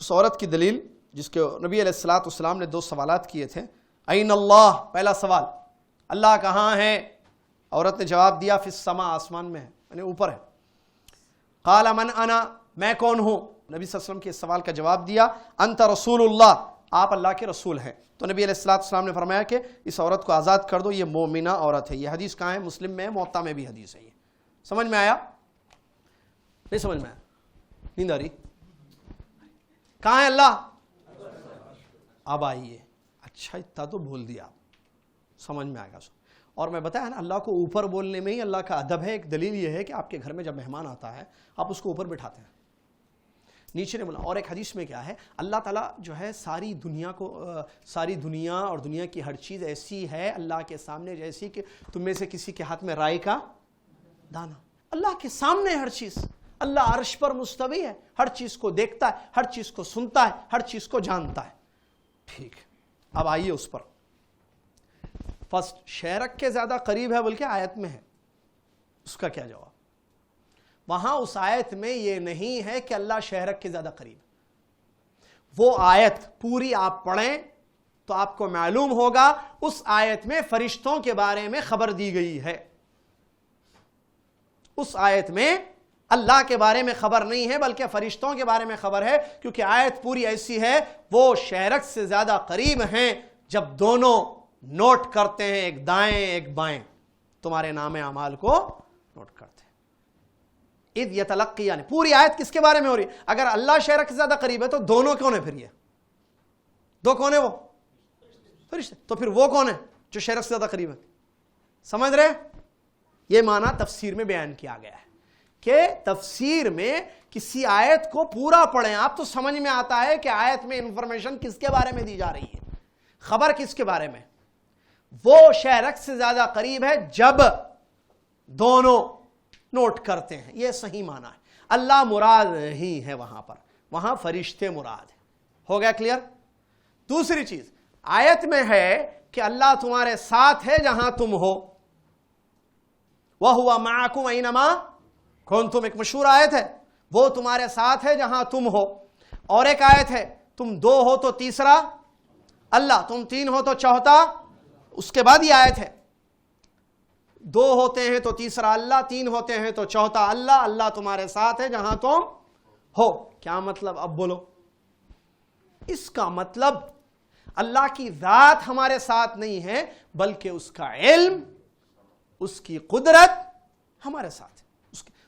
اس عورت کی دلیل جس کے نبی علیہ السلام نے 2 سوالات کیے تھے. این اللہ، پہلا سوال اللہ کہاں ہے؟ عورت نے جواب دیا فی السماء، آسمان میں ہے، یعنی اوپر ہے. قال من انا، میں کون ہوں؟ نبی صلی اللہ علیہ وسلم کے اس سوال کا جواب دیا انت رسول اللہ، آپ اللہ کے رسول ہیں. تو نبی علیہ السلام نے فرمایا کہ اس عورت کو آزاد کر دو، یہ مومنہ عورت ہے. یہ حدیث کہاں ہے؟ مسلم میں ہے، موطا میں بھی حدیث ہے. یہ سمجھ میں آیا؟ نہیں سمجھ میں آیا؟ نیند آ رہی؟ کہاں ہے اللہ؟ اب آئیے. اچھا اتنا تو بول دیا آپ، سمجھ میں آئے گا. اور میں بتایا نا اللہ کو اوپر بولنے میں ہی اللہ کا ادب ہے. ایک دلیل یہ ہے کہ آپ کے گھر میں جب مہمان آتا ہے آپ اس کو اوپر بٹھاتے ہیں. نیچے نے بولا. اور ایک حدیث میں کیا ہے, اللہ تعالیٰ جو ہے ساری دنیا اور دنیا کی ہر چیز ایسی ہے اللہ کے سامنے جیسی کہ تم میں سے کسی کے ہاتھ میں رائے کا دانا. اللہ کے سامنے ہر چیز. اللہ عرش پر مستوی ہے, ہر چیز کو دیکھتا ہے, ہر چیز کو سنتا ہے, ہر چیز کو جانتا ہے. ٹھیک, اب آئیے اس پر. فرسٹ, شرک کے زیادہ قریب ہے بلکہ آیت میں ہے, اس کا کیا جواب؟ وہاں اس آیت میں یہ نہیں ہے کہ اللہ شرک کے زیادہ قریب. وہ آیت پوری آپ پڑھیں تو آپ کو معلوم ہوگا اس آیت میں فرشتوں کے بارے میں خبر دی گئی ہے. اس آیت میں اللہ کے بارے میں خبر نہیں ہے بلکہ فرشتوں کے بارے میں خبر ہے, کیونکہ آیت پوری ایسی ہے وہ شرک سے زیادہ قریب ہیں جب دونوں نوٹ کرتے ہیں, ایک دائیں ایک بائیں, تمہارے نام اعمال کو نوٹ کرتے ہیں. اذ یتلقیان, پوری آیت کس کے بارے میں ہو رہی ہے؟ اگر اللہ شرک سے زیادہ قریب ہے تو دونوں کون ہے؟ پھر یہ دو کون ہے؟ وہ فرشتے. تو پھر وہ کون ہے جو شرک سے زیادہ قریب ہے؟ سمجھ رہے؟ یہ معنی تفسیر میں بیان کیا گیا ہے کہ تفسیر میں کسی آیت کو پورا پڑھیں آپ تو سمجھ میں آتا ہے کہ آیت میں انفارمیشن کس کے بارے میں دی جا رہی ہے, خبر کس کے بارے میں. وہ شرک سے زیادہ قریب ہے جب دونوں نوٹ کرتے ہیں. یہ صحیح معنی ہے. اللہ مراد نہیں ہے وہاں پر, وہاں فرشتے مراد ہیں. ہو گیا کلیئر؟ دوسری چیز, آیت میں ہے کہ اللہ تمہارے ساتھ ہے جہاں تم ہو. وَهُوَ مَعَكُمْ أَيْنَمَا كُنْتُمْ, ایک مشہور آیت ہے, وہ تمہارے ساتھ ہے جہاں تم ہو. اور ایک آیت ہے, تم دو ہو تو تیسرا اللہ, تم تین ہو تو چوتھا. اس کے بعد یہ آیت ہے, دو ہوتے ہیں تو تیسرا اللہ, تین ہوتے ہیں تو چوتھا اللہ, اللہ تمہارے ساتھ ہے جہاں تم ہو. کیا مطلب؟ اب بولو. اس کا مطلب اللہ کی ذات ہمارے ساتھ نہیں ہے بلکہ اس کا علم, اس کی قدرت ہمارے ساتھ ہے.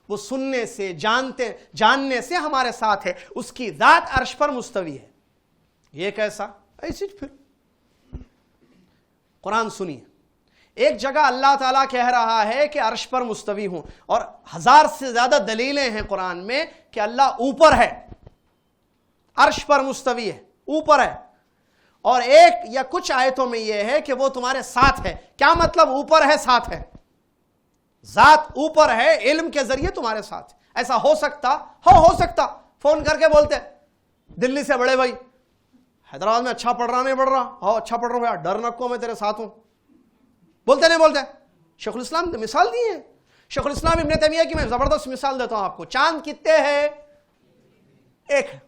وہ سننے سے جاننے سے ہمارے ساتھ ہے. اس کی ذات عرش پر مستوی ہے. یہ کیسا؟ ایسی. پھر قرآن سنیے, ایک جگہ اللہ تعالیٰ کہہ رہا ہے کہ عرش پر مستوی ہوں, اور 1000 سے زیادہ دلیلیں ہیں قرآن میں کہ اللہ اوپر ہے, عرش پر مستوی ہے, اوپر ہے. اور ایک یا کچھ آیتوں میں یہ ہے کہ وہ تمہارے ساتھ ہے. کیا مطلب اوپر ہے ساتھ ہے؟ ذات اوپر ہے, علم کے ذریعے تمہارے ساتھ. ایسا ہو سکتا؟ ہو سکتا. فون کر کے بولتے دلی سے, بڑے بھائی حیدرآباد میں اچھا پڑھ رہا نہیں پڑھ رہا؟ ہاں اچھا پڑھ رہا ہوں, ڈر نکو میں تیرے ساتھ ہوں. بولتے نہیں بولتے؟ شیخ الاسلام نے مثال دی ہے. شیخ الاسلام ابن تیمیہ کی میں زبردست مثال دیتا ہوں آپ کو. چاند کتنے ہیں؟ ایک ہے.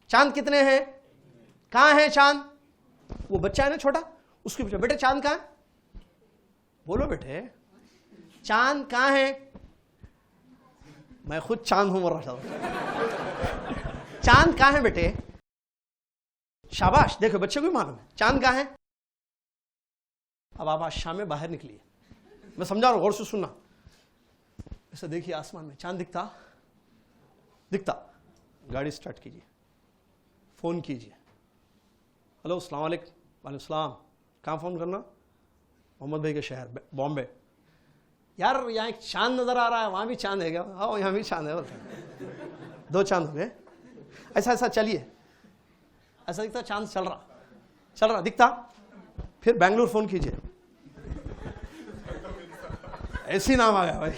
چاند کتنے ہیں؟ کہاں ہے چاند؟ وہ بچہ ہے نا چھوٹا, اس کے پوچھا بیٹے چاند کہاں ہے؟ بولو بیٹے چاند کہاں ہے؟ میں خود چاند ہوں, مر رہا تھا. چاند کہاں ہے بیٹے؟ شاباش, دیکھو بچے کو بھی معلوم ہے چاند کہاں ہے. اب آپ آج شام میں باہر نکلیے, میں سمجھا رہا ہوں, غور سے سننا. ایسا دیکھیے آسمان میں چاند دکھتا. گاڑی سٹارٹ کیجیے, فون کیجیے. ہلو السلام علیکم. وعلیکم السلام. کہاں فون کرنا؟ محمد بھائی کے شہر بامبے. یار یہاں ایک چاند نظر آ رہا ہے, وہاں بھی چاند ہے کیا؟ ہاں یہاں بھی چاند ہے. 2 چاند ہو گئے. ایسا چلیے, ایسا دکھتا چاند چل رہا دکھتا. پھر بنگلور فون کیجیے. ایسی نام آ گیا بھائی,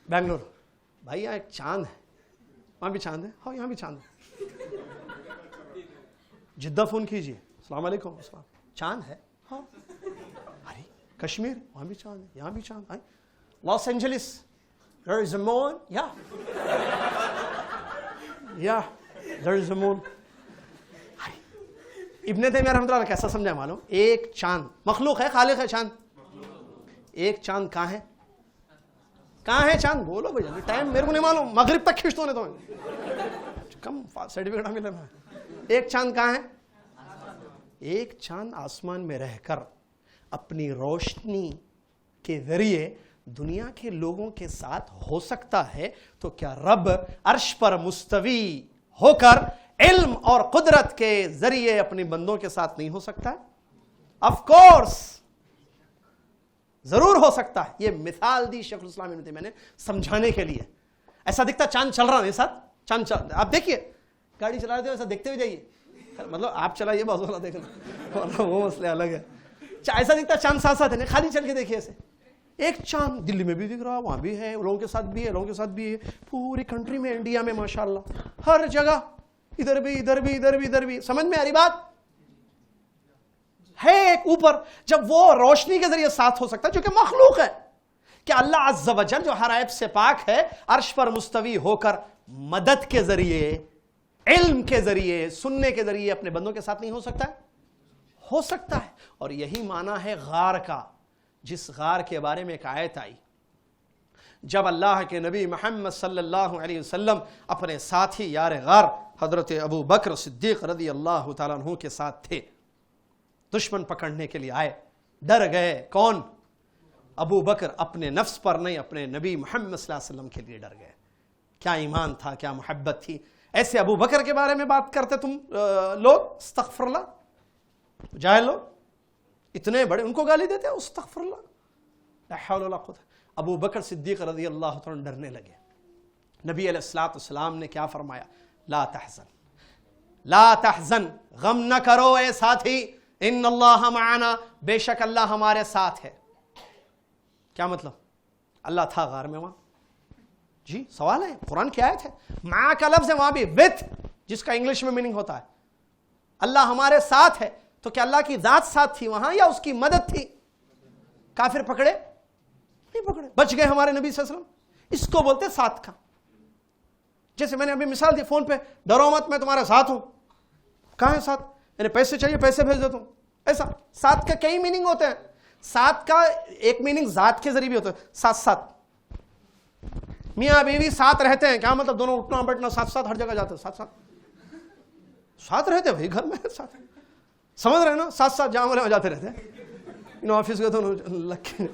بنگلور. بھائی یہاں ایک چاند ہے, وہاں بھی چاند ہے. ہاں یہاں بھی چاند ہے. جدہ فون کیجیے, السلام علیکم. السلام. چاند ہے؟ ہاں. ارے کشمیر, وہاں بھی چاند ہے, یہاں بھی چاند ہے. Los Angeles, there is a moon. Yeah, there is a moon. ابن تیمیہ رحمۃ اللہ کیسا سمجھا معلوم؟ ایک چاند مخلوق ہے, خالق ہے چاند. ایک چاند کہاں ہے چاند؟ بولو بھائی جلدی, ٹائم میرے کو نہیں معلوم, مغرب تک کھینچ دو نے تو کم سرٹیفکیٹ ملے. ایک چاند کہاں ہے؟ ایک چاند آسمان میں رہ کر اپنی روشنی کے ذریعے دنیا کے لوگوں کے ساتھ ہو سکتا ہے, تو کیا رب عرش پر مستوی ہو کر علم اور قدرت کے ذریعے اپنے بندوں کے ساتھ نہیں ہو سکتا ہے؟ آف کورس ضرور ہو سکتا ہے. یہ مثال دی شیخ الاسلام ابن تیمیہ نے سمجھانے کے لیے. ایسا دکھتا چاند چل رہا نہیں, ساتھ چند آپ دیکھیے گاڑی چلا رہے تھے ویسا دیکھتے ہوئے جائیے، مطلب آپ چلائیے بس والا دیکھنا وہ مسئلہ الگ ہے. ایسا دکھتا چاند ساتھ ساتھ ہے، خالی چل کے دیکھیے ایسے ایک چاند دلی میں بھی دکھ رہا، وہاں بھی ہے، لوگوں کے ساتھ بھی ہے، لوگوں کے ساتھ بھی ہے، پوری کنٹری میں، انڈیا میں ماشاءاللہ ہر جگہ، ادھر بھی ادھر بھی ادھر بھی ادھر بھی. سمجھ میں آ رہی بات ہے؟ ایک اوپر جب وہ روشنی کے ذریعے ساتھ ہو سکتا ہے جو کہ مخلوق ہے، کہ اللہ عز و جل جو ہر عیب سے پاک ہے عرش پر مستوی ہو کر مدد کے ذریعے، علم کے ذریعے، سننے کے ذریعے اپنے بندوں کے ساتھ نہیں ہو سکتا ہے؟ ہو سکتا ہے. اور یہی معنی ہے غار کا، جس غار کے بارے میں ایک آیت آئی جب اللہ کے نبی محمد صلی اللہ علیہ وسلم اپنے ساتھی یار غار حضرت ابو بکر صدیق رضی اللہ تعالیٰ عنہ کے ساتھ تھے. دشمن پکڑنے کے لیے آئے، ڈر گئے. کون؟ ابو بکر. اپنے نفس پر نہیں، اپنے نبی محمد صلی اللہ علیہ وسلم کے لیے ڈر گئے. کیا ایمان تھا، کیا محبت تھی. ایسے ابو بکر کے بارے میں بات کرتے تم لوگ، استغفر اللہ، جاہل لوگ اتنے بڑے، ان کو گالی دیتے، استغفر اللہ، لا حول ولا قوت. ابو بکر صدیق رضی اللہ تعالیٰ ڈرنے لگے. نبی علیہ الصلوۃ والسلام نے کیا فرمایا؟ لا تحزن، لا تحزن، غم نہ کرو اے ساتھی، ان اللہ معنا، بے شک اللہ ہمارے ساتھ ہے. کیا مطلب؟ اللہ تھا غار میں وہاں؟ جی سوال ہے، قرآن کی آیت ہے. مع کا لفظ ہے وہاں بھی، وتھ، جس کا انگلش میں میننگ ہوتا ہے اللہ ہمارے ساتھ ہے. تو کیا اللہ کی ذات ساتھ تھی وہاں یا اس کی مدد تھی؟ کافر پکڑے نہیں پکڑے، بچ گئے ہمارے نبی صلی اللہ علیہ وسلم. اس کو بولتے ساتھ کا. جیسے میں نے ابھی مثال دی فون پہ، ڈرو مت میں تمہارے ساتھ ہوں. کہاں ہے ساتھ؟ میرے پیسے چاہیے، پیسے بھیج دیتا ہوں. ایسا ساتھ کا کئی میننگ ہوتے ہیں. ساتھ کا ایک میننگ ذات کے ذریعے بھی ہوتا ہے، ساتھ ساتھ. میاں بیوی ساتھ رہتے ہیں، کیا مطلب؟ دونوں اٹھنا بیٹھنا ساتھ ساتھ، ہر جگہ جاتے ہیں ساتھ ساتھ، ساتھ رہتے بھائی گھر میں ساتھ. سمجھ رہے ہیں نا؟ ساتھ ساتھ جہاں والے جاتے رہتے ہیں، آفس گئے دونوں لگ کے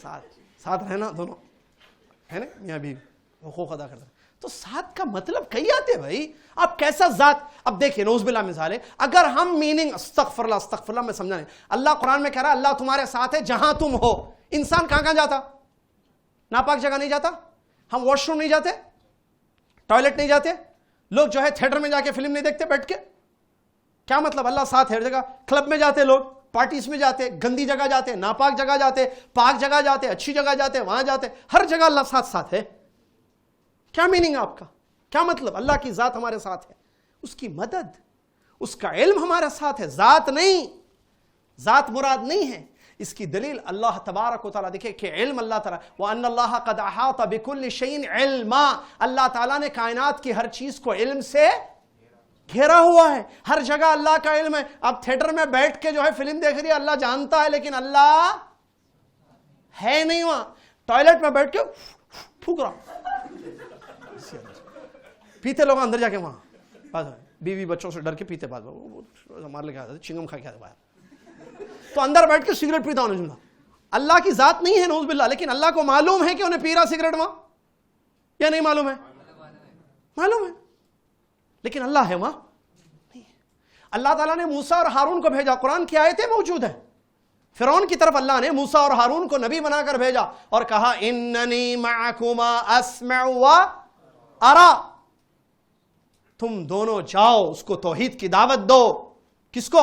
ساتھ رہنا دونوں ہے نا، میاں بیوی حقوق ادا کرتے ہیں. تو ساتھ کا مطلب کئی آتے بھائی. اب کیسا ذات؟ اب دیکھیں نعوذ باللہ مثال ہے، اگر ہم میننگ استغفر اللہ میں سمجھا نہیں، اللہ قرآن میں کہہ رہا ہے اللہ تمہارے ساتھ ہے جہاں تم ہو. انسان کہاں کہاں جاتا؟ ناپاک جگہ نہیں جاتا، ہم واش روم نہیں جاتے، ٹوائلٹ نہیں جاتے، لوگ جو ہے تھیٹر میں جا کے فلم نہیں دیکھتے بیٹھ کے. کیا مطلب؟ اللہ ساتھ ہے ہر جگہ. کلب میں جاتے لوگ، پارٹیز میں جاتے، گندی جگہ جاتے، ناپاک جگہ جاتے، پاک جگہ جاتے، اچھی جگہ جاتے، وہاں جاتے، ہر جگہ اللہ ساتھ ساتھ ہے. کیا میننگ آپ کا؟ کیا مطلب؟ اللہ کی ذات ہمارے ساتھ ہے، اس کی مدد، اس کا علم ہمارے ساتھ ہے، ذات نہیں. ذات مراد نہیں ہے. اس کی دلیل اللہ تبارک و تعالیٰ دیکھیں کہ علم اللہ تعالیٰ، وَأَنَّ اللَّهَ قَدْ أَحَاطَ بِكُلِّ شَيْءٍ عِلْمًا، اللہ تعالیٰ نے کائنات کی ہر چیز کو علم سے گھیرا ہوا ہے. ہر جگہ اللہ کا علم ہے. اب تھیٹر میں بیٹھ کے جو ہے فلم دیکھ رہی ہے، اللہ جانتا ہے لیکن اللہ ہے نہیں وہاں. ٹوائلٹ میں بیٹھ کے پھونک رہا، پیتے لوگ اندر جا کے وہاں، بیوی بچوں سے ڈر کے پیتے، بعد ہمارے لے کے آتے چنگم کھا کے آتے باہر، تو اندر بیٹھ کے سگریٹ پیتا ہونے جملہ. اللہ کی ذات نہیں ہے نعوذ باللہ، لیکن اللہ کو معلوم ہے کہ انہیں پی رہا سگریٹ وہاں یا نہیں معلوم ہے؟ معلوم ہے، لیکن اللہ ہے وہاں نہیں. اللہ تعالیٰ نے موسیٰ اور ہارون کو بھیجا، قرآن کی آیتیں موجود ہیں. فرعون کی طرف اللہ نے موسیٰ اور ہارون کو نبی بنا کر بھیجا اور کہا اننی معکما اسمع و ارا، تم دونوں جاؤ اس کو توحید کی دعوت دو. کس کو؟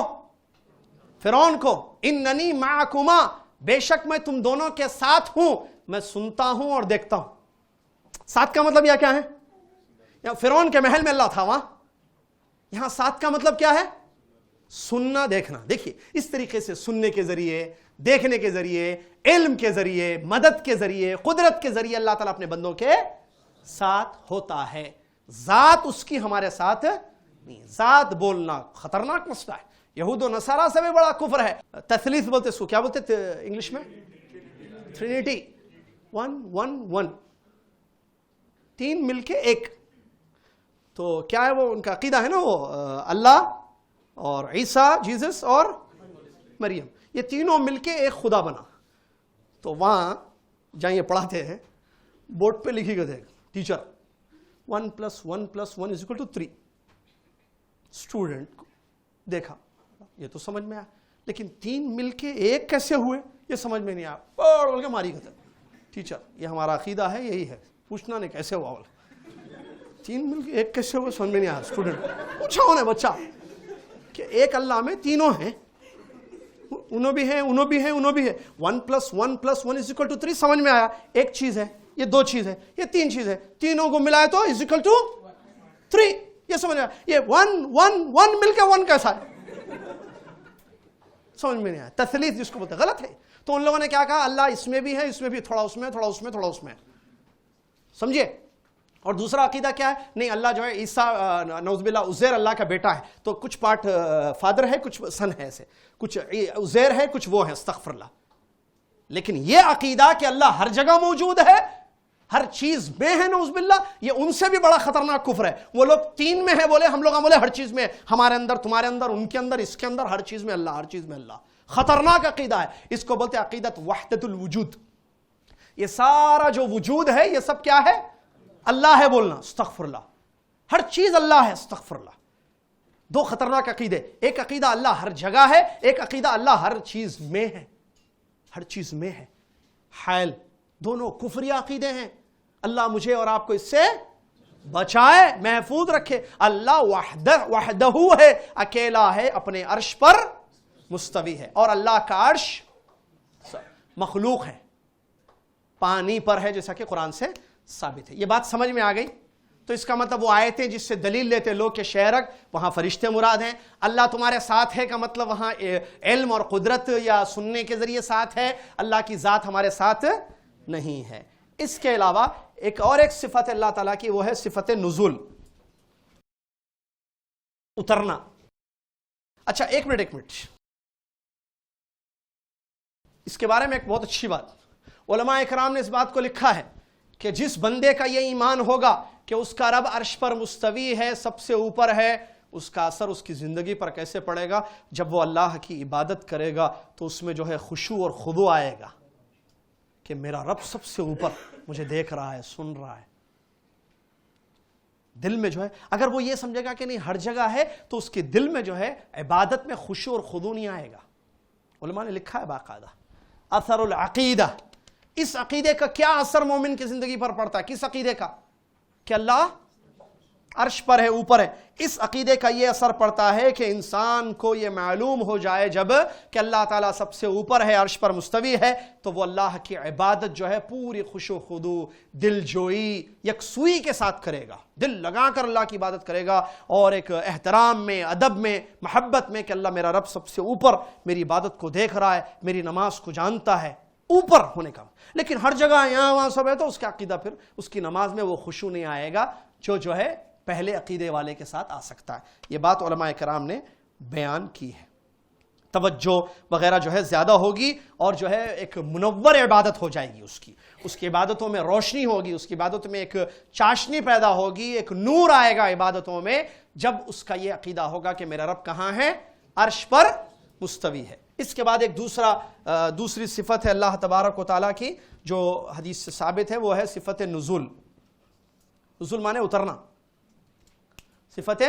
فرعون کو. اننی معکما، بے شک میں تم دونوں کے ساتھ ہوں، میں سنتا ہوں اور دیکھتا ہوں. ساتھ کا مطلب یہ کیا ہے؟ یا فرعون کے محل میں اللہ تھا وہاں، یہاں ساتھ کا مطلب کیا ہے؟ سننا دیکھنا. دیکھیے اس طریقے سے سننے کے ذریعے، دیکھنے کے ذریعے، علم کے ذریعے، مدد کے ذریعے، قدرت کے ذریعے اللہ تعالیٰ اپنے بندوں کے ساتھ ہوتا ہے. ذات اس کی ہمارے ساتھ نہیں. ذات بولنا خطرناک مسئلہ ہے. یہود و نصارہ سے بھی بڑا کفر ہے. تثلیث بولتے اس کو، کیا بولتے انگلش میں؟ ٹرینیٹی. ون، تین مل کے ایک. تو کیا ہے وہ ان کا عقیدہ ہے نا، وہ اللہ اور عیسیٰ جیزس اور مریم، یہ تینوں مل کے ایک خدا بنا. تو وہاں جہاں یہ پڑھاتے ہیں بورڈ پہ لکھی گئے ٹیچر 1 + 1 + 1 = 3. اسٹوڈنٹ کو دیکھا، یہ تو سمجھ میں آیا، لیکن تین مل کے ایک کیسے ہوئے یہ سمجھ میں نہیں آیا. بول کے ماری گئے ٹیچر، یہ ہمارا عقیدہ ہے، یہی ہے، پوچھنا نہیں کیسے ہوا. تین مل کے ایک کیسے ہوئے؟ سمجھ میں نہیں آیا. اسٹوڈنٹ پوچھا انہیں بچہ کہ ایک اللہ میں تینوں ہیں, انہوں بھی ہیں, انہوں بھی ہیں, انہوں بھی ہے. 1+1+1=3. سمجھ میں آیا؟ ایک چیز ہے, یہ دو چیز ہے, یہ تین چیز ہے, تینوں کو ملائے تو =3. یہ سمجھ میں آیا؟ یہ 1 مل کے 1 کیسا ہے؟ سمجھ میں نہیں آیا. تثلیث جس کو بولتے ہیں, غلط ہے. تو ان لوگوں نے کیا کہا؟ اللہ اس میں بھی ہے, اس میں بھی, تھوڑا اس میں, تھوڑا اس میں, تھوڑا اس میں. سمجھے؟ اور دوسرا عقیدہ کیا ہے؟ نہیں اللہ جو ہے عیسیٰ نعوذ باللہ عزیر اللہ کا بیٹا ہے, تو کچھ پارٹ فادر ہے, کچھ سن ہے, ایسے کچھ عزیر ہے, کچھ وہ ہے, استغفر اللہ. لیکن یہ عقیدہ کہ اللہ ہر جگہ موجود ہے, ہر چیز میں ہے, نعوذ باللہ, یہ ان سے بھی بڑا خطرناک کفر ہے. وہ لوگ 3 میں ہے بولے, ہم لوگ بولے ہر چیز میں, ہمارے اندر, تمہارے اندر, ان کے اندر, اس کے اندر, ہر چیز میں اللہ, ہر چیز میں اللہ. خطرناک عقیدہ ہے. اس کو بولتے ہیں عقیدت وحدت الوجود. یہ سارا جو وجود ہے یہ سب کیا ہے؟ اللہ ہے بولنا, استغفر اللہ. ہر چیز اللہ ہے, استغفر اللہ. دو خطرناک عقیدے. ایک عقیدہ اللہ ہر جگہ ہے, ایک عقیدہ اللہ ہر چیز میں ہے, ہر چیز میں ہے. حائل دونوں کفری عقیدے ہیں. اللہ مجھے اور آپ کو اس سے بچائے, محفوظ رکھے. اللہ وحدہ ہے, اکیلا ہے, اپنے عرش پر مستوی ہے, اور اللہ کا عرش مخلوق ہے, پانی پر ہے, جیسا کہ قرآن سے ثابت ہے. یہ بات سمجھ میں آ گئی؟ تو اس کا مطلب وہ آیتیں جس سے دلیل لیتے لوگ کہ شہرک وہاں فرشتے مراد ہیں, اللہ تمہارے ساتھ ہے کا مطلب وہاں علم اور قدرت یا سننے کے ذریعے ساتھ ہے, اللہ کی ذات ہمارے ساتھ نہیں ہے. اس کے علاوہ ایک اور ایک صفت اللہ تعالیٰ کی, وہ ہے صفت نزول, اترنا. اچھا ایک منٹ, اس کے بارے میں ایک بہت اچھی بات, علماء اکرام نے اس بات کو لکھا ہے کہ جس بندے کا یہ ایمان ہوگا کہ اس کا رب عرش پر مستوی ہے, سب سے اوپر ہے, اس کا اثر اس کی زندگی پر کیسے پڑے گا؟ جب وہ اللہ کی عبادت کرے گا تو اس میں جو ہے خشوع اور خضوع آئے گا کہ میرا رب سب سے اوپر مجھے دیکھ رہا ہے, سن رہا ہے. دل میں جو ہے, اگر وہ یہ سمجھے گا کہ نہیں ہر جگہ ہے, تو اس کے دل میں جو ہے عبادت میں خشوع اور خضوع نہیں آئے گا. علماء نے لکھا ہے باقاعدہ اثر العقیدہ, اس عقیدے کا کیا اثر مومن کی زندگی پر پڑتا ہے؟ کس عقیدے کا؟ کہ اللہ عرش پر ہے, اوپر ہے. اس عقیدے کا یہ اثر پڑتا ہے کہ انسان کو یہ معلوم ہو جائے جب کہ اللہ تعالیٰ سب سے اوپر ہے, عرش پر مستوی ہے, تو وہ اللہ کی عبادت جو ہے پوری خشوع و خضوع, دل جوئی, یکسوئی کے ساتھ کرے گا, دل لگا کر اللہ کی عبادت کرے گا, اور ایک احترام میں, ادب میں, محبت میں کہ اللہ میرا رب سب سے اوپر میری عبادت کو دیکھ رہا ہے, میری نماز کو جانتا ہے, اوپر ہونے کا. لیکن ہر جگہ یہاں وہاں سب ہے تو اس کا عقیدہ, پھر اس کی نماز میں وہ خشوع نہیں آئے گا جو ہے پہلے عقیدے والے کے ساتھ آ سکتا ہے. یہ بات علماء کرام نے بیان کی ہے. توجہ وغیرہ جو ہے زیادہ ہوگی, اور جو ہے ایک منور عبادت ہو جائے گی, اس کی عبادتوں میں روشنی ہوگی, اس کی عبادتوں میں ایک چاشنی پیدا ہوگی, ایک نور آئے گا عبادتوں میں, جب اس کا یہ عقیدہ ہوگا کہ میرا رب کہاں ہے؟ عرش پر مستوی ہے. اس کے بعد ایک دوسری صفت ہے اللہ تبارک و تعالیٰ کی جو حدیث سے ثابت ہے, وہ ہے صفت نزول. نزول مانے اترنا, صفت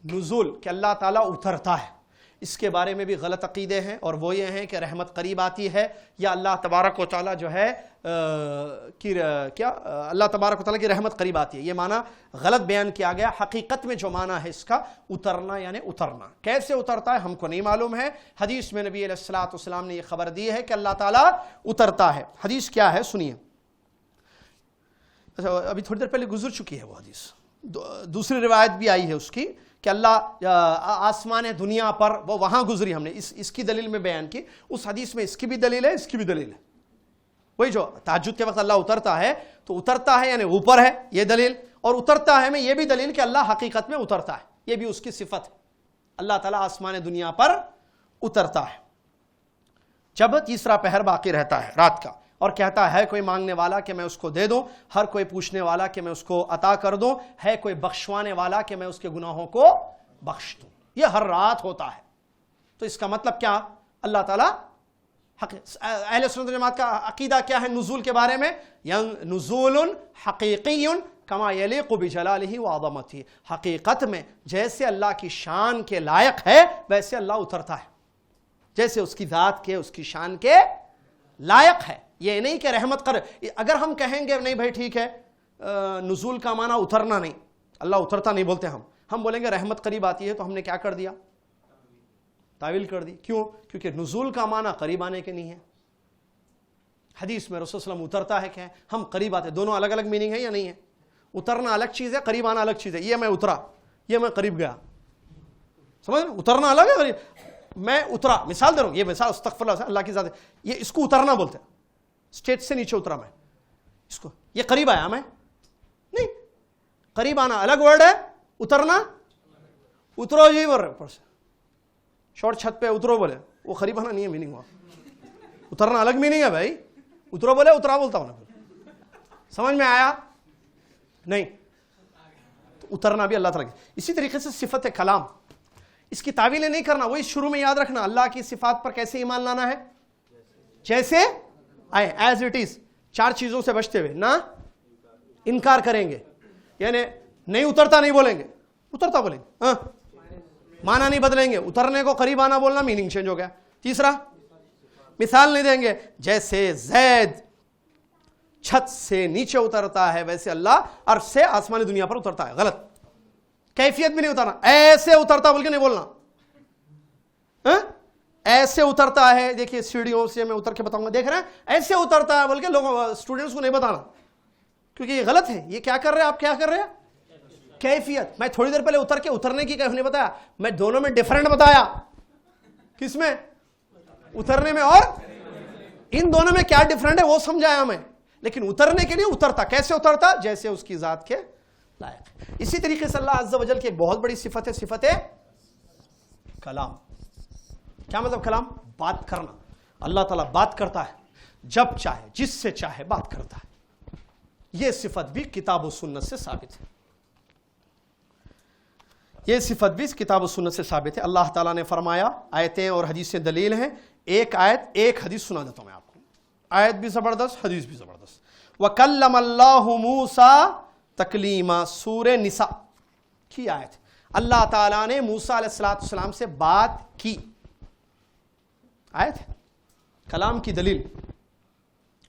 نزول کہ اللہ تعالیٰ اترتا ہے. اس کے بارے میں بھی غلط عقیدے ہیں, اور وہ یہ ہیں کہ رحمت قریب آتی ہے, یا اللہ تبارک و تعالیٰ جو ہے اللہ تبارک و تعالیٰ کی رحمت قریب آتی ہے. یہ معنی غلط بیان کیا گیا. حقیقت میں جو معنی ہے اس کا اترنا یعنی اترنا. کیسے اترتا ہے ہم کو نہیں معلوم ہے. حدیث میں نبی علیہ الصلوۃ والسلام نے یہ خبر دی ہے کہ اللہ تعالیٰ اترتا ہے. حدیث کیا ہے سنیے, ابھی تھوڑی دیر پہلے گزر چکی ہے وہ حدیث, دوسری روایت بھی آئی ہے اس کی کہ اللہ آسمان دنیا پر, وہ وہاں گزری, ہم نے اس کی دلیل میں بیان کی. اس حدیث میں اس کی بھی دلیل ہے, اس کی بھی دلیل ہے. وہی جو تہجد کے وقت اللہ اترتا ہے, تو اترتا ہے یعنی اوپر ہے, یہ دلیل, اور اترتا ہے میں یہ بھی دلیل کہ اللہ حقیقت میں اترتا ہے, یہ بھی اس کی صفت ہے. اللہ تعالیٰ آسمان دنیا پر اترتا ہے جب تیسرا پہر باقی رہتا ہے رات کا, اور کہتا ہے کوئی مانگنے والا کہ میں اس کو دے دوں, ہر کوئی پوچھنے والا کہ میں اس کو عطا کر دوں, ہے کوئی بخشوانے والا کہ میں اس کے گناہوں کو بخش دوں. یہ ہر رات ہوتا ہے. تو اس کا مطلب کیا؟ اللہ تعالیٰ اہل سنت جماعت کا عقیدہ کیا ہے نزول کے بارے میں؟ نزول حقیقی کما یلیق بجلالہ وعظمتہ, حقیقت میں جیسے اللہ کی شان کے لائق ہے ویسے اللہ اترتا ہے, جیسے اس کی ذات کے, اس کی شان کے لائق ہے. یہ نہیں کہ رحمت کر, اگر ہم کہیں گے نہیں بھائی ٹھیک ہے نزول کا معنی اترنا نہیں، اللہ اترتا نہیں بولتے ہم بولیں گے رحمت قریب آتی ہے تو ہم نے کیا کر دیا؟ تعویل کر دی. کیوں؟ کیونکہ نزول کا معنی قریب آنے کے نہیں ہے. حدیث میں رسول صلی اللہ علیہ وسلم اترتا ہے کیا ہے؟ ہم قریب آتے. دونوں الگ الگ میننگ ہے یا نہیں ہے؟ اترنا الگ چیز ہے، قریب آنا الگ چیز ہے. یہ میں اترا، یہ میں قریب گیا، سمجھ رہے؟ اترنا الگ ہے، قریب. میں اترا، مثال دے رہا ہوں، یہ مثال استغفر اللہ کی ذات ہے، یہ اس کو اترنا بولتے ہیں. اسٹیج سے نیچے اترا میں، اس کو یہ قریب آیا میں نہیں. قریب آنا الگ ورڈ ہے، اترنا اترو جی بول رہے اوپر سے شارٹ چھت پہ اترو بولے، وہ قریب آنا نہیں ہے میننگ. وہاں اترنا الگ میننگ ہے بھائی. اترو بولے اترا بولتا ہوں. سمجھ میں آیا نہیں؟ تو اترنا بھی اللہ تعالیٰ کی. اسی طریقے سے صفت کلام، اس کی تعویلیں نہیں کرنا. وہی شروع میں یاد رکھنا، اللہ کی صفات پر کیسے ایمان لانا ہے؟ جیسے آئے، ایز اٹ از. 4 چیزوں سے بچتے ہوئے. نہ انکار کریں گے، یعنی نہیں اترتا نہیں بولیں گے، اترتا بولیں گے. ہاں، معنی نہیں بدلیں گے. اترنے کو قریب آنا بولنا میننگ چینج ہو گیا. تیسرا، مثال نہیں دیں گے. جیسے زید چھت سے نیچے اترتا ہے ویسے اللہ عرش سے آسمانی دنیا پر اترتا ہے. غلط. کیفیت بھی نہیں اترنا. ایسے اترتا بول کے نہیں بولنا. ایسے اترتا ہے، دیکھیے سیڑھیوں سے میں اتر کے بتاؤں گا، دیکھ رہے ہیں ایسے اترتا ہے بول کے لوگوں اسٹوڈنٹس کو نہیں بتانا، کیونکہ یہ غلط ہے. یہ کیا کر رہے ہیں آپ؟ کیا کر رہے ہیں؟ کیفیت. میں تھوڑی دیر پہلے اتر کے اترنے کی کیفیت نہیں بتایا، میں دونوں میں ڈیفرنٹ بتایا. کس میں؟ اترنے میں. اور ان دونوں میں کیا ڈیفرنٹ ہے وہ سمجھایا میں. لیکن اترنے کے لیے اترتا. کیسے اترتا؟ جیسے اس کی ذات کے لائق. اسی طریقے سے اللہ عز و جل کی ایک بہت بڑی صفت ہے، صفت کلام. کیا مطلب کلام؟ بات کرنا. اللہ تعالیٰ بات کرتا ہے، جب چاہے جس سے چاہے بات کرتا ہے. یہ صفت بھی کتاب و سنت سے ثابت ہے. یہ صفت بھی کتاب و سنت سے ثابت ہے. اللہ تعالیٰ نے فرمایا، آیتیں اور حدیثیں دلیل ہیں. ایک آیت ایک حدیث سنا دیتا ہوں میں آپ کو. آیت بھی زبردست، حدیث بھی زبردست. وَكَلَّمَ اللَّهُ مُوسَى تَكْلِيمًا، سورہ نساء کی آیت. اللہ تعالیٰ نے موسیٰ علیہ السلام سے بات کی. آیت کلام کی دلیل.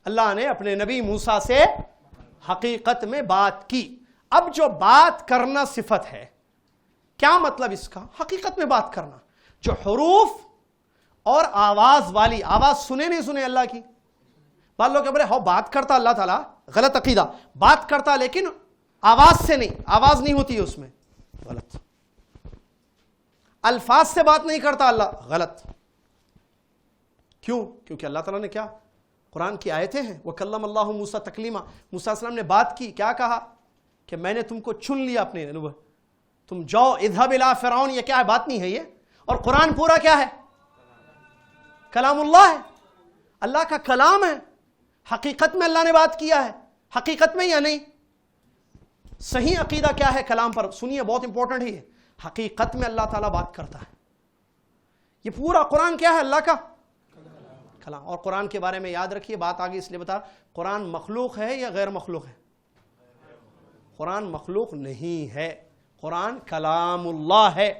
اللہ نے اپنے نبی موسیٰ سے حقیقت میں بات کی. اب جو بات کرنا صفت ہے، کیا مطلب اس کا؟ حقیقت میں بات کرنا. جو حروف اور آواز والی، آواز سنے نہیں سنے اللہ کی. بعض لوگ بولے ہاں بات کرتا اللہ تعالیٰ، غلط عقیدہ. بات کرتا لیکن آواز سے نہیں، آواز نہیں ہوتی ہے اس میں، غلط. الفاظ سے بات نہیں کرتا اللہ، غلط. کیوں؟ کیونکہ اللہ تعالیٰ نے کیا؟ قرآن کی آیتیں ہیں. وَكَلَّمَ اللَّهُ مُوسَىٰ تَكْلِيمًا. موسیٰ علیہ السلام نے بات کی. کیا کہا؟ کہ میں نے تم کو چن لیا اپنے، تم جاؤ اذهب الى فرعون. یہ کیا ہے؟ بات نہیں ہے یہ. اور قرآن پورا کیا ہے؟ کلام اللہ ہے، اللہ کا کلام ہے. حقیقت میں اللہ نے بات کیا ہے، حقیقت میں یا نہیں؟ صحیح عقیدہ کیا ہے کلام پر؟ سنیے، بہت امپورٹنٹ ہے. حقیقت میں اللہ تعالیٰ بات کرتا ہے. یہ پورا قرآن کیا ہے؟ اللہ کا کلام. اور قرآن کے بارے میں یاد رکھیے، بات آگے اس لیے بتا، قرآن مخلوق ہے یا غیر مخلوق ہے؟ قرآن مخلوق نہیں ہے، قرآن کلام اللہ ہے.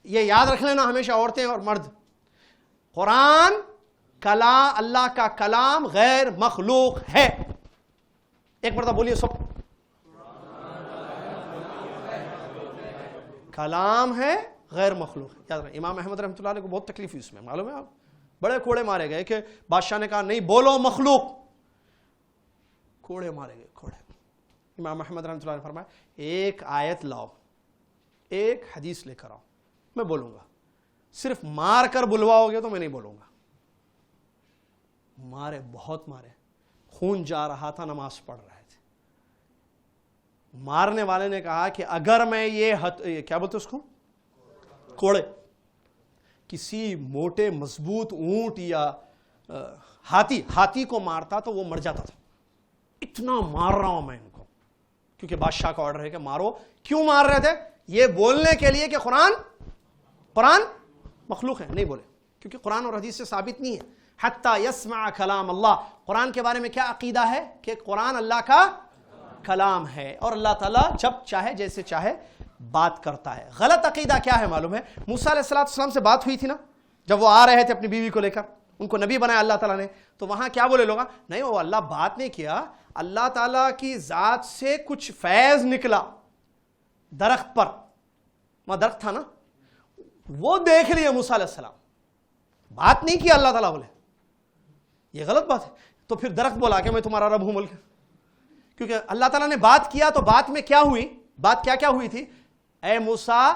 یہ یاد رکھ لینا ہمیشہ، عورتیں اور مرد. قرآن کلام، اللہ کا کلام غیر مخلوق ہے. ایک مرتبہ بولیے سب. کلام ہے، غیر مخلوق ہے. یاد رکھیں، امام احمد رحمۃ اللہ علیہ کو بہت تکلیف ہوئی اس میں، معلوم ہے آپ؟ بڑے کوڑے مارے گئے کہ بادشاہ نے کہا نہیں بولو مخلوق. کوڑے مارے گئے، کوڑے. امام احمد رحمۃ اللہ نے فرمایا ایک آیت لاؤ، ایک حدیث لے کر آؤ، میں بولوں گا. صرف مار کر بلواؤ گے تو میں نہیں بولوں گا. مارے، بہت مارے، خون جا رہا تھا، نماز پڑھ رہے تھے. مارنے والے نے کہا کہ اگر میں یہ کیا بولتے اس کو، کوڑے، کسی موٹے مضبوط اونٹ یا ہاتھی کو مارتا تو وہ مر جاتا تھا. اتنا مار رہا ہوں میں ان کو، کیونکہ بادشاہ کا آرڈر ہے کہ مارو. کیوں مار رہے تھے؟ یہ بولنے کے لیے کہ قرآن مخلوق ہے. نہیں بولے، کیونکہ قرآن اور حدیث سے ثابت نہیں ہے. حتی یسمع کلام اللہ. قرآن کے بارے میں کیا عقیدہ ہے؟ کہ قرآن اللہ کا کلام ہے اور اللہ تعالیٰ جب چاہے جیسے چاہے بات کرتا ہے. غلط عقیدہ کیا ہے معلوم ہے؟ موسیٰ علیہ السلام سے بات ہوئی تھی نا، جب وہ آ رہے تھے اپنی بیوی کو لے کر، ان کو نبی بنایا اللہ تعالیٰ نے. تو وہاں کیا بولے لوگ؟ نہیں وہ اللہ بات نہیں کیا، اللہ تعالیٰ کی ذات سے کچھ فیض نکلا درخت پر، وہاں درخت تھا نا، وہ دیکھ لیا موسیٰ علیہ السلام، بات نہیں کیا اللہ تعالیٰ بولے، یہ غلط بات ہے. تو پھر درخت بولا کہ میں تمہارا رب ہوں بول کے، کیونکہ اللہ تعالیٰ نے بات کیا تو بات میں کیا ہوئی، بات کیا ہوئی تھی، اے موسیٰ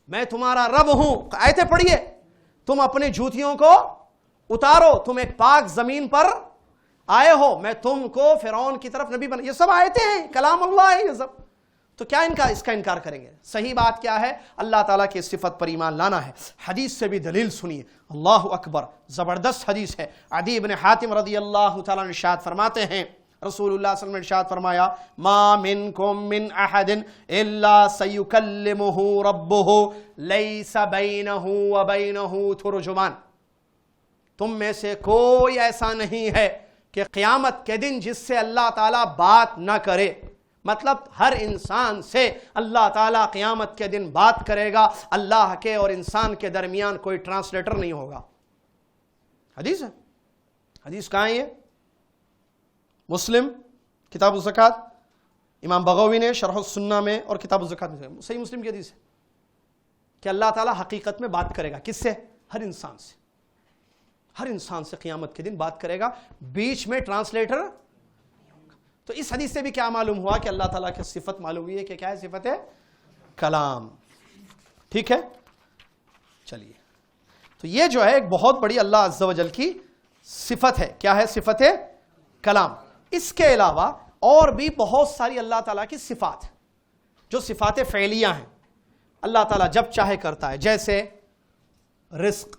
میں تمہارا رب ہوں. آیتیں پڑھیے، تم اپنے جوتیوں کو اتارو، تم ایک پاک زمین پر آئے ہو، میں تم کو فرعون کی طرف نبی بنا. یہ سب آیتیں ہیں، کلام اللہ ہے یہ سب. تو کیا اس کا انکار کریں گے؟ صحیح بات کیا ہے؟ اللہ تعالیٰ کی صفت پر ایمان لانا ہے. حدیث سے بھی دلیل سنیے، اللہ اکبر، زبردست حدیث ہے. عدی بن حاتم رضی اللہ تعالیٰ عنہ ارشاد فرماتے ہیں، رسول اللہ صلی اللہ علیہ وسلم نے ارشاد فرمایا، ما منکم من احد الا سیکلمہ ربہ لیس بینہ وبینہ ترجمان. تم میں سے کوئی ایسا نہیں ہے کہ قیامت کے دن جس سے اللہ تعالیٰ بات نہ کرے. مطلب ہر انسان سے اللہ تعالیٰ قیامت کے دن بات کرے گا، اللہ کے اور انسان کے درمیان کوئی ٹرانسلیٹر نہیں ہوگا. حدیث ہے، حدیث کہاں ہے؟ مسلم کتاب الزکات، امام بغوی نے شرح السنہ میں اور کتاب الزکات میں، صحیح مسلم کی حدیث ہے کہ اللہ تعالیٰ حقیقت میں بات کرے گا. کس سے؟ ہر انسان سے. ہر انسان سے قیامت کے دن بات کرے گا، بیچ میں ٹرانسلیٹر نہیں ہوگا. تو اس حدیث سے بھی کیا معلوم ہوا کہ اللہ تعالیٰ کی صفت معلوم ہوئی ہے کہ کیا ہے؟ صفت ہے کلام. ٹھیک ہے، چلیے. تو یہ جو ہے ایک بہت بڑی اللہ عز و جل کی صفت ہے. کیا ہے؟ صفت ہے کلام. اس کے علاوہ اور بھی بہت ساری اللہ تعالیٰ کی صفات ہیں جو صفات فعلیہ ہیں. اللہ تعالیٰ جب چاہے کرتا ہے، جیسے رزق،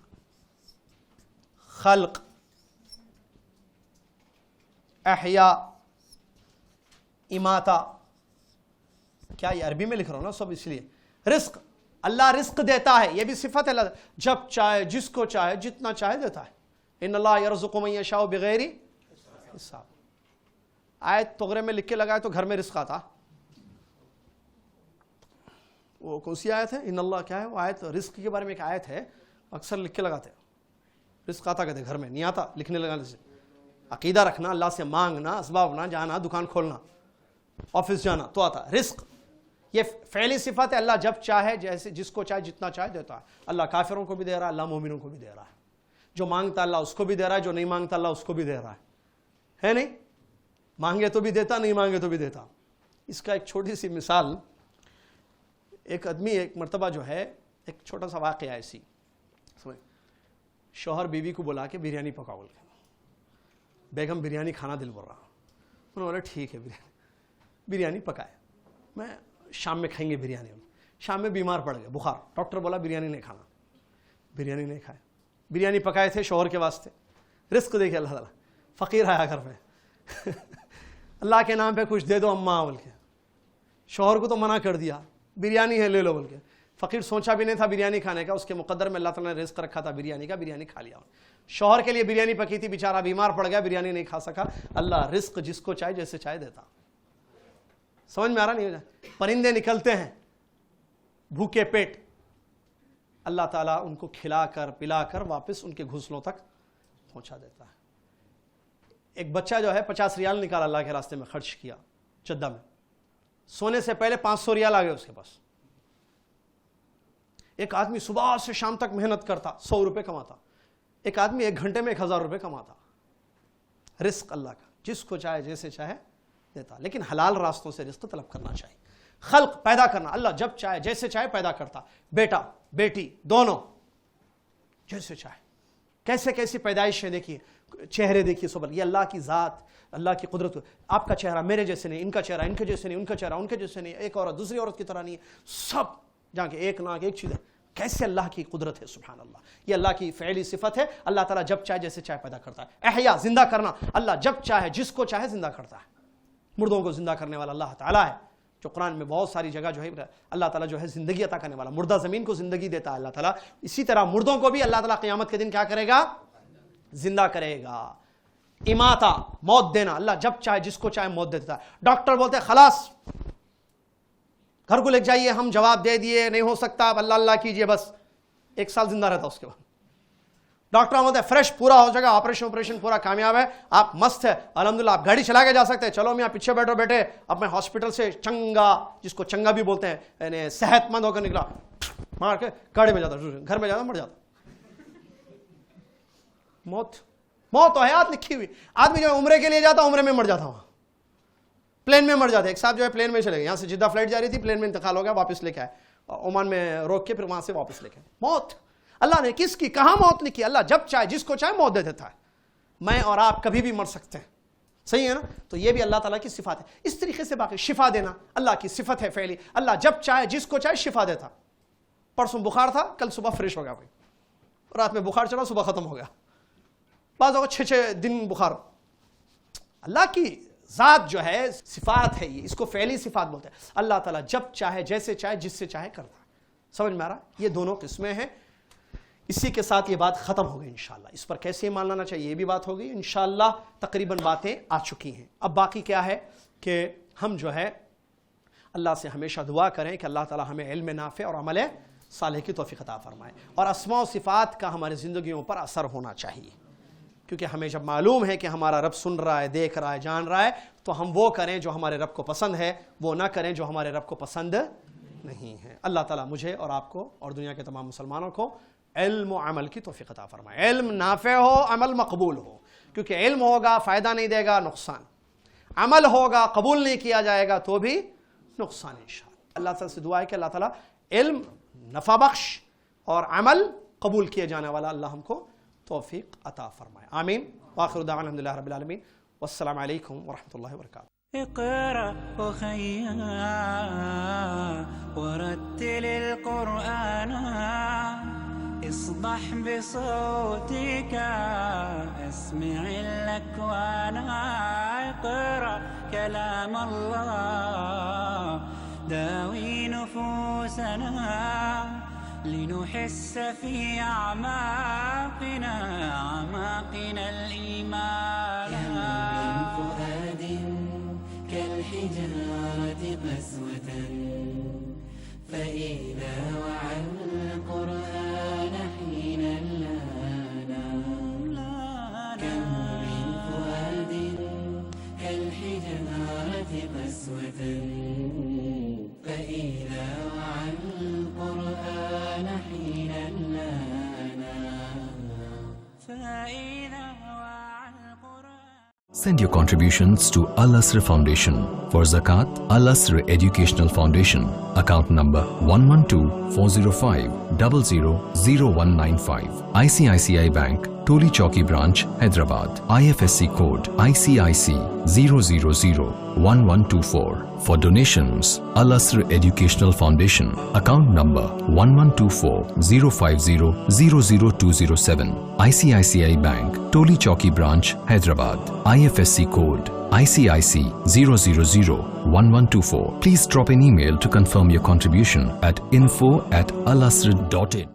خلق، احیاء، اماتہ. کیا یہ عربی میں لکھ رہا ہوں نا سب؟ اس لیے رزق، اللہ رزق دیتا ہے، یہ بھی صفت ہے اللہ، جب چاہے جس کو چاہے جتنا چاہے دیتا ہے. ان اللہ یرزق من یشاء بغیر حساب. آیت تغرے میں لکھ کے لگائے تو گھر میں رزق آتا. وہ کون سی آیت ہے؟ ان اللہ کیا ہے وہ آیت؟ رزق کے بارے میں ایک آیت ہے، اکثر لکھ کے لگاتے ہیں. رزق آتا کہتے گھر میں، نہیں آتا لکھنے لگانے سے. عقیدہ رکھنا، اللہ سے مانگنا، اسباب نہ جانا، دکان کھولنا، آفس جانا تو آتا رزق. یہ فعلی صفت ہے. اللہ جب چاہے جیسے جس کو چاہے جتنا چاہے دیتا ہے. اللہ کافروں کو بھی دے رہا ہے، اللہ مومنوں کو بھی دے رہا ہے. جو مانگتا اللہ اس کو بھی دے رہا ہے، جو نہیں مانگتا اللہ اس کو بھی دے رہا ہے نہیں؟ مانگے تو بھی دیتا، نہیں مانگے تو بھی دیتا. اس کا ایک چھوٹی سی مثال، ایک آدمی ایک مرتبہ جو ہے، ایک چھوٹا سا واقعہ ایسی، شوہر بیوی کو بلا کے بریانی پکاؤ بول کے، بیگم بریانی کھانا دل بول رہا. انہوں نے بولا ٹھیک ہے بریانی پکائے، میں شام میں کھائیں گے بریانی. شام میں بیمار پڑ گئے، بخار، ڈاکٹر بولا بریانی نہیں کھانا. بریانی نہیں کھائے. بریانی پکائے تھے شوہر کے واسطے. رزق دیکھے اللہ تعالیٰ. فقیر آیا گھر میں، اللہ کے نام پہ کچھ دے دو اماں بول کے. شوہر کو تو منع کر دیا، بریانی ہے لے لو بول کے. فقیر سوچا بھی نہیں تھا بریانی کھانے کا، اس کے مقدر میں اللہ تعالیٰ نے رزق رکھا تھا بریانی کا، بریانی کھا لیا. شوہر کے لیے بریانی پکی تھی، بیچارہ بیمار پڑ گیا، بریانی نہیں کھا سکا. اللہ رزق جس کو چاہے جیسے چاہے دیتا. سمجھ میں آ رہا نہیں؟ پرندے نکلتے ہیں بھوکے پیٹ، اللہ تعالیٰ ان کو کھلا کر پلا کر واپس ان کے گھونسلوں تک پہنچا دیتا ہے. ایک بچہ جو ہے 50 ریال نکالا اللہ کے راستے میں خرچ کیا جدہ میں، سونے سے پہلے 500 ریال آ گئے اس کے پاس. ایک آدمی صبح سے شام تک محنت کرتا، 100 روپے کماتا. ایک آدمی 1 گھنٹے میں 1000 روپے کماتا. رزق اللہ کا، جس کو چاہے جیسے چاہے دیتا، لیکن حلال راستوں سے رزق طلب کرنا چاہیے. خلق، پیدا کرنا، اللہ جب چاہے جیسے چاہے پیدا کرتا. بیٹا بیٹی دونوں جیسے چاہے. کیسے کیسی پیدائشیں دیکھیے، چہرے دیکھیے سب. یہ اللہ کی ذات، اللہ کی قدرت. آپ کا چہرہ میرے جیسے نہیں، ان کا چہرہ ان کے جیسے نہیں، ان کا چہرہ ان کے جیسے نہیں، ایک عورت دوسری عورت کی طرح نہیں ہے، سب جہاں کے ایک ناک ایک چیز ہے. کیسے اللہ کی قدرت ہے، سبحان اللہ. یہ اللہ کی فعلی صفت ہے. اللہ تعالیٰ جب چاہے جیسے چاہے پیدا کرتا ہے. احیا، زندہ کرنا، اللہ جب چاہے جس کو چاہے زندہ کرتا ہے. مردوں کو زندہ کرنے والا اللہ تعالیٰ ہے، جو قرآن میں بہت ساری جگہ جو ہے اللہ تعالیٰ جو ہے زندگی عطا کرنے والا. مردہ زمین کو زندگی دیتا ہے اللہ تعالیٰ. اسی طرح مردوں کو بھی اللہ تعالیٰ قیامت کے دن کیا کرے گا؟ زندہ کرے گا. اماتہ، موت دینا، اللہ جب چاہے جس کو چاہے موت دیتا ہے. ڈاکٹر بولتے خلاص گھر کو لے جائیے، ہم جواب دے دیے نہیں ہو سکتا، اب اللہ اللہ کیجئے، بس 1 سال زندہ رہتا اس کے بعد. ڈاکٹر احمد ہے فریش پورا ہو جائے گا, آپریشن پورا کامیاب ہے, آپ مست ہے الحمدللہ, آپ گاڑی چلا کے جا سکتے ہیں, چلو میاں پیچھے بیٹھو بیٹے, اب میں ہاسپٹل سے چنگا, جس کو چنگا بھی بولتے ہیں, یعنی صحت مند ہو کر نکلا, مار کے گاڑی میں جاتا, گھر میں جاتا, مر جاتا. موت تو حیات لکھی ہوئی. آدمی جو عمرے کے لیے جاتا عمرے میں مر جاتا, وہاں پلین میں مر جاتا. ایک صاحب جو ہے پلین میں چلے گئے, یہاں سے جدہ فلائٹ جا رہی تھی, پلین میں انتقال ہو گیا, واپس لے کے آئے, عمان میں روک کے پھر وہاں سے واپس لے کے آئے. موت اللہ نے کس کی کہاں موت لکھی؟ اللہ جب چاہے جس کو چاہے موت دے دیتا ہے. میں اور آپ کبھی بھی مر سکتے ہیں, صحیح ہے نا؟ تو یہ بھی اللہ تعالیٰ کی صفات ہے. اس طریقے سے باقی شفا دینا اللہ کی صفت ہے فعلی. اللہ جب چاہے جس کو چاہے شفا دیتا. پرسوں بخار تھا, کل صبح فریش ہو گیا, کوئی رات میں بخار چڑھا, صبح ختم ہو گیا, بعض اوقات 6 دن بخار. اللہ کی ذات جو ہے صفات ہے, یہ اس کو فعلی صفات بولتے ہیں. اللہ تعالیٰ جب چاہے جیسے چاہے جس سے چاہے کرتا ہے. سمجھ میں آ رہا؟ یہ دونوں قسمیں ہیں. اسی کے ساتھ یہ بات ختم ہو گئی انشاءاللہ. اس پر کیسے ایمان لانا چاہیے یہ بھی بات ہو گئی انشاءاللہ. تقریباً باتیں آ چکی ہیں. اب باقی کیا ہے کہ ہم جو ہے اللہ سے ہمیشہ دعا کریں کہ اللہ تعالیٰ ہمیں علم نافع اور عمل صالح کی توفیق عطا فرمائے, اور اسماء و صفات کا ہماری زندگیوں پر اثر ہونا چاہیے. کیونکہ ہمیں جب معلوم ہے کہ ہمارا رب سن رہا ہے, دیکھ رہا ہے, جان رہا ہے, تو ہم وہ کریں جو ہمارے رب کو پسند ہے, وہ نہ کریں جو ہمارے رب کو پسند نہیں ہے. اللہ تعالیٰ مجھے اور آپ کو اور دنیا کے تمام مسلمانوں کو علم و عمل کی توفیق عطا فرمائے. علم نافع ہو, عمل مقبول ہو, کیونکہ علم ہوگا فائدہ نہیں دے گا, نقصان. عمل ہوگا قبول نہیں کیا جائے گا تو بھی نقصان انشاءاللہ. اللہ تعالیٰ سے دعا ہے کہ اللہ تعالیٰ علم نفع بخش اور عمل قبول کیے جانے والا اللہ ہم کو توفیق عطا فرمائے. آمین. وآخر دعوانا الحمدللہ رب العالمین, والسلام علیکم ورحمۃ اللہ وبرکاتہ. اقرأ أخيا ورتل القرآن اصدح بصوتك اسمع الأكوان. اقرأ كلام الله داوي نفوسنا لنحس في أعماقنا الإيمان. من فؤاد كالحجارة قسوة فإذا وعى القرآن حينا لانا. كم من فؤاد كالحجارة قسوة فإذا وعى القرآن حينا لانا. فإذا وعى القرآن. Send your contributions to Al-Asr Foundation. For Zakat, Al-Asr Educational Foundation. Account number 112-405-000195. ICICI Bank, Toli Chowki Branch, Hyderabad. IFSC code ICIC 0001124. For donations, Al-Asr Educational Foundation. Account number 1124-050-00207. ICICI Bank, Toli Chowki Branch, Hyderabad. IFSC code ICIC 0001124. Please drop an email to confirm your contribution at info@alasr.in.